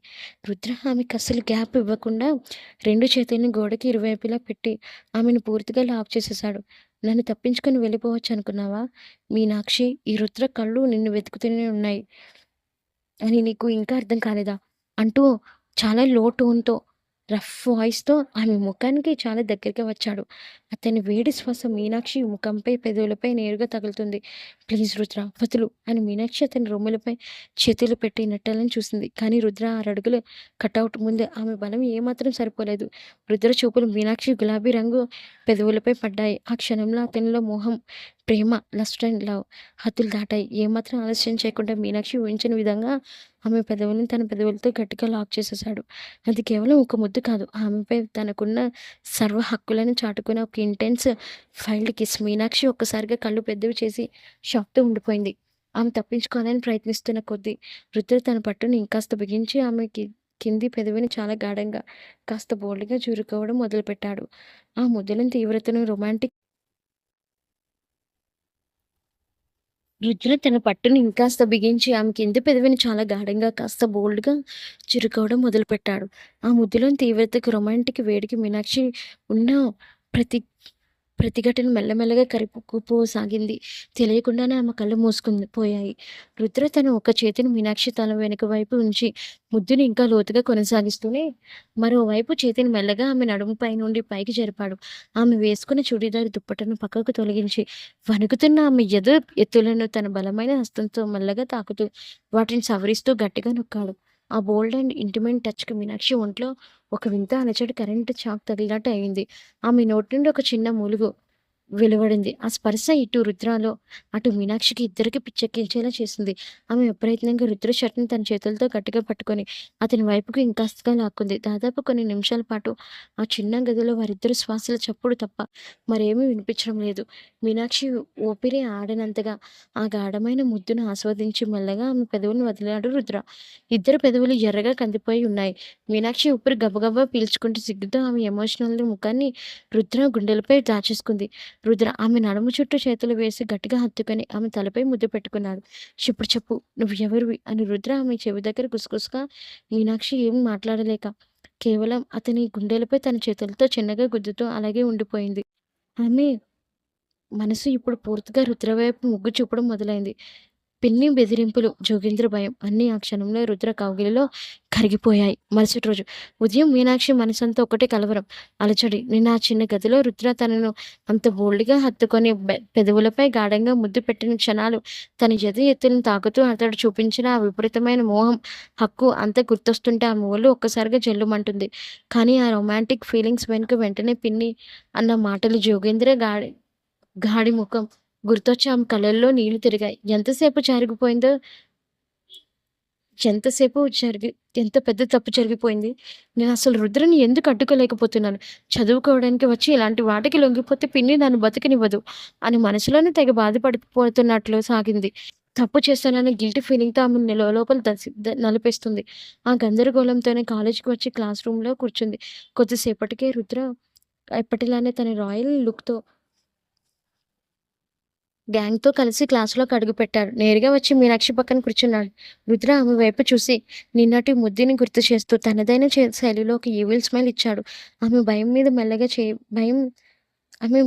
రుద్ర ఆమెకస్సలు గ్యాప్ ఇవ్వకుండా 2 చేతుల్ని గోడకి ఇరువైపులా పెట్టి ఆమెను పూర్తిగా లాక్ చేసేశాడు. నన్ను తప్పించుకొని వెళ్ళిపోవచ్చనుకున్నావా? మీనాక్షి, ఈ రుద్ర కళ్ళు నిన్ను వెతుకుతూనే ఉన్నాయి అని నీకు ఇంకా అర్థం కాలేదా? అంటూ చాలా లో టోన్‌తో, రఫ్ వాయిస్‌తో ఆమె ముఖానికి చాలా దగ్గరగా వచ్చాడు. అతని వేడి శ్వాస మీనాక్షి ముఖంపై, పెదవులపై నేరుగా తగులుతుంది. ప్లీజ్ రుద్ర వదులు అని మీనాక్షి అతని రొమ్ములపై చేతులు పెట్టి నెట్టాలని చూసింది. కానీ రుద్ర 6 అడుగులు కటౌట్ ముందు ఆమె బలం ఏమాత్రం సరిపోలేదు. రుద్ర చూపులు మీనాక్షి గులాబీ రంగు పెదవులపై పడ్డాయి. ఆ క్షణంలో అతనిలో మోహం, ప్రేమ, లస్ట్ అండ్ లవ్ హద్దులు దాటాయి. ఏమాత్రం ఆలస్యం చేయకుండా మీనాక్షి ఊహించని విధంగా ఆమె పెదవులను తన పెదవులతో గట్టిగా లాక్ చేసేశాడు. అది కేవలం ఒక ముద్దు కాదు. ఆమెపై తనకున్న సర్వ హక్కులను చాటుకునే ఒక ఇంటెన్స్ ఫైల్డ్ కిస్. మీనాక్షి ఒక్కసారిగా కళ్ళు పెద్దవి చేసి షాక్‌తో ఉండిపోయింది. ఆమె తప్పించుకోవాలని ప్రయత్నిస్తున్న కొద్దీ రుద్ర తన పట్టుని ఇంకాస్త బిగించి ఆమెకి కింది పెదవిని చాలా గాఢంగా, కాస్త బోల్డ్‌గా జుర్రుకోవడం మొదలుపెట్టాడు. ఆ ముద్దులను తీవ్రతను, రొమాంటిక్ రుద్ర తన పట్టుని ఇంకాస్త బిగించి ఆమె కింది పెదవిని చాలా గాఢంగా, కాస్త బోల్డ్‌గా చురుకోవడం మొదలుపెట్టాడు. ఆ ముద్దులోని తీవ్రతకు, రొమాంటిక్ వేడికి మీనాక్షి ఉన్న ప్రతి ప్రతిఘటన మెల్లమెల్లగా కరిగిపోసాగింది. తెలియకుండానే ఆమె కళ్ళు పోయాయి. రుద్ర తన ఒక చేతిని మీనాక్షి తల వెనుక వైపు ఉంచి ముద్దుని ఇంకా లోతుగా కొనసాగిస్తూనే, మరోవైపు చేతిని మెల్లగా ఆమె నడుముపై నుండి పైకి జరిపాడు. ఆమె వేసుకున్న చుడీదార్ దుప్పటను పక్కకు తొలగించి, వణుకుతున్న ఆమె ఎత్తులను తన బలమైన హస్తంతో మెల్లగా తాకుతూ, వాటిని సవరిస్తూ గట్టిగా నొక్కాడు. ఆ బోల్డ్ అండ్ ఇంటిమేట్ టచ్‌కి మీనాక్షి ఒంట్లో ఒక వింత అలజడి, కరెంట్ షాక్ తగిలినట్టు అయింది. ఆమె నోటి నుండి ఒక చిన్న మూలుగు వెలువడింది. ఆ స్పర్శ ఇటు రుద్రలో, అటు మీనాక్షికి ఇద్దరికీ పిచ్చెక్కించేలా చేసింది. ఆమె విపరీతంగా రుద్ర షర్ట్‌ని తన చేతులతో గట్టిగా పట్టుకొని, అతని వైపుకి ఇంకాస్తగా లాక్కుంది. దాదాపు కొన్ని నిమిషాల పాటు ఆ చిన్న గదిలో వారిద్దరి శ్వాసల చప్పుడు తప్ప మరేమీ వినిపించడం లేదు. మీనాక్షి ఊపిరి ఆడనంతగా ఆ గాఢమైన ముద్దును ఆస్వాదించి మెల్లగా ఆమె పెదవులను వదిలాడు రుద్ర. ఇద్దరి పెదవులు ఎర్రగా కందిపోయి ఉన్నాయి. మీనాక్షి ఊపిరి గబగబా పీల్చుకుంటూ సిగ్గుతో ఆమె ఎమోషనల్ ముఖాన్ని రుద్ర గుండెలపై దాచేసుకుంది. రుద్ర ఆమె నడుము చుట్టూ చేతులు వేసి గట్టిగా హత్తుకొని ఆమె తలపై ముద్దు పెట్టుకున్నాడు. ఇప్పుడు చెప్పు నువ్వు ఎవరివి అని రుద్ర ఆమె చెవి దగ్గర గుసగుసగా. మీనాక్షి ఏం మాట్లాడలేక కేవలం అతని గుండెలపై తన చేతులతో చిన్నగా గుద్దుతూ అలాగే ఉండిపోయింది. ఆమె మనసు ఇప్పుడు పూర్తిగా రుద్ర వైపు మొగ్గు చూపడం మొదలైంది. పిన్ని బెదిరింపులు, జోగేంద్ర భయం అన్నీ ఆ క్షణంలో రుద్ర కౌగిలిలో కరిగిపోయాయి. మరుసటి రోజు ఉదయం మీనాక్షి మనసంతా ఒకటే కలవరం, అలజడి. నిన్న ఆ చిన్న గదిలో రుద్ర తనను అంత బోల్డ్‌గా హత్తుకొని పెదవులపై గాఢంగా ముద్దు పెట్టిన క్షణాలు, తన జత ఎత్తులను తాకుతూ అతడు చూపించిన ఆ విపరీతమైన మోహం, హక్కు అంతా గుర్తొస్తుంటే ఆమె ఒళ్ళు ఒక్కసారిగా జల్లుమంటుంది. కానీ ఆ రొమాంటిక్ ఫీలింగ్స్ వెనుక వెంటనే పిన్ని అన్న మాటలు, జోగేంద్ర గాడి ముఖం గుర్తొచ్చి ఆమె కళ్ళల్లో నీళ్లు తిరిగాయి. ఎంతసేపు జరిగి ఎంత పెద్ద తప్పు జరిగిపోయింది. నేనసలు రుద్రని ఎందుకు అడ్డుకోలేకపోతున్నాను. చదువుకోవడానికి వచ్చి ఇలాంటి వాటికి లొంగిపోతే పిన్ని నన్ను బతకనివ్వదు అని మనసులోనే తెగ బాధపడిపోతున్నట్లు సాగింది. తప్పు చేశానన్న గిల్టీ ఫీలింగ్‌తో ఆమె లోలోపల నలిపేస్తుంది. ఆ గందరగోళంతోనే కాలేజీకి వచ్చి క్లాస్ రూమ్‌లో కూర్చుంది. కొద్దిసేపటికే రుద్ర ఎప్పటిలానే తన రాయల్ లుక్‌తో గ్యాంగ్‌తో కలిసి క్లాస్‌లోకి అడుగుపెట్టాడు. నేరుగా వచ్చి మీనాక్షి పక్కన కూర్చున్నాడు. రుద్ర ఆమె వైపు చూసి నిన్నటి ముద్దుని గుర్తు చేస్తూ తనదైన శైలిలో ఒక ఈవిల్ స్మైల్ ఇచ్చాడు. ఆమె భయం మీద మెల్లగా చే భయం ఆమె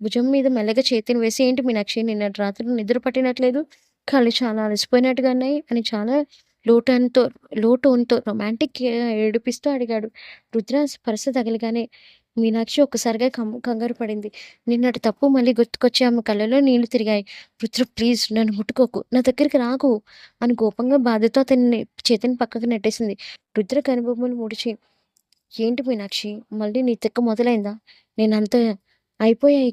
భుజం మీద మెల్లగా చేతిని వేసి, "ఏంటి మీనాక్షి నిన్నటి రాత్రి నిద్ర పట్టినట్లేదు? కళ్ళు చాలా అలసిపోయినట్టుగా ఉన్నాయి" అని చాలా లో టోన్‌తో లో టోన్‌తో రొమాంటిక్‌గా ఏడిపిస్తూ అడిగాడు. రుద్ర స్పర్శ తగలగానే మీనాక్షి ఒక్కసారిగా కంగారు పడింది. నిన్నటి తప్పు మళ్ళీ గుర్తుకొచ్చి ఆమె కళ్ళలో నీళ్లు తిరిగాయి. "రుద్ర ప్లీజ్ నన్ను ముట్టుకోకు. నా దగ్గరికి రాకు" అని కోపంగా బాధతో చేతిని పక్కకు నెట్టేసింది. రుద్ర కనుబొమ్మలు ముడిచి, "ఏంటి మీనాక్షి మళ్ళీ నీ తిక్క మొదలైందా? నేనంతా అయిపోయాయి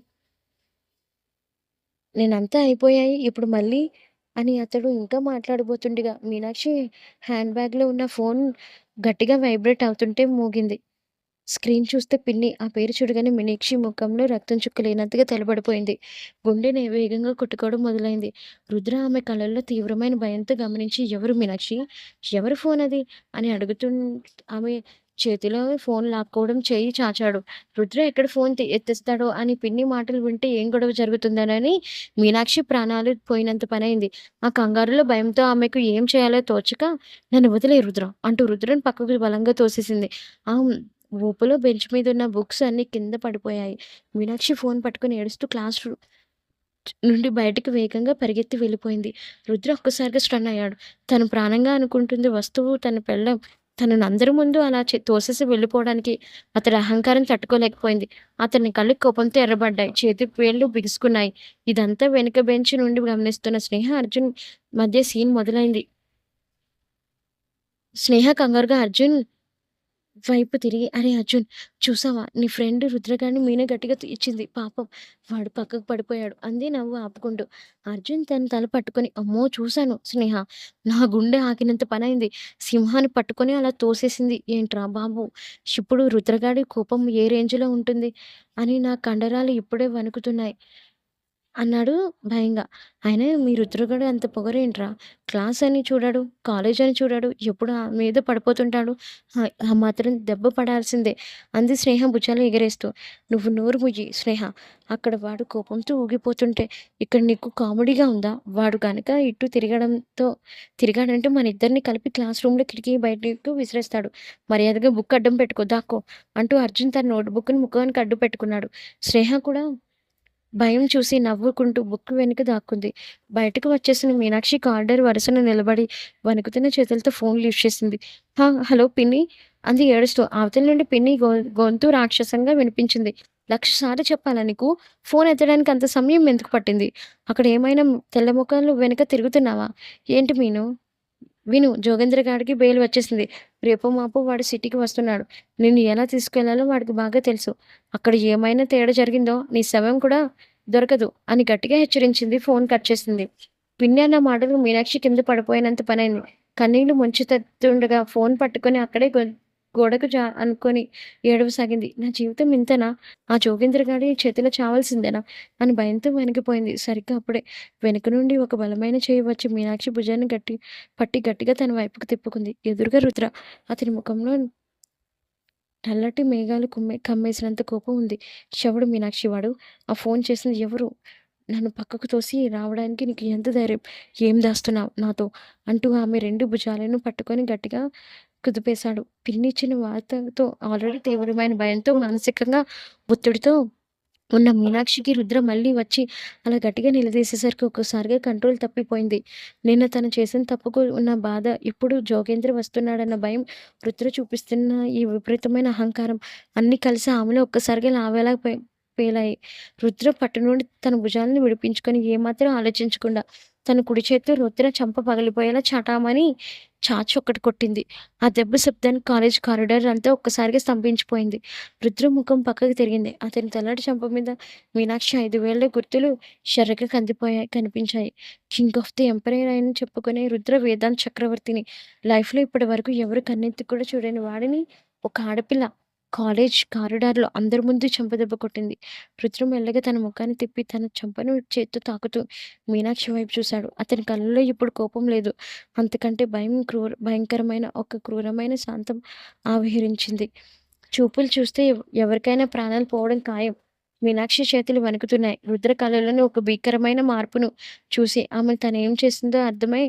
అయిపోయాయి ఇప్పుడు మళ్ళీ" అని అతడు ఇంకా మాట్లాడబోతుండగా మీనాక్షి హ్యాండ్ బ్యాగ్‌లో ఉన్న ఫోన్ గట్టిగా వైబ్రేట్ అవుతుంటే మోగింది. స్క్రీన్ చూస్తే పిన్ని. ఆ పేరు చూడగానే మీనాక్షి ముఖంలో రక్తం చుక్క లేనంతగా తడబడిపోయింది. గుండె వేగంగా కొట్టుకోవడం మొదలైంది. రుద్ర ఆమె కళ్ళల్లో తీవ్రమైన భయంతో గమనించి, "ఎవరు మీనాక్షి? ఎవరి ఫోన్ అది?" అని ఆమె చేతిలో ఫోన్ లాక్కోవడం చెయ్యి చాచాడు. రుద్ర ఎక్కడ ఫోన్ ఎత్తేస్తాడో అని పిన్ని మాటలు వింటే ఏం గొడవ జరుగుతుందోనని మీనాక్షి ప్రాణాలు పోయినంత పనైంది. ఆ కంగారులో భయంతో ఆమెకు ఏం చేయాలో తోచక, "నన్ను వదిలేయ్ రుద్ర" అంటూ రుద్రని పక్కకు బలంగా తోసేసింది. ఆ ఊపులో బెంచ్ మీదున్న బుక్స్ అన్నీ కింద పడిపోయాయి. మీనాక్షి ఫోన్ పట్టుకొని ఏడుస్తూ క్లాస్ నుండి బయటికి వేగంగా పరిగెత్తి వెళ్ళిపోయింది. రుద్ర ఒక్కసారిగా స్టన్ అయ్యాడు. తను ప్రాణంగా అనుకుంటుంది వస్తువు తన పెళ్ళాం. తనని అందరి ముందు అలా తోసేసి వెళ్ళిపోవడానికి అతడి అహంకారం తట్టుకోలేకపోయింది. అతని కళ్ళు కోపంతో ఎర్రబడ్డాయి. చేతి వేళ్ళు బిగుసుకున్నాయి. ఇదంతా వెనుక బెంచ్ నుండి గమనిస్తున్న స్నేహ, అర్జున్ మధ్య సీన్ మొదలైంది. స్నేహ కంగారుగా అర్జున్ వైపు తిరిగి, "అరే అర్జున్! చూసావా నీ ఫ్రెండ్ రుద్రగాడిని మీనా గట్టిగా ఇచ్చింది. పాపం వాడు పక్కకు పడిపోయాడు" అంది నవ్వు ఆపుకుంటూ. అర్జున్ తన తల పట్టుకొని, "అమ్మో! చూశాను స్నేహ. నా గుండె ఆగినంత పనైంది. సింహాన్ని పట్టుకొని అలా తోసేసింది ఏంట్రా బాబు! ఇప్పుడు రుద్రగాడి కోపం ఏ రేంజ్‌లో ఉంటుంది" అని నా కండరాలు ఇప్పుడే వణుకుతున్నాయి అన్నాడు భయంగా. అయినా మీ రుద్రగడు అంత పొగరేంట్రా? క్లాస్ అని చూడడు, కాలేజ్ అని చూడడు. ఎప్పుడు మీద పడిపోతుంటాడు. ఆ మాత్రం దెబ్బ పడాల్సిందే అంది స్నేహ భుజాలు ఎగరేస్తూ. "నువ్వు నోరు ముయ్యి స్నేహ. అక్కడ వాడు కోపంతో ఊగిపోతుంటే ఇక్కడ నీకు కామెడీగా ఉందా? వాడు గనక ఇటు తిరిగాడంటే మనిద్దరిని కలిపి క్లాస్ రూమ్‌లో కిటికీ బయటకు విసిరేస్తాడు. మర్యాదగా బుక్ అడ్డం పెట్టుకో దాక్కో" అంటూ అర్జున్ తన నోట్‌బుక్‌ని ముఖానికి అడ్డు పెట్టుకున్నాడు. స్నేహ కూడా భయం చూసి నవ్వుకుంటూ బుక్ వెనుక దాక్కుంది. బయటకు వచ్చేసిన మీనాక్షి కారిడార్ వరుసన నిలబడి వణుకుతున్న చేతులతో ఫోన్ లిఫ్ట్ చేసింది. హలో పిన్ని అంది ఏడుస్తూ. అవతల నుండి పిన్ని గొంతు రాక్షసంగా వినిపించింది. 1,00,000 సార్లు చెప్పాలా నీకు? ఫోన్ ఎత్తడానికి అంత సమయం ఎందుకు పట్టింది? అక్కడ ఏమైనా తెల్ల ముఖాలు వెనక తిరుగుతున్నావా? ఏంటి మీను? విను, జోగేంద్ర గాడికి బెయిల్ వచ్చేసింది. రేపో మాపో వాడు సిటీకి వస్తున్నాడు. నిన్ను ఎలా తీసుకెళ్లాలో వాడికి బాగా తెలుసు. అక్కడ ఏమైనా తేడా జరిగిందో నీ శవం కూడా దొరకదు అని గట్టిగా హెచ్చరించింది. ఫోన్ కట్ చేసింది. పిన్ని అన్న మాటలు మీనాక్షి కింద పడిపోయినంత పనైంది. కన్నీళ్లు ముంచెత్తుతుండగా ఫోన్ పట్టుకొని అక్కడే గోడకు అనుకొని ఏడవసాగింది. నా జీవితం ఇంతేనా? ఆ జోగేంద్ర గాడి చేతిలో చావాల్సిందేనా? అని భయంతో వణికిపోయింది. సరిగ్గా అప్పుడే వెనుక నుండి ఒక బలమైన చెయ్యి వచ్చి మీనాక్షి భుజాన్ని పట్టి గట్టిగా తన వైపుకు తిప్పుకుంది. ఎదురుగా రుద్ర. అతని ముఖంలో నల్లటి మేఘాలు కమ్మేసినంత కోపం ఉంది. శవుడు మీనాక్షి వాడు. ఆ ఫోన్ చేసింది ఎవరు? నన్ను పక్కకు తోసి రావడానికి నీకు ఎంత ధైర్యం? ఏం దాస్తున్నావు నాతో? అంటూ ఆమె 2 భుజాలను పట్టుకొని గట్టిగా కుదిపేశాడు. పిన్నిచ్చిన వార్తతో ఆల్రెడీ తీవ్రమైన భయంతో, మానసికంగా ఒత్తిడితో ఉన్న మీనాక్షికి రుద్ర మళ్ళీ వచ్చి అలా గట్టిగా నిలదీసేసరికి ఒక్కసారిగా కంట్రోల్ తప్పిపోయింది. నిన్న తను చేసిన తప్పుకు ఉన్న బాధ, ఇప్పుడు జోగేంద్ర వస్తున్నాడన్న భయం, రుద్ర చూపిస్తున్న ఈ విపరీతమైన అహంకారం అన్నీ కలిసి ఆమెలో ఒక్కసారిగా లావేలా పేలాయి. రుద్ర పట్టు నుండి తన భుజాలను విడిపించుకొని ఏమాత్రం ఆలోచించకుండా తన కుడి చేత్తో రుద్ర చెంప పగిలిపోయేలా చటామని చాచి ఒక్కటి కొట్టింది. ఆ దెబ్బ శబ్దానికి కాలేజ్ కారిడార్ అంతా ఒక్కసారిగా స్తంభించిపోయింది. రుద్ర ముఖం పక్కకి తిరిగింది. అతని తెల్లటి చెంప మీద మీనాక్షి 5 వేళ్ల గుర్తులు షర్రగా కనిపించాయి. కింగ్ ఆఫ్ ది ఎంపైర్ అని చెప్పుకునే రుద్ర వేదాంత్ చక్రవర్తిని లైఫ్‌లో ఇప్పటి వరకు ఎవరు కన్నెత్తి కూడా చూడని వాడిని ఒక ఆడపిల్ల కాలేజ్ కారిడార్‌లో అందరి ముందు చెంపదెబ్బ కొట్టింది. రుద్ర మెల్లగా తన ముఖాన్ని తిప్పి తన చెంపను చేత్తో తాకుతూ మీనాక్షి వైపు చూశాడు. అతని కళ్ళలో ఇప్పుడు కోపం లేదు. అంతకంటే భయంకరమైన ఒక క్రూరమైన శాంతం ఆవిర్భవించింది. చూపులు చూస్తే ఎవరికైనా ప్రాణాలు పోవడం ఖాయం. మీనాక్షి చేతులు వణుకుతున్నాయి. రుద్ర కళ్ళలోని ఒక భీకరమైన మార్పును చూసి ఆమె తనేం చేసిందో అర్థమై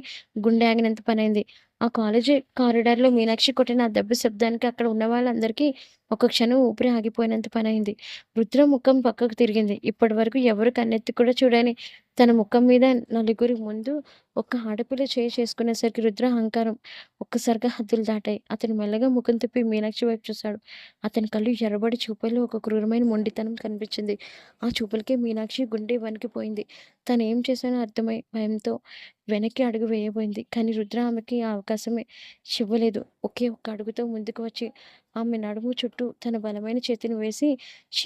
గుండె ఆగినంత పనైంది. ఆ కాలేజీ కారిడార్‌లో మీనాక్షి కొట్టిన ఆ దెబ్బ శబ్దానికి అక్కడ ఉన్న వాళ్ళందరికీ ఒక క్షణం ఊపిరి ఆగిపోయినంత పనైంది. రుద్ర ముఖం పక్కకు తిరిగింది. ఇప్పటివరకు ఎవరు కన్నెత్తి కూడా చూడని తన ముఖం మీద నలుగురి ముందు ఒక ఆడపిల్ల చేసుకునేసరికి రుద్ర అహంకారం ఒక్కసారిగా హద్దులు దాటాయి. అతను మెల్లగా ముఖం తిప్పి మీనాక్షి వైపు చూశాడు. అతని కళ్ళు ఎర్రబడి చూపుల్లో ఒక క్రూరమైన మొండితనం కనిపించింది. ఆ చూపులకే మీనాక్షి గుండె వణికిపోయింది. తనేం చేశానో అర్థమై భయంతో వెనక్కి అడుగు వేయబోయింది. కానీ రుద్ర ఆమెకి ఆ అవకాశమే ఇవ్వలేదు. ఒకే ఒక్క అడుగుతో ముందుకు వచ్చి ఆమె నడుము చుట్టూ తన బలమైన చేతిని వేసి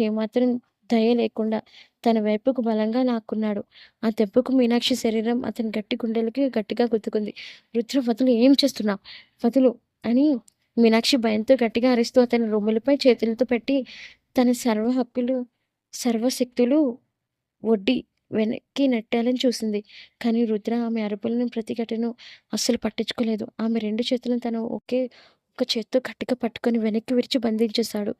ఏమాత్రం దయ లేకుండా తన వైపుకు బలంగా లాక్కున్నాడు. ఆ దెబ్బకు మీనాక్షి శరీరం అతని గట్టి గుండెలకి గట్టిగా గుద్దుకుంది. రుద్ర వదులు, ఏం చేస్తున్నావు? వదులు అని మీనాక్షి భయంతో గట్టిగా అరుస్తూ అతని రొమ్ములపై చేతులతో పెట్టి తన సర్వశక్తులు ఒడ్డి వెనక్కి నెట్టాలని చూసింది. కానీ రుద్ర ఆమె అరుపులను, ప్రతిఘటనను అస్సలు పట్టించుకోలేదు. ఆమె 2 చేతులను తన ఒక్క చేత్తో గట్టిగా పట్టుకొని వెనక్కి విరిచి బంధించేశాడు.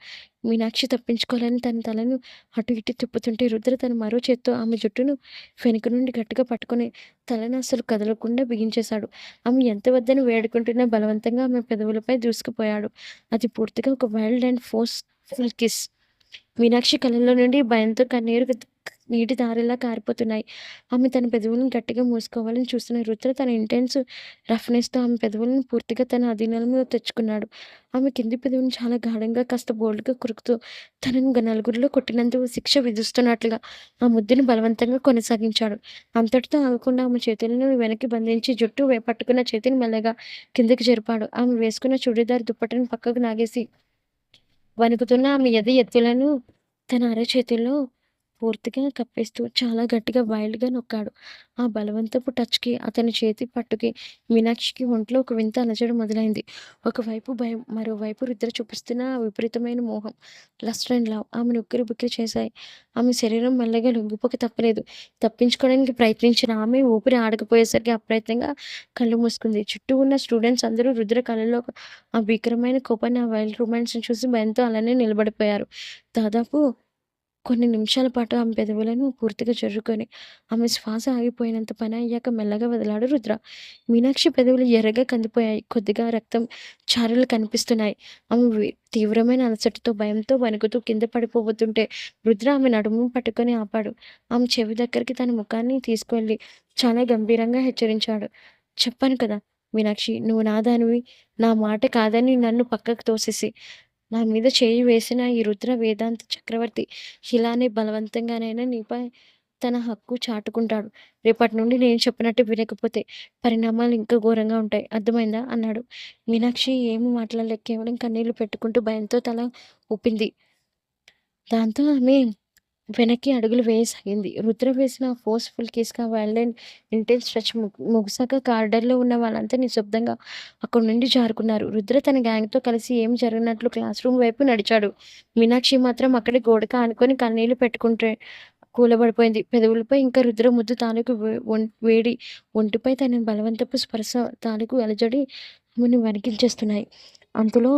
మీనాక్షి తప్పించుకోవాలని తన తలను అటు ఇటు తిప్పుతుంటే రుద్ర తన మరో చేత్తో ఆమె జుట్టును వెనుక నుండి గట్టిగా పట్టుకొని తలను అస్సలు కదలకుండా బిగించేశాడు. ఆమె ఎంత వద్దని వేడుకుంటున్నా బలవంతంగా ఆమె పెదవులపై దూసుకుపోయాడు. అది పూర్తిగా ఒక wild and forceful kiss. Meenakshi కళ్ళలో నుండి భయంతో కన్నీరు నీటి దారిలా కారిపోతున్నాయి. ఆమె తన పెదవులను గట్టిగా మూసుకోవాలని చూస్తున్న రుద్ర తన ఇంటెన్స్ రఫ్‌నెస్‌తో ఆమె పెదవులను పూర్తిగా తన అధీనంలో తెచ్చుకున్నాడు. ఆమె కింది పెదవిని చాలా గాఢంగా, కాస్త బోల్డ్‌గా కొరుకుతూ తనను నలుగురిలో కొట్టినందుకు శిక్ష విధిస్తున్నట్లుగా ఆ ముద్దును బలవంతంగా కొనసాగించాడు. అంతటితో ఆగకుండా ఆమె చేతులను వెనక్కి బంధించి జుట్టు పట్టుకున్న చేతిని మెల్లగా కిందకి జరిపాడు. ఆమె వేసుకున్న చుడీదార్ దుప్పటిని పక్కకు లాగేసి వణుకుతున్న ఆమె ఎత్తులను తన అరచేతుల్లో పూర్తిగా కప్పేస్తూ చాలా గట్టిగా వైల్డ్‌గా నొక్కాడు. ఆ బలవంతపు టచ్‌కి, అతని చేతి పట్టుకి మీనాక్షికి ఒంట్లో ఒక వింత అలజడి మొదలైంది. ఒకవైపు భయం, మరోవైపు రుద్ర చూపిస్తున్న ఆ విపరీతమైన మోహం. లస్ట్ అండ్ లవ్ ఆమెను ఉక్కిరిబిక్కిరి చేశాయి. ఆమె శరీరం మెల్లగా లొంగిపోక తప్పలేదు. తప్పించుకోవడానికి ప్రయత్నించిన ఆమె ఊపిరి ఆడకపోయేసరికి అప్రయత్నంగా కళ్ళు మూసుకుంది. చుట్టూ ఉన్న స్టూడెంట్స్ అందరూ రుద్ర కళ్ళలో ఆ భీకరమైన కోపాన్ని, ఆ వైల్డ్ రొమాన్స్‌ని చూసి భయంతో అలానే నిలబడిపోయారు. దాదాపు కొన్ని నిమిషాల పాటు ఆమె పెదవులను పూర్తిగా జర్రుకొని, ఆమె శ్వాస ఆగిపోయినంత పని అయ్యాక మెల్లగా వదిలాడు రుద్ర. మీనాక్షి పెదవులు ఎర్రగా కందిపోయాయి. కొద్దిగా రక్తం చారలు కనిపిస్తున్నాయి. ఆమె తీవ్రమైన అలసటతో, భయంతో వణుకుతూ కింద పడిపోబోతుంటే రుద్ర ఆమె నడుము పట్టుకొని ఆపాడు. ఆమె చెవి దగ్గరికి తన ముఖాన్ని తీసుకువెళ్ళి చాలా గంభీరంగా హెచ్చరించాడు. చెప్పాను కదా మీనాక్షి, నువ్వు నా దానివి. నా మాట కాదని నన్ను పక్కకు తోసేసి నా మీద చేయి వేసిన ఈ రుద్ర వేదాంత చక్రవర్తి ఇలానే బలవంతంగానైనా నీపై తన హక్కు చాటుకుంటాడు. రేపటి నుండి నేను చెప్పినట్టు వినకపోతే పరిణామాలు ఇంకా ఘోరంగా ఉంటాయి. అర్థమైందా? అన్నాడు. మీనాక్షి ఏమీ మాట్లాడలేక కేవలం కన్నీళ్లు పెట్టుకుంటూ భయంతో తల ఊపింది. దాంతో ఆమె వెనక్కి అడుగులు వేయసాగింది. రుద్ర వేసిన ఫోర్స్‌ఫుల్ కిస్‌కి వైలెంట్ ఇంటెన్స్ టచ్ ముగిసాక కారిడార్‌లో ఉన్న వాళ్ళంతా నిశ్శబ్దంగా అక్కడి నుండి జారుకున్నారు. రుద్ర తన గ్యాంగ్‌తో కలిసి ఏం జరిగినట్లు క్లాస్ రూమ్ వైపు నడిచాడు. మీనాక్షి మాత్రం అక్కడే గోడకు ఆనుకొని కన్నీళ్లు పెట్టుకుంటే కూలబడిపోయింది. పెదవులపై ఇంకా రుద్ర ముద్దు తాలూకు వేడి ఒంటిపై తన బలవంతపు స్పర్శ తాలూకు అలజడి ఆమెను వణికించేస్తున్నాయి. అంతలో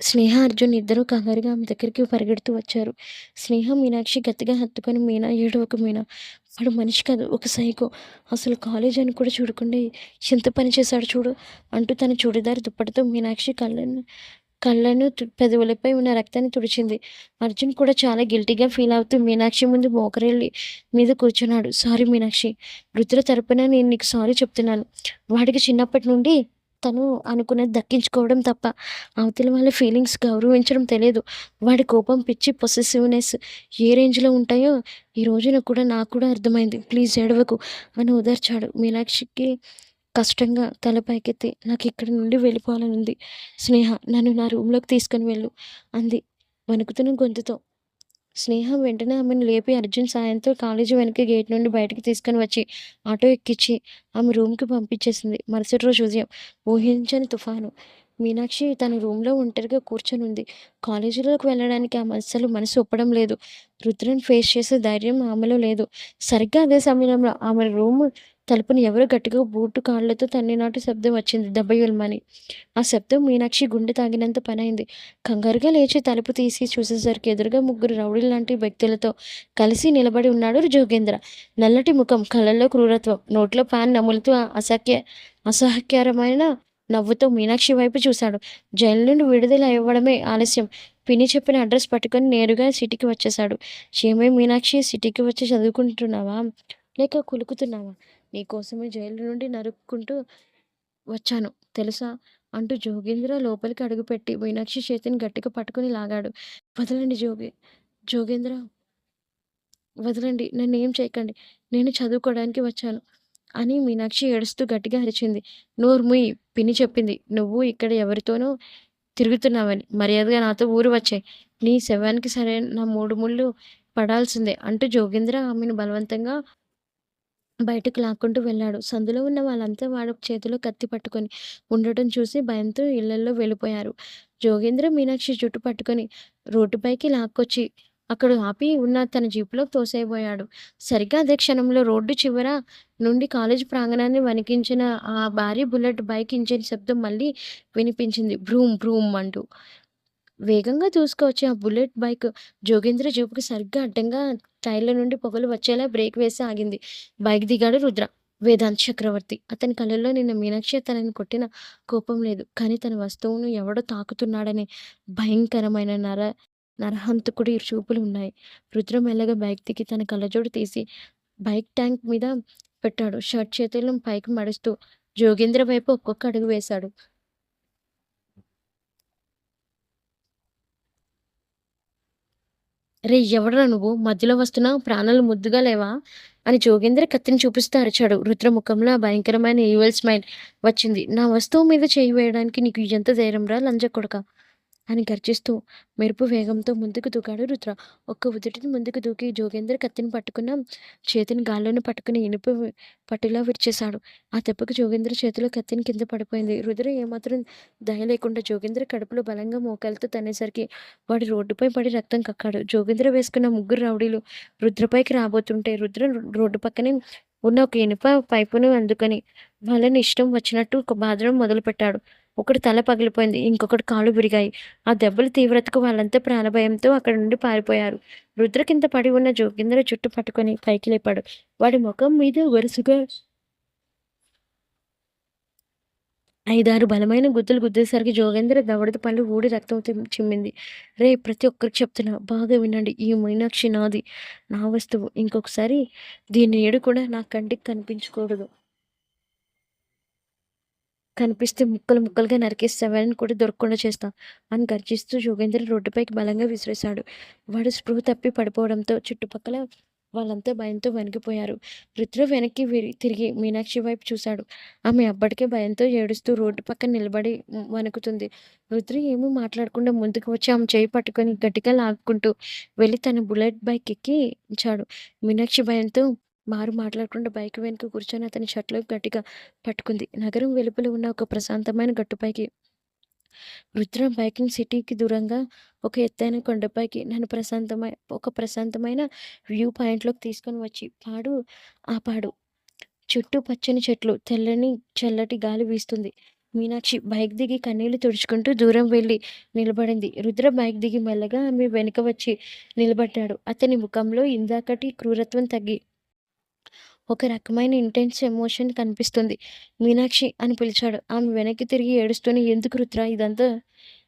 స్నేహ, అర్జున్ ఇద్దరూ కంగారుగా ఆమె దగ్గరికి పరిగెడుతూ వచ్చారు. స్నేహ మీనాక్షి గట్టిగా హత్తుకొని మీనా ఏడవకు మీనా. వాడు మనిషి కాదు, ఒక సైకో. అసలు కాలేజ్ అని కూడా చూడకుండా ఎంత పని చేశాడు చూడు అంటూ తన చూడిదార్ దుప్పటితో మీనాక్షి కళ్ళను పెదవులపై ఉన్న రక్తాన్ని తుడిచింది. అర్జున్ కూడా చాలా గిల్టీగా ఫీల్ అవుతూ మీనాక్షి ముందు మోకరిల్లి మీద కూర్చున్నాడు. సారీ మీనాక్షి, రుద్ర తరపున నేను నీకు సారీ చెప్తున్నాను. వాడికి చిన్నప్పటి నుండి తను అనుకున్నది దక్కించుకోవడం తప్ప అవతల వాళ్ళ ఫీలింగ్స్ గౌరవించడం తెలియదు. వాడి కోపం, పిచ్చి, పొసెసివ్‌నెస్ ఏ రేంజ్‌లో ఉంటాయో ఈ రోజున కూడా నాకు కూడా అర్థమైంది. ప్లీజ్ ఏడవకు అని ఓదార్చాడు. మీనాక్షికి కష్టంగా తల పైకెత్తి నాకిక్కడి నుండి వెళ్ళిపోవాలనుంది స్నేహ. నన్ను నా రూమ్‌లోకి తీసుకొని వెళ్ళు అంది వణుకుతున్న గొంతుతో. స్నేహ వెంటనే ఆమెను లేపి అర్జున్ సాయంతో కాలేజీ వెనక గేట్ నుండి బయటికి తీసుకొని వచ్చి ఆటో ఎక్కించి ఆమె రూమ్‌కి పంపించేసింది. మరుసటి రోజు ఉదయం ఊహించని తుఫాను. మీనాక్షి తన రూమ్‌లో ఒంటరిగా కూర్చొనుంది. కాలేజీలోకి వెళ్ళడానికి ఆమె అస్సలు మనసు ఒప్పడం లేదు. రుద్రని ఫేస్ చేసే ధైర్యం ఆమెలో లేదు. సరిగ్గా అదే సమయంలో ఆమె రూమ్ తలుపుని ఎవరో గట్టిగా బూటు కాళ్ళతో తన్నినట్టు శబ్దం వచ్చింది దబయ్యుల్మని. ఆ శబ్దం మీనాక్షి గుండె తాగినంత పనైంది. కంగారుగా లేచి తలుపు తీసి చూసేసరికి ఎదురుగా ముగ్గురు రౌడీల్లాంటి వ్యక్తులతో కలిసి నిలబడి ఉన్నాడు జోగేంద్ర. నల్లటి ముఖం, కళ్ళల్లో క్రూరత్వం, నోట్లో పాన్ నములుతూ అసహ్యకరమైన నవ్వుతో మీనాక్షి వైపు చూశాడు. జైలు నుండి విడుదల ఇవ్వడమే ఆలస్యం. పిన్ని చెప్పిన అడ్రస్ పట్టుకొని నేరుగా సిటీకి వచ్చేశాడు. ఏమే మీనాక్షి, సిటీకి వచ్చి చదువుకుంటున్నావా? లేక కులుకుతున్నావా? నీకోసమే జైలు నుండి నరుక్కుంటూ వచ్చాను తెలుసా? అంటూ జోగేంద్ర లోపలికి అడుగుపెట్టి మీనాక్షి చేతిని గట్టిగా పట్టుకొని లాగాడు. వదలండి జోగేంద్ర, వదలండి. నన్నేం చేయకండి. నేను చదువుకోవడానికి వచ్చాను అని మీనాక్షి ఏడుస్తూ గట్టిగా అరిచింది. నోరు మూయి, పిన్ని చెప్పింది. నువ్వు ఇక్కడ ఎవరితోనో తిరుగుతున్నావని. మర్యాదగా నాతో ఊరు వచ్చేయి. నీ శవానికి సరైన నా 3 ముళ్ళు పడాల్సిందే అంటూ జోగేంద్ర ఆమెను బలవంతంగా బయటకు లాక్కుంటూ వెళ్ళాడు. సందులో ఉన్న వాళ్ళంతా వాడు చేతిలో కత్తి పట్టుకొని ఉండటం చూసి భయంతో ఇళ్లల్లో వెళ్ళిపోయారు. జోగేంద్ర మీనాక్షి జుట్టు పట్టుకొని రోడ్డుపైకి లాక్కొచ్చి అక్కడ ఆపి ఉన్న తన జీపులోకి తోసేయబోయాడు. సరిగ్గా అదే క్షణంలో రోడ్డు చివర నుండి కాలేజీ ప్రాంగణాన్ని వణికించిన ఆ భారీ బుల్లెట్ బైక్ ఇంజిన్ శబ్దం మళ్ళీ వినిపించింది. భ్రూమ్ భ్రూమ్ అంటూ. వేగంగా దూసుకొచ్చే ఆ బుల్లెట్ బైక్ జోగేంద్ర జీపుకి సరిగ్గా అడ్డంగా టైర్ల నుండి పొగలు వచ్చేలా బ్రేక్ వేసి ఆగింది. బైక్ దిగాడు రుద్ర. వేదాంత్ చక్రవర్తి. అతని కళ్ళల్లో నిన్న మీనాక్షి తనని కొట్టిన కోపం లేదు. కానీ తన వస్తువును ఎవడో తాకుతున్నాడనే భయంకరమైన నరహంతకుడి చూపులు ఉన్నాయి. రుద్ర మెల్లగా బైక్ దిగి తన కళ్ళజోడు తీసి బైక్ ట్యాంక్ మీద పెట్టాడు. షర్ట్ చేతులను పైకి మడుస్తూ జోగేంద్ర వైపు ఒక్కొక్క అడుగు వేశాడు. రేయ్! ఎవడ్రా నువ్వు? మధ్యలో వస్తున్నావు. ప్రాణాలు ముద్దుగా లేవా? అని జోగేంద్ర కత్తిని చూపిస్తూ అరిచాడు. రుద్ర ముఖంలో ఆ భయంకరమైన ఈవిల్ స్మైల్ వచ్చింది. నా వస్తువు మీద చెయ్యి వేయడానికి నీకు ఎంత ధైర్యంరా లంజకొడకా! అని గర్జిస్తూ మెరుపు వేగంతో ముందుకు దూకాడు రుద్ర. ఒక్క ఉదుటిన ముందుకు దూకి జోగేంద్ర కత్తిని పట్టుకున్న చేతిని గాల్లోనే పట్టుకుని ఇనుప పట్టులా విరిచేశాడు. ఆ దెబ్బకు జోగేంద్ర చేతిలో కత్తిని కింద పడిపోయింది. రుద్ర ఏమాత్రం దయ లేకుండా జోగేంద్ర కడుపులో బలంగా మోకాలతో తన్నేసరికి వాడు రోడ్డుపై పడి రక్తం కక్కాడు. జోగేంద్ర వేసుకున్న ముగ్గురు రౌడీలు రుద్రపైకి రాబోతుంటే రుద్ర రోడ్డు పక్కనే ఉన్న ఒక ఇనుప పైపును అందుకొని వాళ్ళని ఇష్టం వచ్చినట్టు బాదడం మొదలుపెట్టాడు. ఒకడు తల పగిలిపోయింది. ఇంకొకటి కాళ్ళు విరిగాయి. ఆ దెబ్బల తీవ్రతకు వాళ్ళంతా ప్రాణభయంతో అక్కడి నుండి పారిపోయారు. రుద్ర కింద పడి ఉన్న జోగేంద్ర జుట్టు పట్టుకొని పైకి లేపాడు. వాడి ముఖం మీద వరుసగా 5, 6 బలమైన గుద్దులు గుద్దేసరికి జోగేంద్ర దవడత పళ్ళు ఊడి రక్తం చిమ్మింది. రేయ్! ప్రతి ఒక్కరికి చెప్తున్నా బాగా వినండి. ఈ మీనాక్షి నాది. నా వస్తువు. ఇంకొకసారి దీని నీడ కూడా నా కంటికి కనిపించకూడదు. కనిపిస్తే ముక్కలు ముక్కలుగా నరికేసి శవాన్ని కూడా దొరకకుండా చేస్తా అని గర్జిస్తూ జోగేంద్ర రోడ్డుపైకి బలంగా విసిరేశాడు. వాడు స్పృహ తప్పి పడిపోవడంతో చుట్టుపక్కల వాళ్ళంతా భయంతో వణికిపోయారు. రుద్ర వెనక్కి తిరిగి మీనాక్షి వైపు చూశాడు. ఆమె అప్పటికే భయంతో ఏడుస్తూ రోడ్డు పక్కన నిలబడి వణుకుతుంది. రుద్ర ఏమీ మాట్లాడకుండా ముందుకు వచ్చి ఆమె చేయి పట్టుకొని గట్టిగా లాక్కుంటూ వెళ్ళి తన బుల్లెట్ బైక్ ఎక్కించాడు. మీనాక్షి భయంతో మాట్లాడకుండా బైక్ వెనుక కూర్చొని అతని షర్ట్‌లో గట్టిగా పట్టుకుంది. నగరం వెలుపల ఉన్న ఒక ప్రశాంతమైన గట్టుపైకి రుద్ర బైకింగ్ సిటీకి దూరంగా ఒక ఎత్తైన కొండపైకి నన్ను ఒక ప్రశాంతమైన వ్యూ పాయింట్‌లోకి తీసుకొని వచ్చి ఆపాడు. చుట్టూ పచ్చని చెట్లు, చల్లటి గాలి వీస్తుంది. మీనాక్షి బైక్ దిగి కన్నీళ్లు తుడుచుకుంటూ దూరం వెళ్లి నిలబడింది. రుద్ర బైక్ దిగి మెల్లగా ఆమె వెనుక వచ్చి నిలబడ్డాడు. అతని ముఖంలో ఇందాకటి క్రూరత్వం తగ్గి ఒక రకమైన ఇంటెన్స్ ఎమోషన్ కనిపిస్తుంది. మీనాక్షి అని పిలిచాడు. ఆమె వెనక్కి తిరిగి ఏడుస్తూనే, ఎందుకు రుద్ర ఇదంతా?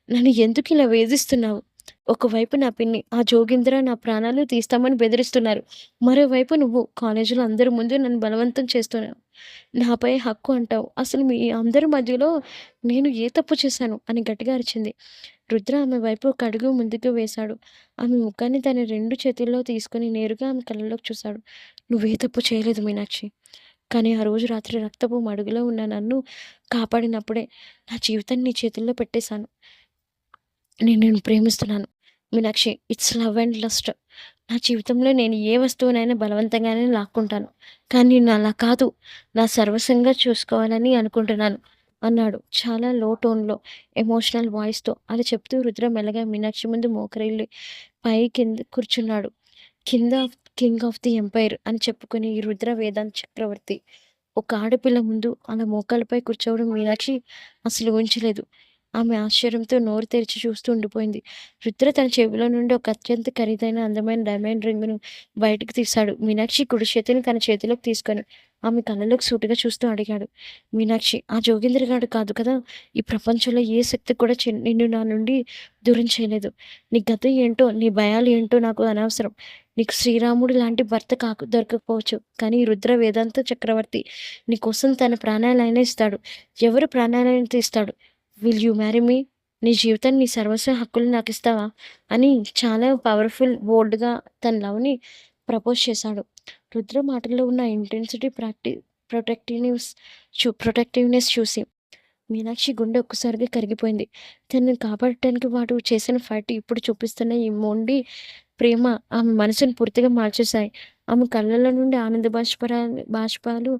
నన్ను ఎందుకిలా వేధిస్తున్నావు? ఒకవైపు నా పిన్ని, ఆ జోగేంద్ర నా ప్రాణాలు తీస్తామని బెదిరిస్తున్నారు. మరోవైపు నువ్వు కాలేజీలో అందరి ముందు నన్ను బలవంతం చేస్తున్నావు. నాపై హక్కు అంటావు. అసలు మీ అందరి మధ్యలో నేను ఏ తప్పు చేశాను? అని గట్టిగా అరిచింది. రుద్ర ఆమె వైపు ఒక అడుగు ముందుకు వేశాడు. ఆమె ముఖాన్ని తన 2 చేతుల్లో తీసుకొని నేరుగా ఆమె కళ్ళలోకి చూశాడు. నువ్వే తప్పు చేయలేదు మీనాక్షి. కానీ ఆ రోజు రాత్రి రక్తపు మడుగులో ఉన్న నన్ను కాపాడినప్పుడే నా జీవితాన్ని నీ చేతుల్లో పెట్టేశాను. నిన్ను ప్రేమిస్తున్నాను Meenakshi. It's love and lust. నా జీవితంలో నేను ఏ వస్తువునైనా బలవంతంగానే లాక్కుంటాను. కానీ నిన్ను అలా కాదు. నా సర్వస్వంగా చూసుకోవాలని అనుకుంటున్నాను అన్నాడు చాలా లో టోన్‌లో, ఎమోషనల్ వాయిస్‌తో. అది చెప్తూ రుద్ర మెల్లగా మీనాక్షి ముందు మోకరిల్లి కింద కూర్చున్నాడు. కింద కింగ్ ఆఫ్ ది ఎంపైర్ అని చెప్పుకునే ఈ రుద్ర వేదాంత్ చక్రవర్తి ఒక ఆడపిల్ల ముందు అలా మోకాళ్ళపై కూర్చోవడం మీనాక్షి అసలు ఊహించలేదు. ఆమె ఆశ్చర్యంతో నోరు తెరిచి చూస్తూ ఉండిపోయింది. రుద్ర తన చెవిలో నుండి ఒక అత్యంత ఖరీదైన అందమైన డైమండ్ రింగును బయటకు తీశాడు. మీనాక్షి కుడి చేతిని తన చేతిలోకి తీసుకొని ఆమె కళ్ళలోకి సూటిగా చూస్తూ అడిగాడు. మీనాక్షి, ఆ జోగేంద్ర గాడు కాదు కదా? ఈ ప్రపంచంలో ఏ శక్తి కూడా నిన్ను నా నుండి దూరం చేయలేదు. నీ గతం ఏంటో, నీ భయాలు ఏంటో నాకు అనవసరం. నీకు శ్రీరాముడు లాంటి భర్త దొరకకపోవచ్చు. కానీ ఈ రుద్ర వేదాంత చక్రవర్తి నీకోసం తన ప్రాణాలైనా ఇస్తాడు. ఎవరు ప్రాణాలైనా తీస్తాడు. Will you marry me? నీ జీవితాన్ని, నీ సర్వస్వ హక్కులు నాకిస్తావా? అని చాలా పవర్‌ఫుల్, బోల్డ్‌గా తన లవ్‌ని ప్రపోజ్ చేశాడు. రుద్ర మాటల్లో ఉన్న ఇంటెన్సిటీ, ప్రొటెక్టివ్‌నెస్ చూసి మీనాక్షి గుండె ఒక్కసారిగా కరిగిపోయింది. తనని కాపాడటానికి వాడు చేసిన ఫైట్ ఇప్పుడు చూపిస్తున్న ఈ మొండి ప్రేమ ఆమె మనసుని పూర్తిగా మార్చేశాయి. ఆమె కళ్ళలో నుండి ఆనంద బాష్పాలు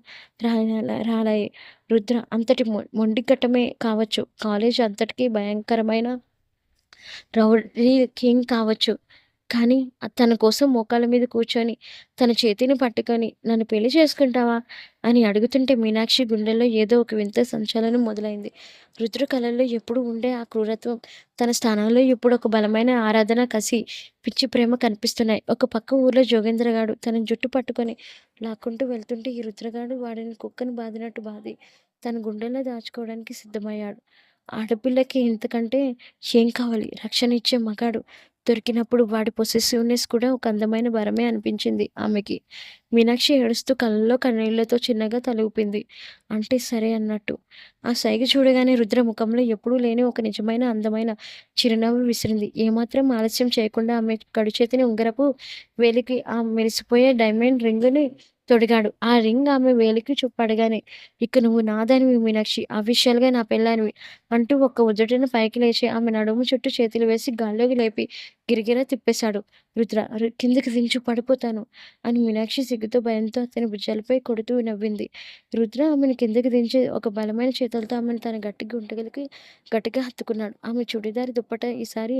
రాలాయి. రుద్ర అంతటి మొండిఘటమే కావచ్చు. కాలేజ్ అంతటికీ భయంకరమైన రౌడీ కింగ్ కావచ్చు. కానీ తన కోసం మోకాళ్ళ మీద కూర్చొని, తన చేతిని పట్టుకొని నన్ను పెళ్లి చేసుకుంటావా? అని అడుగుతుంటే మీనాక్షి గుండెల్లో ఏదో ఒక వింత సంచలనం మొదలైంది. రుద్ర కళల్లో ఎప్పుడూ ఉండే ఆ క్రూరత్వం తన స్థానంలో ఇప్పుడు ఒక బలమైన ఆరాధన, కసి, పిచ్చి ప్రేమ కనిపిస్తున్నాయి. ఒక పక్క ఊర్లో జోగేంద్రగాడు తన జుట్టు పట్టుకొని లాక్కుంటూ వెళ్తుంటే ఈ రుద్రగాడు వాడిని కుక్కను బాదినట్టు బాది తన గుండెల్లో దాచుకోవడానికి సిద్ధమయ్యాడు. ఆడపిల్లకి ఇంతకంటే ఏం కావాలి? రక్షణ ఇచ్చే మగాడు దొరికినప్పుడు వాడి పొసెసివ్‌నెస్ కూడా ఒక అందమైన వరమే అనిపించింది ఆమెకి. మీనాక్షి ఏడుస్తూ కళ్ళల్లో కన్నీళ్లతో చిన్నగా తల ఊపింది. అంటే సరే అన్నట్టు. ఆ సైగ చూడగానే రుద్ర ముఖంలో ఎప్పుడూ లేని ఒక నిజమైన అందమైన చిరునవ్వు విసిరింది. ఏమాత్రం ఆలస్యం చేయకుండా ఆమె కడుచేతిని ఉంగరపు వేలికి ఆ మెరిసిపోయే డైమండ్ రింగుని తొడిగాడు. ఆ రింగ్ ఆమె వేలికి పడగానే, ఇక నువ్వు నాదానివి మీనాక్షి, అఫీషియల్‌గా నా పెళ్ళానివి అంటూ ఒక్క ఉదుటున పైకి లేచి ఆమె నడుము చుట్టూ చేతులు వేసి గాల్లోకి లేపి గిరగిరా తిప్పేశాడు. రుద్ర కిందకి దించు, పడిపోతాను అని మీనాక్షి సిగ్గుతో భయంతో అతని భుజాలపై కొడుతూ నవ్వింది. రుద్ర ఆమెను కిందకి దించి ఒక బలమైన చేతులతో ఆమెను తన గుంటగలికి గట్టిగా హత్తుకున్నాడు. ఆమె చుడిదారి దుప్పట ఈసారి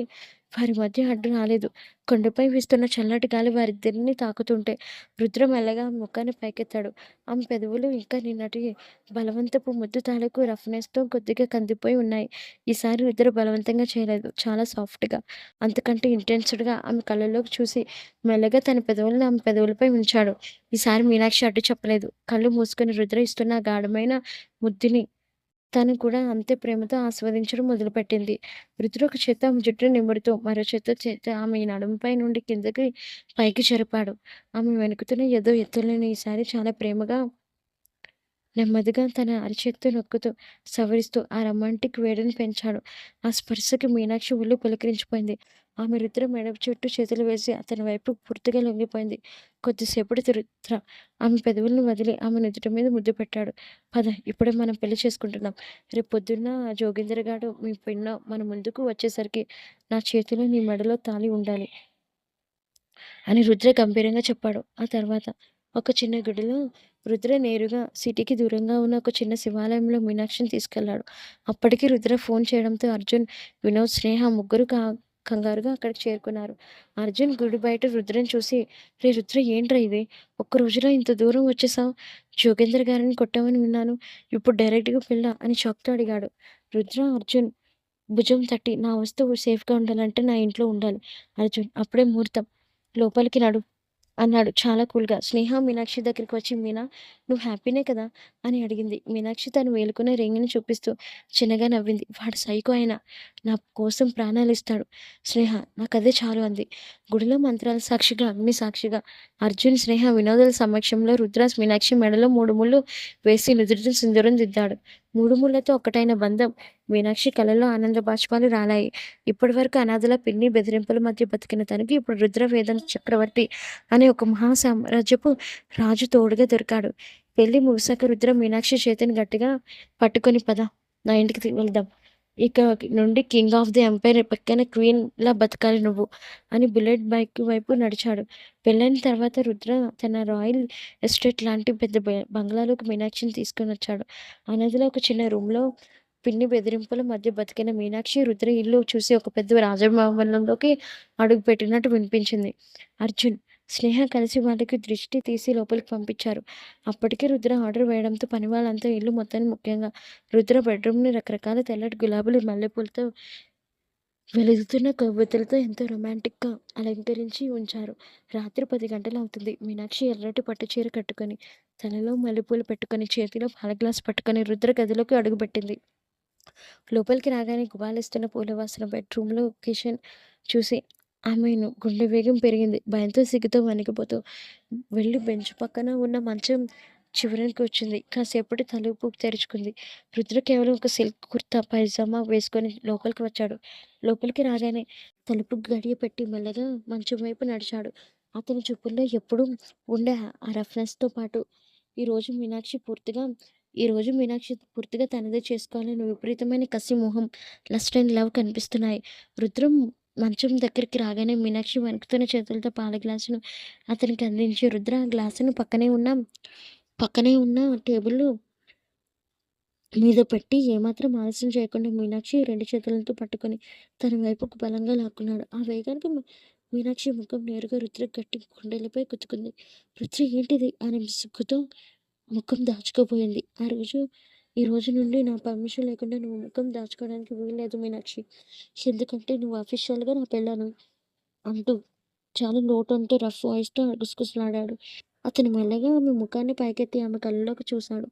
వారి మధ్య అడ్డు రాలేదు. కొండపై వీస్తున్న చల్లటి గాలి వారిద్దరిని తాకుతుంటే రుద్ర మెల్లగా ఆమె ముఖాన్ని పైకెత్తాడు. ఆమె పెదవులు ఇంకా నిన్నటి బలవంతపు ముద్దు తాలూకు రఫ్‌నెస్‌తో కొద్దిగా కందిపోయి ఉన్నాయి. ఈసారి రుద్ర బలవంతంగా చేయలేదు. చాలా సాఫ్ట్‌గా, అంతకంటే ఇంటెన్స్డ్‌గా ఆమె కళ్ళలోకి చూసి మెల్లగా తన పెదవులను ఆమె పెదవులపై ఉంచాడు. ఈసారి మీనాక్షి అడ్డు చెప్పలేదు. కళ్ళు మూసుకొని రుద్ర ఇస్తున్న గాఢమైన ముద్దుని తను కూడా అంతే ప్రేమతో ఆస్వాదించడం మొదలుపెట్టింది. రుద్ర ఒక చేత్తో ఆమె జుట్టును నిమురుతూ, మరో చేత్తో ఆమె నడుముపై నుండి కిందకి పైకి జరిపాడు. ఆమె వణుకుతున్న ఏదో ఎత్తులను ఈసారి చాలా ప్రేమగా నెమ్మదిగా తన అరచేత్తో నొక్కుతూ, సవరిస్తూ ఆ రొమాంటిక్ వేడిని పెంచాడు. ఆ స్పర్శకి మీనాక్షి ఒళ్ళు పులకరించిపోయింది. ఆమె రుద్ర మెడ చుట్టూ చేతులు వేసి అతని వైపు పూర్తిగా లొంగిపోయింది. కొద్దిసేపటి రుద్ర ఆమె పెదవులను వదిలి ఆమె నుదుటి మీద ముద్దు పెట్టాడు. పద, ఇప్పుడే మనం పెళ్లి చేసుకుంటున్నాం. రేపు పొద్దున్న ఆ జోగేంద్రగాడు మీ పిన్న మన ముందుకు వచ్చేసరికి నా చేతిలో నీ మెడలో తాళి ఉండాలి అని రుద్ర గంభీరంగా చెప్పాడు. ఆ తర్వాత ఒక చిన్న గుడిలో రుద్ర నేరుగా సిటీకి దూరంగా ఉన్న ఒక చిన్న శివాలయంలో మీనాక్షిని తీసుకెళ్లాడు. అప్పటికి రుద్ర ఫోన్ చేయడంతో అర్జున్, వినోద్, స్నేహ ముగ్గురు కంగారుగా అక్కడికి చేరుకున్నారు. అర్జున్ గుడి బయట రుద్రని చూసి, రే రుద్ర, ఏంట్రా ఇది? ఒక్క రోజులో ఇంత దూరం వచ్చేసావు? జోగేంద్ర గారిని కొట్టామని విన్నాను. ఇప్పుడు డైరెక్ట్గా పెళ్ళా అని షాక్తో అడిగాడు. రుద్ర అర్జున్ భుజం తట్టి, నా వస్తువు సేఫ్‌గా ఉండాలంటే నా ఇంట్లో ఉండాలి. అర్జున్, అప్పుడే ముహూర్తం. లోపలికి నడు అన్నాడు చాలా కూల్‌గా. స్నేహ మీనాక్షి దగ్గరికి వచ్చి, మీనా, నువ్వు హ్యాపీనే కదా అని అడిగింది. మీనాక్షి తను వేలుకునే రింగ్‌ని చూపిస్తూ చిన్నగా నవ్వింది. వాడు సైకో అయినా నా కోసం ప్రాణాలిస్తాడు. స్నేహ, నాకదే చాలు అంది. గుడిలో మంత్రాల సాక్షిగా, అగ్ని సాక్షిగా అర్జున్, స్నేహ, వినోదుల సమక్షంలో రుద్రాస్ మీనాక్షి మెడలో 3 ముళ్ళు వేసి నుదుటిన సింధూరం దిద్దాడు. 3 ముళ్ళతో ఒక్కటైన బంధం. మీనాక్షి కళ్ళలో ఆనంద బాష్పాలు రాలాయి. ఇప్పటివరకు అనాథలా పిన్ని బెదిరింపుల మధ్య బతికిన తనకి ఇప్పుడు రుద్రవేదన చక్రవర్తి అనే ఒక మహాసామ్రాజ్యపు రాజు తోడుగా దొరికాడు. పెళ్లి ముగిసాక రుద్ర మీనాక్షి చేతిని గట్టిగా పట్టుకొని, పద, నా ఇంటికి వెళ్దాం. ఇక నుండి కింగ్ ఆఫ్ ది ఎంపైర్ పక్కన క్వీన్‌లా బతకాలి నువ్వు అని బుల్లెట్ బైక్ వైపు నడిచాడు. పెళ్ళైన తర్వాత రుద్ర తన రాయల్ ఎస్టేట్ లాంటి పెద్ద బంగ్లాలోకి మీనాక్షిని తీసుకొనొచ్చాడు. ఆ నదిలో ఒక చిన్న రూమ్‌లో పిన్ని బెదిరింపుల మధ్య బతికిన మీనాక్షి రుద్ర ఇల్లు చూసి ఒక పెద్ద రాజభవనంలోకి అడుగుపెట్టినట్టు వినిపించింది. అర్జున్, స్నేహ కలిసి వాళ్ళకి దృష్టి తీసి లోపలికి పంపించారు. అప్పటికే రుద్ర ఆర్డర్ వేయడంతో పనివాళ్ళంతా ఇల్లు మొత్తాన్ని, ముఖ్యంగా రుద్ర బెడ్రూమ్‌ని రకరకాల తెల్లటి గులాబీలు, మల్లెపూలతో, వెలుగుతున్న కొవ్వొత్తులతో ఎంతో రొమాంటిక్‌గా అలంకరించి ఉంచారు. రాత్రి 10 గంటలవుతుంది. మీనాక్షి ఎర్రటి పట్టు చీర కట్టుకొని, తలలో మల్లెపూలు పెట్టుకొని, చేతిలో పాల గ్లాస్ పట్టుకొని రుద్ర గదిలోకి అడుగుపెట్టింది. లోపలికి రాగానే గుబాళిస్తున్న పూల వాసన, బెడ్రూమ్‌లో కిచెన్ చూసి ఆమెను గుండె వేగం పెరిగింది. భయంతో, సిగ్గుతో వణికిపోతూ వెళ్ళి బెంచ్ పక్కన ఉన్న మంచం చివరన కూర్చుంది. కాసేపటి తలుపు తెరుచుకుంది. రుద్ర కేవలం ఒక సిల్క్ కుర్తా, పైజామా వేసుకొని లోపలికి వచ్చాడు. లోపలికి రాగానే తలుపు గడియ పెట్టి మెల్లగా మంచం వైపు నడిచాడు. అతని చూపుల్లో ఎప్పుడూ ఉండే ఆ రఫ్‌నెస్‌తో పాటు ఈరోజు మీనాక్షి పూర్తిగా తనదే చేసుకోవాలని విపరీతమైన కసి, మోహం, లస్ట్ అండ్ లవ్ కనిపిస్తున్నాయి. రుద్రం మంచం దగ్గరికి రాగానే మీనాక్షి వణుకుతున్న చేతులతో పాల గ్లాసును అతనికి అందించి, రుద్ర ఆ గ్లాసును పక్కనే ఉన్న టేబుల్ మీద పెట్టి ఏమాత్రం ఆలస్యం చేయకుండా మీనాక్షి 2 చేతులతో పట్టుకొని తన వైపుకు బలంగా లాక్కున్నాడు. ఆ వేగానికి మీనాక్షి ముఖం నేరుగా రుద్ర గట్టి గుండెలపై కుతుకుంది. రుద్ర, ఏంటిది అని సిగ్గుతో ముఖం దాచుకోబోయింది. ఈ రోజు నుండి నా పర్మిషన్ లేకుండా నువ్వు ముఖం దాచుకోవడానికి వీల్లేదు మీనాక్షి. ఎందుకంటే నువ్వు అఫీషియల్‌గా నా పెళ్ళానివి అంటూ చాలా లోటొంతో రఫ్ వాయిస్‌తో గుసగుసలాడాడు. అతను మెల్లగా ఆమె ముఖాన్ని పైకెత్తి ఆమె కళ్ళలోకి చూశాడు.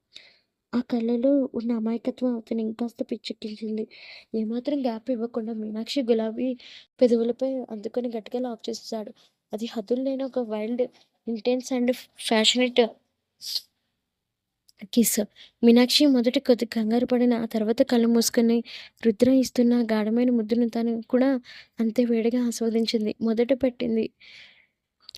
ఆ కళ్ళలో ఉన్న అమాయకత్వం అతన్ని ఇంకాస్త పిచ్చెక్కించింది. ఏమాత్రం గ్యాప్ ఇవ్వకుండా మీనాక్షి గులాబీ పెదవులపై అందుకొని గట్టిగా లాక్ చేసేశాడు. అది హద్దులు లేని ఒక wild, intense and passionate kiss. Meenakshi మొదట కొద్ది కంగారు పడిన, ఆ తర్వాత కళ్ళు మూసుకొని రుద్ర ఇస్తున్న గాఢమైన ముద్దును తను కూడా అంతే వేడిగా ఆస్వాదించింది. మొదట పెట్టింది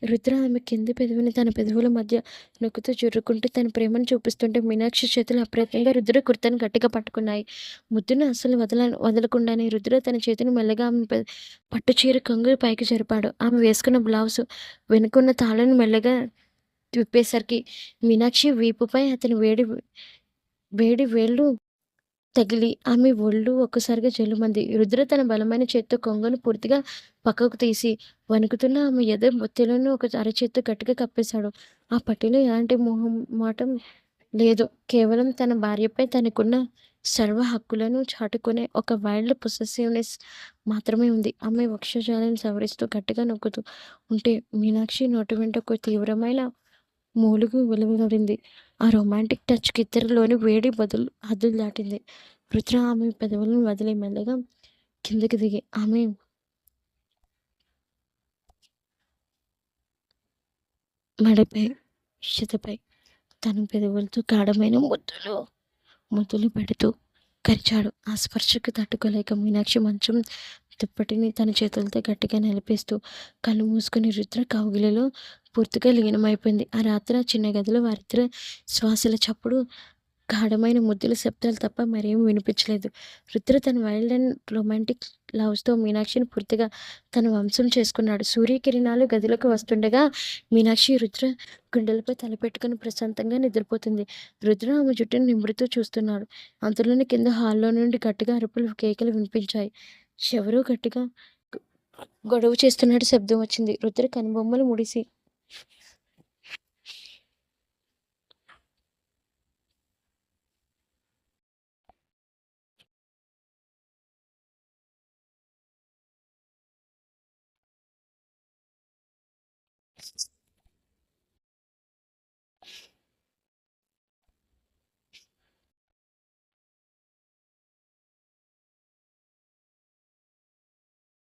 రుద్ర ఆమె కింది పెదవిని తన పెదవుల మధ్య నొక్కుతూ జుర్రుకుంటూ తన ప్రేమను చూపిస్తుంటే మీనాక్షి చేతులు అప్రయత్నంగా రుద్ర కుర్తాను గట్టిగా పట్టుకున్నాయి. ముద్దును అస్సలు వదలకుండానే రుద్ర తన చేతిని మెల్లగా ఆమె పట్టు చీర కొంగు పైకి జరిపాడు. ఆమె వేసుకున్న బ్లౌజు వెనుకున్న తాళను మెల్లగా విప్పేసరికి మీనాక్షి వీపుపై అతని వేడి వేడి వేళ్ళు తగిలి ఆమె ఒళ్ళు ఒక్కసారిగా జల్లుమంది. రుద్ర తన బలమైన చేత్తో కొంగును పూర్తిగా పక్కకు తీసి, వణుకుతున్న ఆమె ఎద బొత్తిలను ఒక అరచేత్తో గట్టిగా కప్పేశాడు. ఆ పట్టీలో ఎలాంటి మొహమాటం లేదు. కేవలం తన భార్యపై తనకున్న సర్వ హక్కులను చాటుకునే ఒక వైల్డ్ పొసెసివ్‌నెస్ మాత్రమే ఉంది. ఆమె వక్షోజాలను సవరిస్తూ గట్టిగా నొక్కుతూ ఉంటే మీనాక్షి నోటి వెంట ఒక తీవ్రమైన మూలుగు వెలువడింది. ఆ రొమాంటిక్ టచ్‌కి ఇద్దరిలోని వేడి హద్దులు దాటింది. రుద్ర ఆమె పెదవులను వదిలి మెల్లగా కిందకి దిగి ఆమె మెడపై, శతపై తన పెదవులతో గాఢమైన ముద్దులు పెడుతూ కరిచాడు. ఆ స్పర్శకు తట్టుకోలేక మీనాక్షి మంచం దుప్పటిని తన చేతులతో గట్టిగా నలిపేస్తూ కళ్ళు మూసుకుని రుద్ర కౌగిలిలో పూర్తిగా లీనమైపోయింది. ఆ రాత్రి ఆ చిన్న గదిలో వారిద్దరి శ్వాసల చప్పుడు, గాఢమైన ముద్దుల శబ్దాలు తప్ప మరేమీ వినిపించలేదు. రుద్ర తన వైల్డ్ అండ్ రొమాంటిక్ లవ్స్‌తో మీనాక్షిని పూర్తిగా తన వంశం చేసుకున్నాడు. సూర్యకిరణాలు గదిలోకి వస్తుండగా మీనాక్షి రుద్ర గుండెలపై తలపెట్టుకుని ప్రశాంతంగా నిద్రపోతుంది. రుద్ర ఆమె జుట్టును నిమురుతూ చూస్తున్నాడు. అంతలోనే కింద హాల్‌లో నుండి గట్టిగా అరుపులు, కేకలు వినిపించాయి. ఎవరో గట్టిగా గొడవ చేస్తున్నట్టు శబ్దం వచ్చింది. రుద్ర కనుబొమ్మలు ముడిసి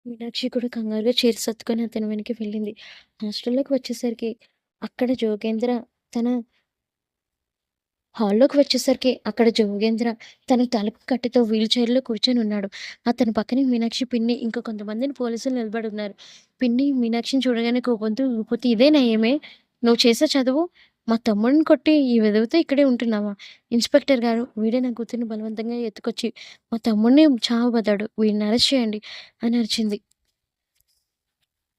మీనాక్షి కూడా కంగారుగా చీర సర్దుకొని అతని వెనక్కి వెళ్ళింది. హాస్టల్‌లోకి వచ్చేసరికి అక్కడ జోగేంద్ర తన అక్కడ జోగేంద్ర తన తలకు కట్టెతో వీల్ చైర్‌లో కూర్చొనున్నాడు. అతని పక్కనే మీనాక్షి, పిన్ని ఇంకా కొంతమందిని పోలీసులు నిలబడున్నారు. పిన్ని మీనాక్షిని చూడగానే కోపంతో "ఊపోతే ఇదే నయమే! నువ్వు చేసే చదువు! మా తమ్ముడిని కొట్టి ఈ వెధవతో ఇక్కడే ఉంటున్నావా? ఇన్స్‌పెక్టర్ గారు వీడే నా కూతుర్ని బలవంతంగా ఎత్తుకొచ్చి మా తమ్ముడిని చావబడ్డాడు. వీడిని అరెస్ట్ చేయండి" అని అరిచింది.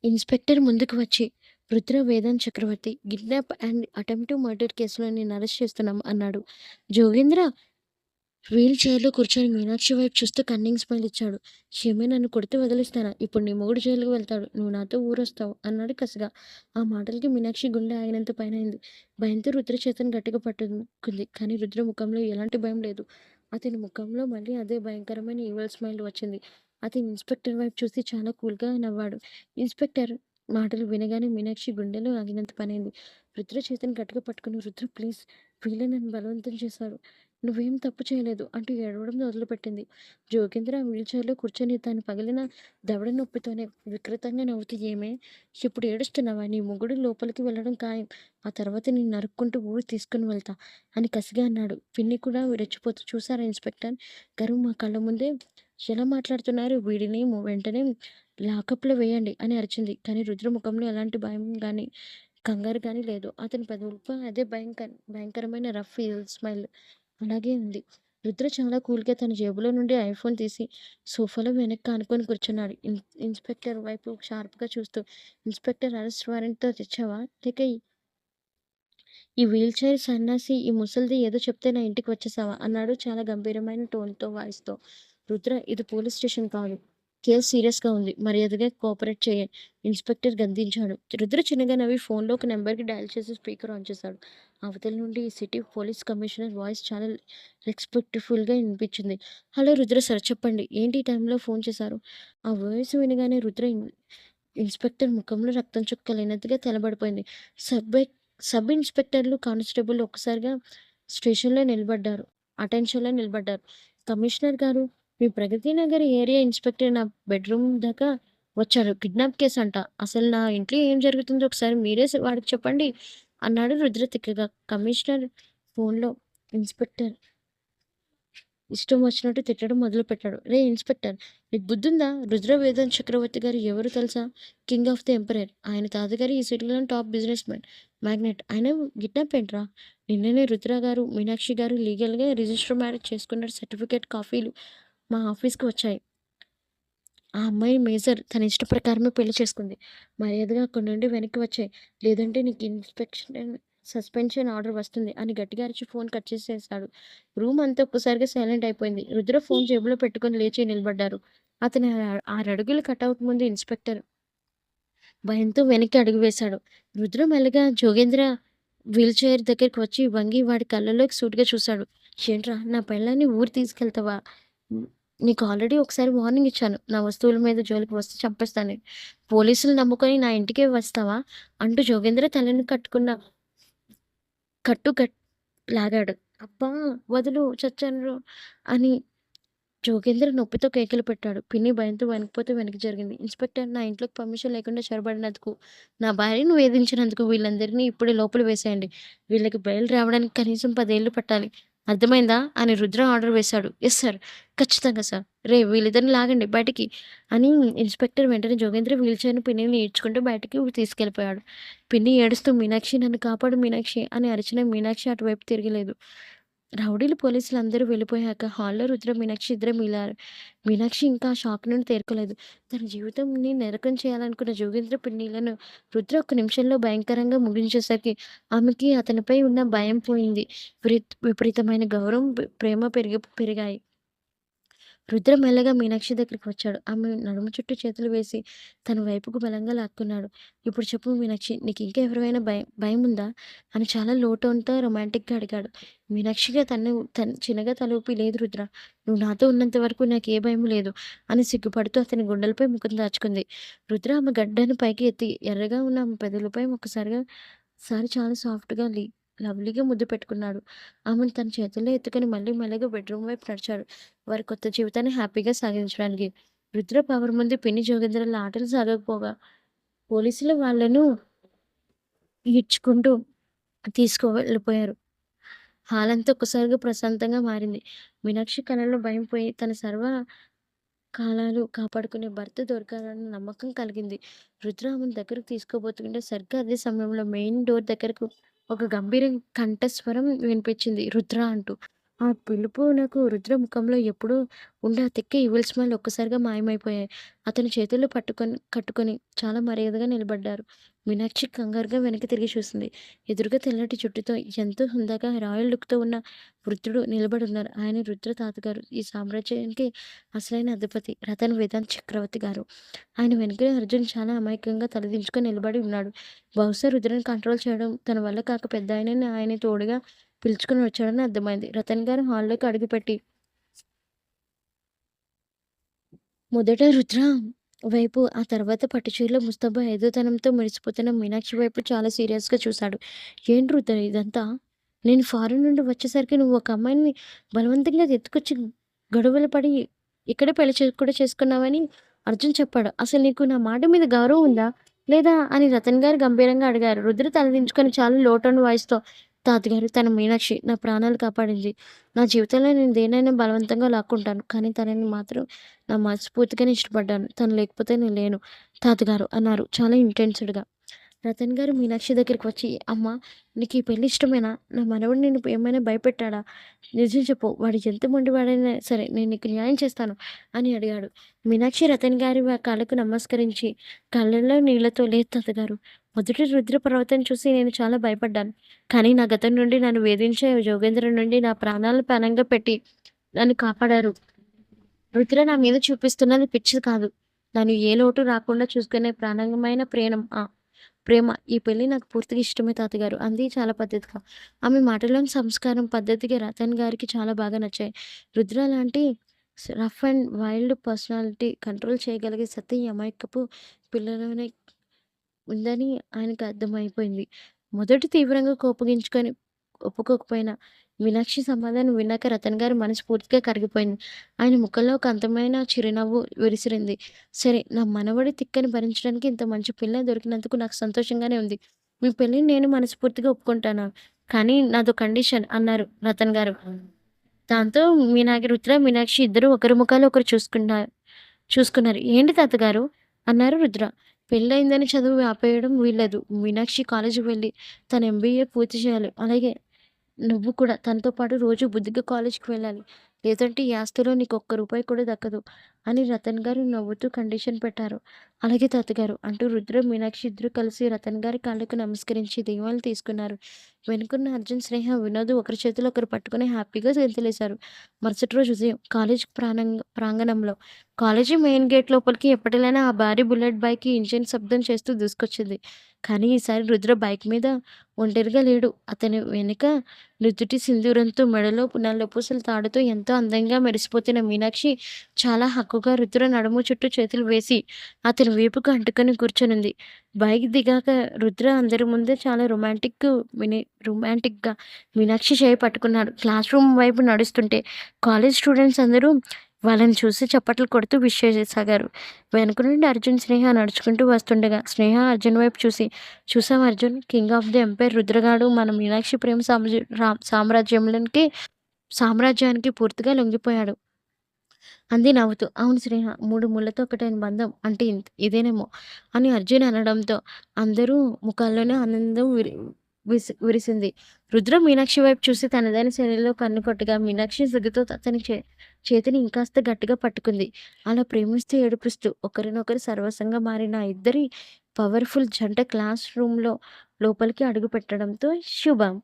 ఇన్స్‌పెక్టర్ ముందుకు వచ్చి "Rudra Vedant Chakravarthi kidnap and attempt to murder కేసులో నిన్ను అరెస్ట్ చేస్తున్నాం" అన్నాడు. జోగేంద్ర వీల్ చైర్‌లో కూర్చొని మీనాక్షి వైపు చూస్తూ కన్నింగ్ స్మైల్ ఇచ్చాడు. "క్షమి నన్ను కొడితే వదిలేస్తానా? ఇప్పుడు నీ మొగుడు జైలుకి వెళ్తాడు. నువ్వు నాతో ఊరొస్తావు" అన్నాడు కసిగా. ఆ మాటలకి మీనాక్షి గుండె ఆగినంత పనైంది. భయంతో రుద్ర చేతిని గట్టిగా పట్టుకుంది. కానీ రుద్ర ముఖంలో ఎలాంటి భయం లేదు. అతని ముఖంలో మళ్ళీ అదే భయంకరమైన ఈవిల్ స్మైల్ వచ్చింది. అతను ఇన్స్‌పెక్టర్ వైపు చూసి చాలా కూల్‌గా నవ్వాడు. ఇన్స్‌పెక్టర్ మాటలు వినగానే మీనాక్షి గుండెలో ఆగినంత పనైంది. రుద్ర చేతిని గట్టిగా పట్టుకుని "రుద్ర ప్లీజ్! వీళ్ళే నన్ను బలవంతం చేశారు. నువ్వేం తప్పు చేయలేదు" అంటూ ఏడవడం మొదలుపెట్టింది. జోగేంద్ర వీల్ చైర్‌లో కూర్చొని తను పగిలిన దవడ నొప్పితోనే వికృతంగా నవ్వుతూ "ఏమే? ఇప్పుడు ఏడుస్తున్నావా? నీ మొగుడు లోపలికి వెళ్ళడం ఖాయం. ఆ తర్వాత నిన్ను నరుక్కుంటూ ఊరు తీసుకొని వెళ్తా" అని కసిగా అన్నాడు. పిన్ని కూడా రెచ్చిపోతూ "చూసారా ఇన్స్‌పెక్టర్ గారు మా కళ్ళ ముందే ఎలా మాట్లాడుతున్నారు? వీడిని వెంటనే లాకప్‌లో వేయండి" అని అరిచింది. కానీ రుద్ర ముఖంలో ఎలాంటి భయం గాని, కంగారు గాని లేదు. అతని పెదవులపై అదే భయంకరమైన రఫ్ ఈవిల్ స్మైల్ అలాగే ఉంది. రుద్ర చాలా కూల్‌గా తన జేబులో నుండి ఐఫోన్ తీసి సోఫాలో వెనక్కి ఆనుకొని కూర్చున్నాడు. ఇన్స్‌పెక్టర్ వైపు షార్ప్‌గా చూస్తూ "ఇన్స్‌పెక్టర్ అరెస్ట్ వారెంట్‌తో తెచ్చావా? లేక ఈ వీల్ చైర్ సన్నాసి ఈ ముసలిది ఏదో చెప్తే నా ఇంటికి వచ్చేసావా?" అన్నాడు చాలా గంభీరమైన టోన్‌తో, వాయిస్‌తో. "రుద్ర ఇది పోలీస్ స్టేషన్ కాదు. కేస్ సీరియస్‌గా ఉంది. మర్యాదగా కోఆపరేట్ చెయ్యి" ఇన్స్‌పెక్టర్ గద్దించాడు. రుద్ర చిన్నగా నవ్వి ఫోన్‌లో ఒక నంబర్‌కి డయల్ చేసి స్పీకర్ ఆన్ చేశాడు. అవతల నుండి సిటీ పోలీస్ కమిషనర్ వాయిస్ చాలా రెస్పెక్ట్‌ఫుల్‌గా వినిపించింది. "హలో రుద్ర సార్ చెప్పండి. ఏంటి ఈ టైంలో ఫోన్ చేశారు?" ఆ వాయిస్ వినగానే రుద్ర ఇన్స్‌పెక్టర్ ముఖంలో రక్తం చుక్కలైనట్టుగా తెల్లబడిపోయింది. సబ్ సబ్ ఇన్స్‌పెక్టర్లు, కానిస్టేబుల్లు ఒక్కసారిగా స్టేషన్‌లో నిలబడ్డారు. అటెన్షన్‌లో నిలబడ్డారు. "కమిషనర్ గారు, మీ ప్రగతి నగర్ ఏరియా ఇన్స్‌పెక్టర్ నా బెడ్‌రూమ్ దాకా వచ్చాడు. కిడ్నాప్ కేస్ అంట. అసలు నా ఇంట్లో ఏం జరుగుతుందో ఒకసారి మీరే వాడికి చెప్పండి" అన్నాడు రుద్ర తిక్కగా. కమిషనర్ ఫోన్‌లో ఇన్స్‌పెక్టర్ ఇష్టం వచ్చినట్టు తిట్టడం మొదలుపెట్టాడు. "రేయ్ ఇన్స్‌పెక్టర్ నీకు బుద్ధుందా? రుద్ర వేదాంత్ చక్రవర్తి గారు ఎవరో తెలుసా? King of the emperor. ఆయన తాతగారు ఈ సిటీలోని టాప్ బిజినెస్ మ్యాగ్నెట్. ఆయన కిడ్నాప్ ఏంట్రా? నిన్ననే రుద్ర గారు, మీనాక్షి గారు లీగల్‌గా రిజిస్టర్ మ్యారేజ్ చేసుకున్న సర్టిఫికేట్ కాపీలు మా ఆఫీస్‌కి వచ్చాయి. ఆ అమ్మాయి మేజర్. తన ఇష్ట ప్రకారమే పెళ్లి చేసుకుంది. మర్యాదగా అక్కడి నుండి వెనక్కి వచ్చేయి. లేదంటే నీకు సస్పెన్షన్ ఆర్డర్ వస్తుంది" అని గట్టిగా అరిచి ఫోన్ కట్ చేసేశాడు. రూమ్ అంతా ఒక్కసారిగా సైలెంట్ అయిపోయింది. రుద్ర ఫోన్ జేబులో పెట్టుకొని లేచి నిలబడ్డారు. అతని 6 అడుగుల కటౌట్ ముందు ఇన్స్‌పెక్టర్ భయంతో వెనక్కి అడుగు వేశాడు. రుద్ర మెల్లగా జోగేంద్ర వీల్ చైర్ దగ్గరికి వచ్చి వంగి వాడి కళ్ళలోకి సూటిగా చూశాడు. "ఏంట్రా నా పెళ్ళాన్ని ఊరు తీసుకెళ్తావా? హ్మ్. నీకు ఆల్రెడీ ఒకసారి వార్నింగ్ ఇచ్చాను. నా వస్తువుల మీద జోలికి వస్తే చంపేస్తానని. పోలీసులు నమ్ముకొని నా ఇంటికే వస్తావా?" అంటూ జోగేంద్ర తలని కట్టుకున్న కట్టు లాగాడు. "అబ్బా! వదులు చచ్చెనరు" అని జోగేంద్ర నొప్పితో కేకలు పెట్టాడు. పిన్ని భయంతో వణికిపోతూ వెనక్కి జరిగింది. ఇన్స్‌పెక్టర్ నా ఇంట్లోకి పర్మిషన్ లేకుండా చొరబడినందుకు, నా భార్యను వేధించినందుకు వీళ్ళందరినీ ఇప్పుడే లోపల వేసేయండి. వీళ్ళకి బెయిల్ రావడానికి కనీసం 10 ఏళ్లు పట్టాలి. అర్థమైందా? అని రుద్ర ఆర్డర్ వేశాడు. Yes sir. ఖచ్చితంగా సార్. రేయ్! వీళ్ళిద్దరిని లాగండి బయటికి అని ఇన్స్‌పెక్టర్ వెంటనే జోగేంద్ర వీల్‌చైర్‌ని పిన్నిని ఈడ్చుకుంటూ బయటికి తీసుకెళ్ళిపోయాడు. పిన్ని ఏడుస్తూ మీనాక్షి నన్ను కాపాడు మీనాక్షి అని అరిచినా మీనాక్షి అటువైపు తిరగలేదు. రౌడీలు పోలీసులందరూ వెళ్ళిపోయాక హాల్‌లో రుద్ర, మీనాక్షి ఇద్దరే మిగిలారు. మీనాక్షి ఇంకా ఆ షాక్ నుండి తేరుకోలేదు. తన జీవితంని నరకం చేయాలనుకున్న జోగేంద్ర పిన్నీలను రుద్ర ఒక్క నిమిషంలో భయంకరంగా ముగించేసరికి ఆమెకి అతనిపై ఉన్న భయం పోయింది. విపరీతమైన గౌరవం, ప్రేమ పెరిగాయి. రుద్ర మెల్లగా మీనాక్షి దగ్గరికి వచ్చాడు. ఆమె నడుము చుట్టూ చేతులు వేసి తన వైపుకు బలంగా లాక్కున్నాడు. ఇప్పుడు చెప్పు మీనాక్షి నీకింకా ఎవరివైనా భయముందా? అని చాలా లో టోన్‌తో రొమాంటిక్‌గా అడిగాడు. మీనాక్షిగా చిన్నగా తల ఊపి లేదు రుద్ర. నువ్వు నాతో ఉన్నంత వరకు నాకే భయం లేదు అని సిగ్గుపడుతూ అతని గుండెలపై ముఖం దాచుకుంది. రుద్ర ఆమె గడ్డాన్ని పైకి ఎత్తి ఎర్రగా ఉన్న ఆమె పెదవులపై చాలా సాఫ్ట్‌గా లవ్లీగా ముద్దు పెట్టుకున్నాడు. ఆమెను తన చేతుల్లో ఎత్తుకొని మళ్ళీ మెల్లగా బెడ్‌రూమ్ వైపు నడిచాడు. వారి కొత్త జీవితాన్ని హ్యాపీగా సాగించడానికి. రుద్ర పవర్ ముందు పిన్ని జోగేంద్రల ఆటలు సాగకపోగా పోలీసులు వాళ్ళను ఈడ్చుకుంటూ తీసుకువెళ్ళిపోయారు. హాలంతా ఒక్కసారిగా ప్రశాంతంగా మారింది. మీనాక్షి కళ్ళలో భయం పోయి తన కాలాలు కాపాడుకునే భర్త దొరకాలన్న నమ్మకం కలిగింది. రుద్ర ఆమెను దగ్గరకు తీసుకోబోతుంటే సరిగ్గా అదే సమయంలో మెయిన్ డోర్ దగ్గరకు ఒక గంభీర కంఠస్వరం వినిపించింది. రుద్ర అంటూ. ఆ పిలుపునకు రుద్ర ముఖంలో ఎప్పుడూ ఉండే ఆ తిక్క ఈవిల్ స్మైల్ ఒక్కసారిగా మాయమైపోయాయి. అతని చేతులు కట్టుకొని చాలా మర్యాదగా నిలబడ్డారు. మీనాక్షి కంగారుగా వెనక్కి తిరిగి చూసింది. ఎదురుగా తెల్లటి జుట్టుతో ఎంతో హుందాగా రాయల్ లుక్‌తో ఉన్న వృద్ధుడు నిలబడున్నారు. ఆయన రుద్ర తాతగారు. ఈ సామ్రాజ్యానికి అసలైన అధిపతి రతన్ వేదాంత్ చక్రవర్తి గారు. ఆయన వెనుకనే అర్జున్ చాలా అమాయకంగా తలదించుకొని నిలబడి ఉన్నాడు. బహుశా రుద్రని కంట్రోల్ చేయడం తన వల్ల కాక పెద్దాయనని ఆయనే తోడుగా పిలుచుకొని వచ్చాడని అర్థమైంది. రతన్ గారు హాల్లోకి అడుగుపెట్టి మొదట రుద్ర వైపు, ఆ తర్వాత పట్టుచీరలో ముస్తబా ఏదోతనంతో మెరిసిపోతున్న మీనాక్షి వైపు చాలా సీరియస్‌గా చూశాడు. ఏంటి రుద్ర ఇదంతా? నేను ఫారెన్ నుండి వచ్చేసరికి నువ్వు ఒక అమ్మాయిని బలవంతంగా ఎత్తుకొచ్చి గొడవలు పడి ఇక్కడే పెళ్లి కూడా చేసుకున్నావని అర్జున్ చెప్పాడు. అసలు నీకు నా మాట మీద గౌరవం ఉందా? లేదా? అని రతన్ గారు గంభీరంగా అడిగారు. రుద్ర తలదించుకొని చాలా లో టోన్ వాయిస్‌తో తాతగారు తన మీనాక్షి నా ప్రాణాలు కాపాడింది. నా జీవితంలో నేను దేన్నైనా బలవంతంగా లాక్కుంటాను. కానీ తనని మాత్రం నా మనస్ఫూర్తిగానే ఇష్టపడ్డాను. తను లేకపోతే నేను లేను తాతగారు అన్నారు చాలా ఇంటెన్స్డ్‌గా. రతన్ గారు మీనాక్షి దగ్గరికి వచ్చి, అమ్మా నీకు ఈ పెళ్లి ఇష్టమేనా? నా మనవడు నిన్ను ఏమైనా భయపెట్టాడా? నిజం చెప్పు. వాడు ఎంత మొండివాడైనా సరే నేను నీకు న్యాయం చేస్తాను అని అడిగాడు. మీనాక్షి రతన్ గారి కాళ్ళకు నమస్కరించి కళ్ళల్లో నీళ్లతో లేదు తాతగారు. మొదట రుద్ర పర్వతం చూసి నేను చాలా భయపడ్డాను. కానీ నా గతం నుండి నన్ను వేధించే జోగేంద్ర నుండి నా ప్రాణాలను పణంగా పెట్టి నన్ను కాపాడారు. రుద్ర నా మీద చూపిస్తున్నది పిచ్చి కాదు. నన్ను ఏ లోటు రాకుండా చూసుకునే ప్రాణాంగమైన ప్రేమ. ఈ పెళ్లి నాకు పూర్తిగా ఇష్టమే తాతగారు అంది చాలా పద్ధతిగా. ఆమె మాటలోని సంస్కారం, పద్ధతిగా రతన్ గారికి చాలా బాగా నచ్చాయి. రుద్ర లాంటి rough and wild personality control చేయగలిగే సత్తా ఈ అమాయకపు పిల్లలోనే ఉందని ఆయనకు అర్థమైపోయింది. మొదట తీవ్రంగా కోపగించుకొని ఒప్పుకోకపోయినా మీనాక్షి సమాధానం విన్నాక రతన్ గారి మనసు పూర్తిగా కరిగిపోయింది. ఆయన ముఖంలో ఒక అందమైన చిరునవ్వు విరిసిరింది. సరే, నా మనవడి తిక్కని భరించడానికి ఇంత మంచి పిల్ల దొరికినందుకు నాకు సంతోషంగానే ఉంది. మీ పెళ్ళిని నేను మనస్ఫూర్తిగా ఒప్పుకుంటాను. కానీ నాదో కండిషన్ అన్నారు రతన్ గారు. దాంతో రుద్ర, మీనాక్షి ఇద్దరూ ఒకరి ముఖాలు ఒకరు చూసుకున్నారు. ఏంటి తాతగారు? అన్నారు రుద్ర. పెళ్ళయిందని చదువు ఆపేయడం వీల్లేదు. మీనాక్షి కాలేజీకి వెళ్ళి తన ఎంబీఏ పూర్తి చేయాలి. అలాగే నువ్వు కూడా తనతో పాటు రోజు బుద్ధిగా కాలేజ్‌కి వెళ్ళాలి. లేదంటే ఈ ఆస్తిలో నీకు ఒక్క రూపాయి కూడా దక్కదు అని రతన్ గారు నవ్వుతూ కండిషన్ పెట్టారు. అలాగే తాతగారు అంటూ రుద్ర, మీనాక్షి ఇద్దరూ కలిసి రతన్ గారి కాళ్ళకు నమస్కరించి దీవెనలు తీసుకున్నారు. వెనుకున్న అర్జున్, స్నేహ, వినోద్ ఒకరి చేతులు ఒకరు పట్టుకొని హ్యాపీగా గెంతులేశారు. మరుసటి రోజు ఉదయం కాలేజ్ ప్రాంగణంలో కాలేజీ మెయిన్ గేట్ లోపలికి ఎప్పటిలానే ఆ భారీ బుల్లెట్ బైక్ ఇంజిన్ శబ్దం చేస్తూ దూసుకొచ్చింది. కానీ ఈసారి రుద్ర బైక్ మీద ఒంటరిగా లేడు. అతని వెనుక నుదుటి సింధూరంతో, మెడలో నల్లపూసల తాడుతో ఎంతో అందంగా మెరిసిపోతున్న మీనాక్షి చాలా హక్కుగా రుద్ర నడుము చుట్టూ చేతులు వేసి అతని వీపుకు అంటుకొని కూర్చొనుంది. బైక్ దిగాక రుద్ర అందరి ముందే చాలా రొమాంటిక్‌గా మీనాక్షి చేయి పట్టుకున్నాడు. క్లాస్ రూమ్ వైపు నడుస్తుంటే కాలేజ్ స్టూడెంట్స్ అందరూ వాళ్ళని చూసి చప్పట్లు కొడుతూ విష్ చేసేసాగారు. వెనక నుండి అర్జున్, స్నేహ నడుచుకుంటూ వస్తుండగా స్నేహ అర్జున్ వైపు చూసి, "చూసావా Arjun, king of the empire రుద్రగాడు మన మీనాక్షి ప్రేమ సామ్రాజ్యానికి పూర్తిగా లొంగిపోయాడు" అంది నవ్వుతూ. "అవును శ్రేయ, 3 ముళ్ళతో ఒకటైన బంధం అంటే ఇదేనేమో" అని అర్జున్ అనడంతో అందరూ ముఖాల్లోనే ఆనందం విరిసింది. రుద్ర మీనాక్షి వైపు చూసి తనదైన శైలిలో కన్ను కొట్టగా మీనాక్షి సిగ్గుతో అతని చేతిని ఇంకాస్త గట్టిగా పట్టుకుంది. అలా ప్రేమిస్తూ ఏడిపిస్తూ ఒకరినొకరు సర్వస్వంగా మారిన ఆ ఇద్దరి పవర్‌ఫుల్ జంట క్లాస్ రూమ్‌లో లోపలికి అడుగుపెట్టడంతో శుభం.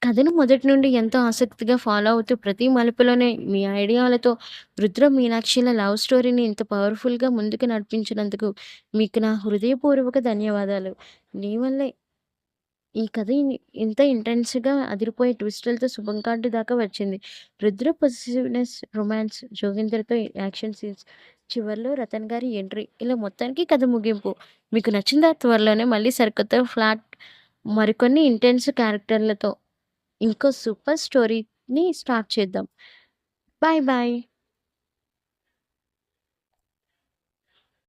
కథను మొదటి నుండి ఎంతో ఆసక్తిగా ఫాలో అవుతూ ప్రతి మలుపులోనే మీ ఐడియాలతో రుద్ర మీనాక్షిల లవ్ స్టోరీని ఇంత పవర్ఫుల్గా ముందుకు నడిపించినందుకు మీకు నా హృదయపూర్వక ధన్యవాదాలు. నీ వల్లే ఈ కథ ఇంత ఇంటెన్స్‌గా అదిరిపోయే ట్విస్టులతో శుభం కార్డ్ దాకా వచ్చింది. రుద్ర పొసెసివ్‌నెస్, రొమాన్స్, జోగిందర్‌తో యాక్షన్ సీన్స్, చివర్లో రతన్ గారి ఎంట్రీ, ఇలా మొత్తానికి కథ ముగింపు. మీకు నచ్చిందా? త్వరలోనే మళ్ళీ సరికొత్త ఫ్లాట్, మరికొన్ని ఇంటెన్స్ క్యారెక్టర్లతో ఇంకో సూపర్ స్టోరీని స్టార్ట్ చేద్దాం. Bye bye.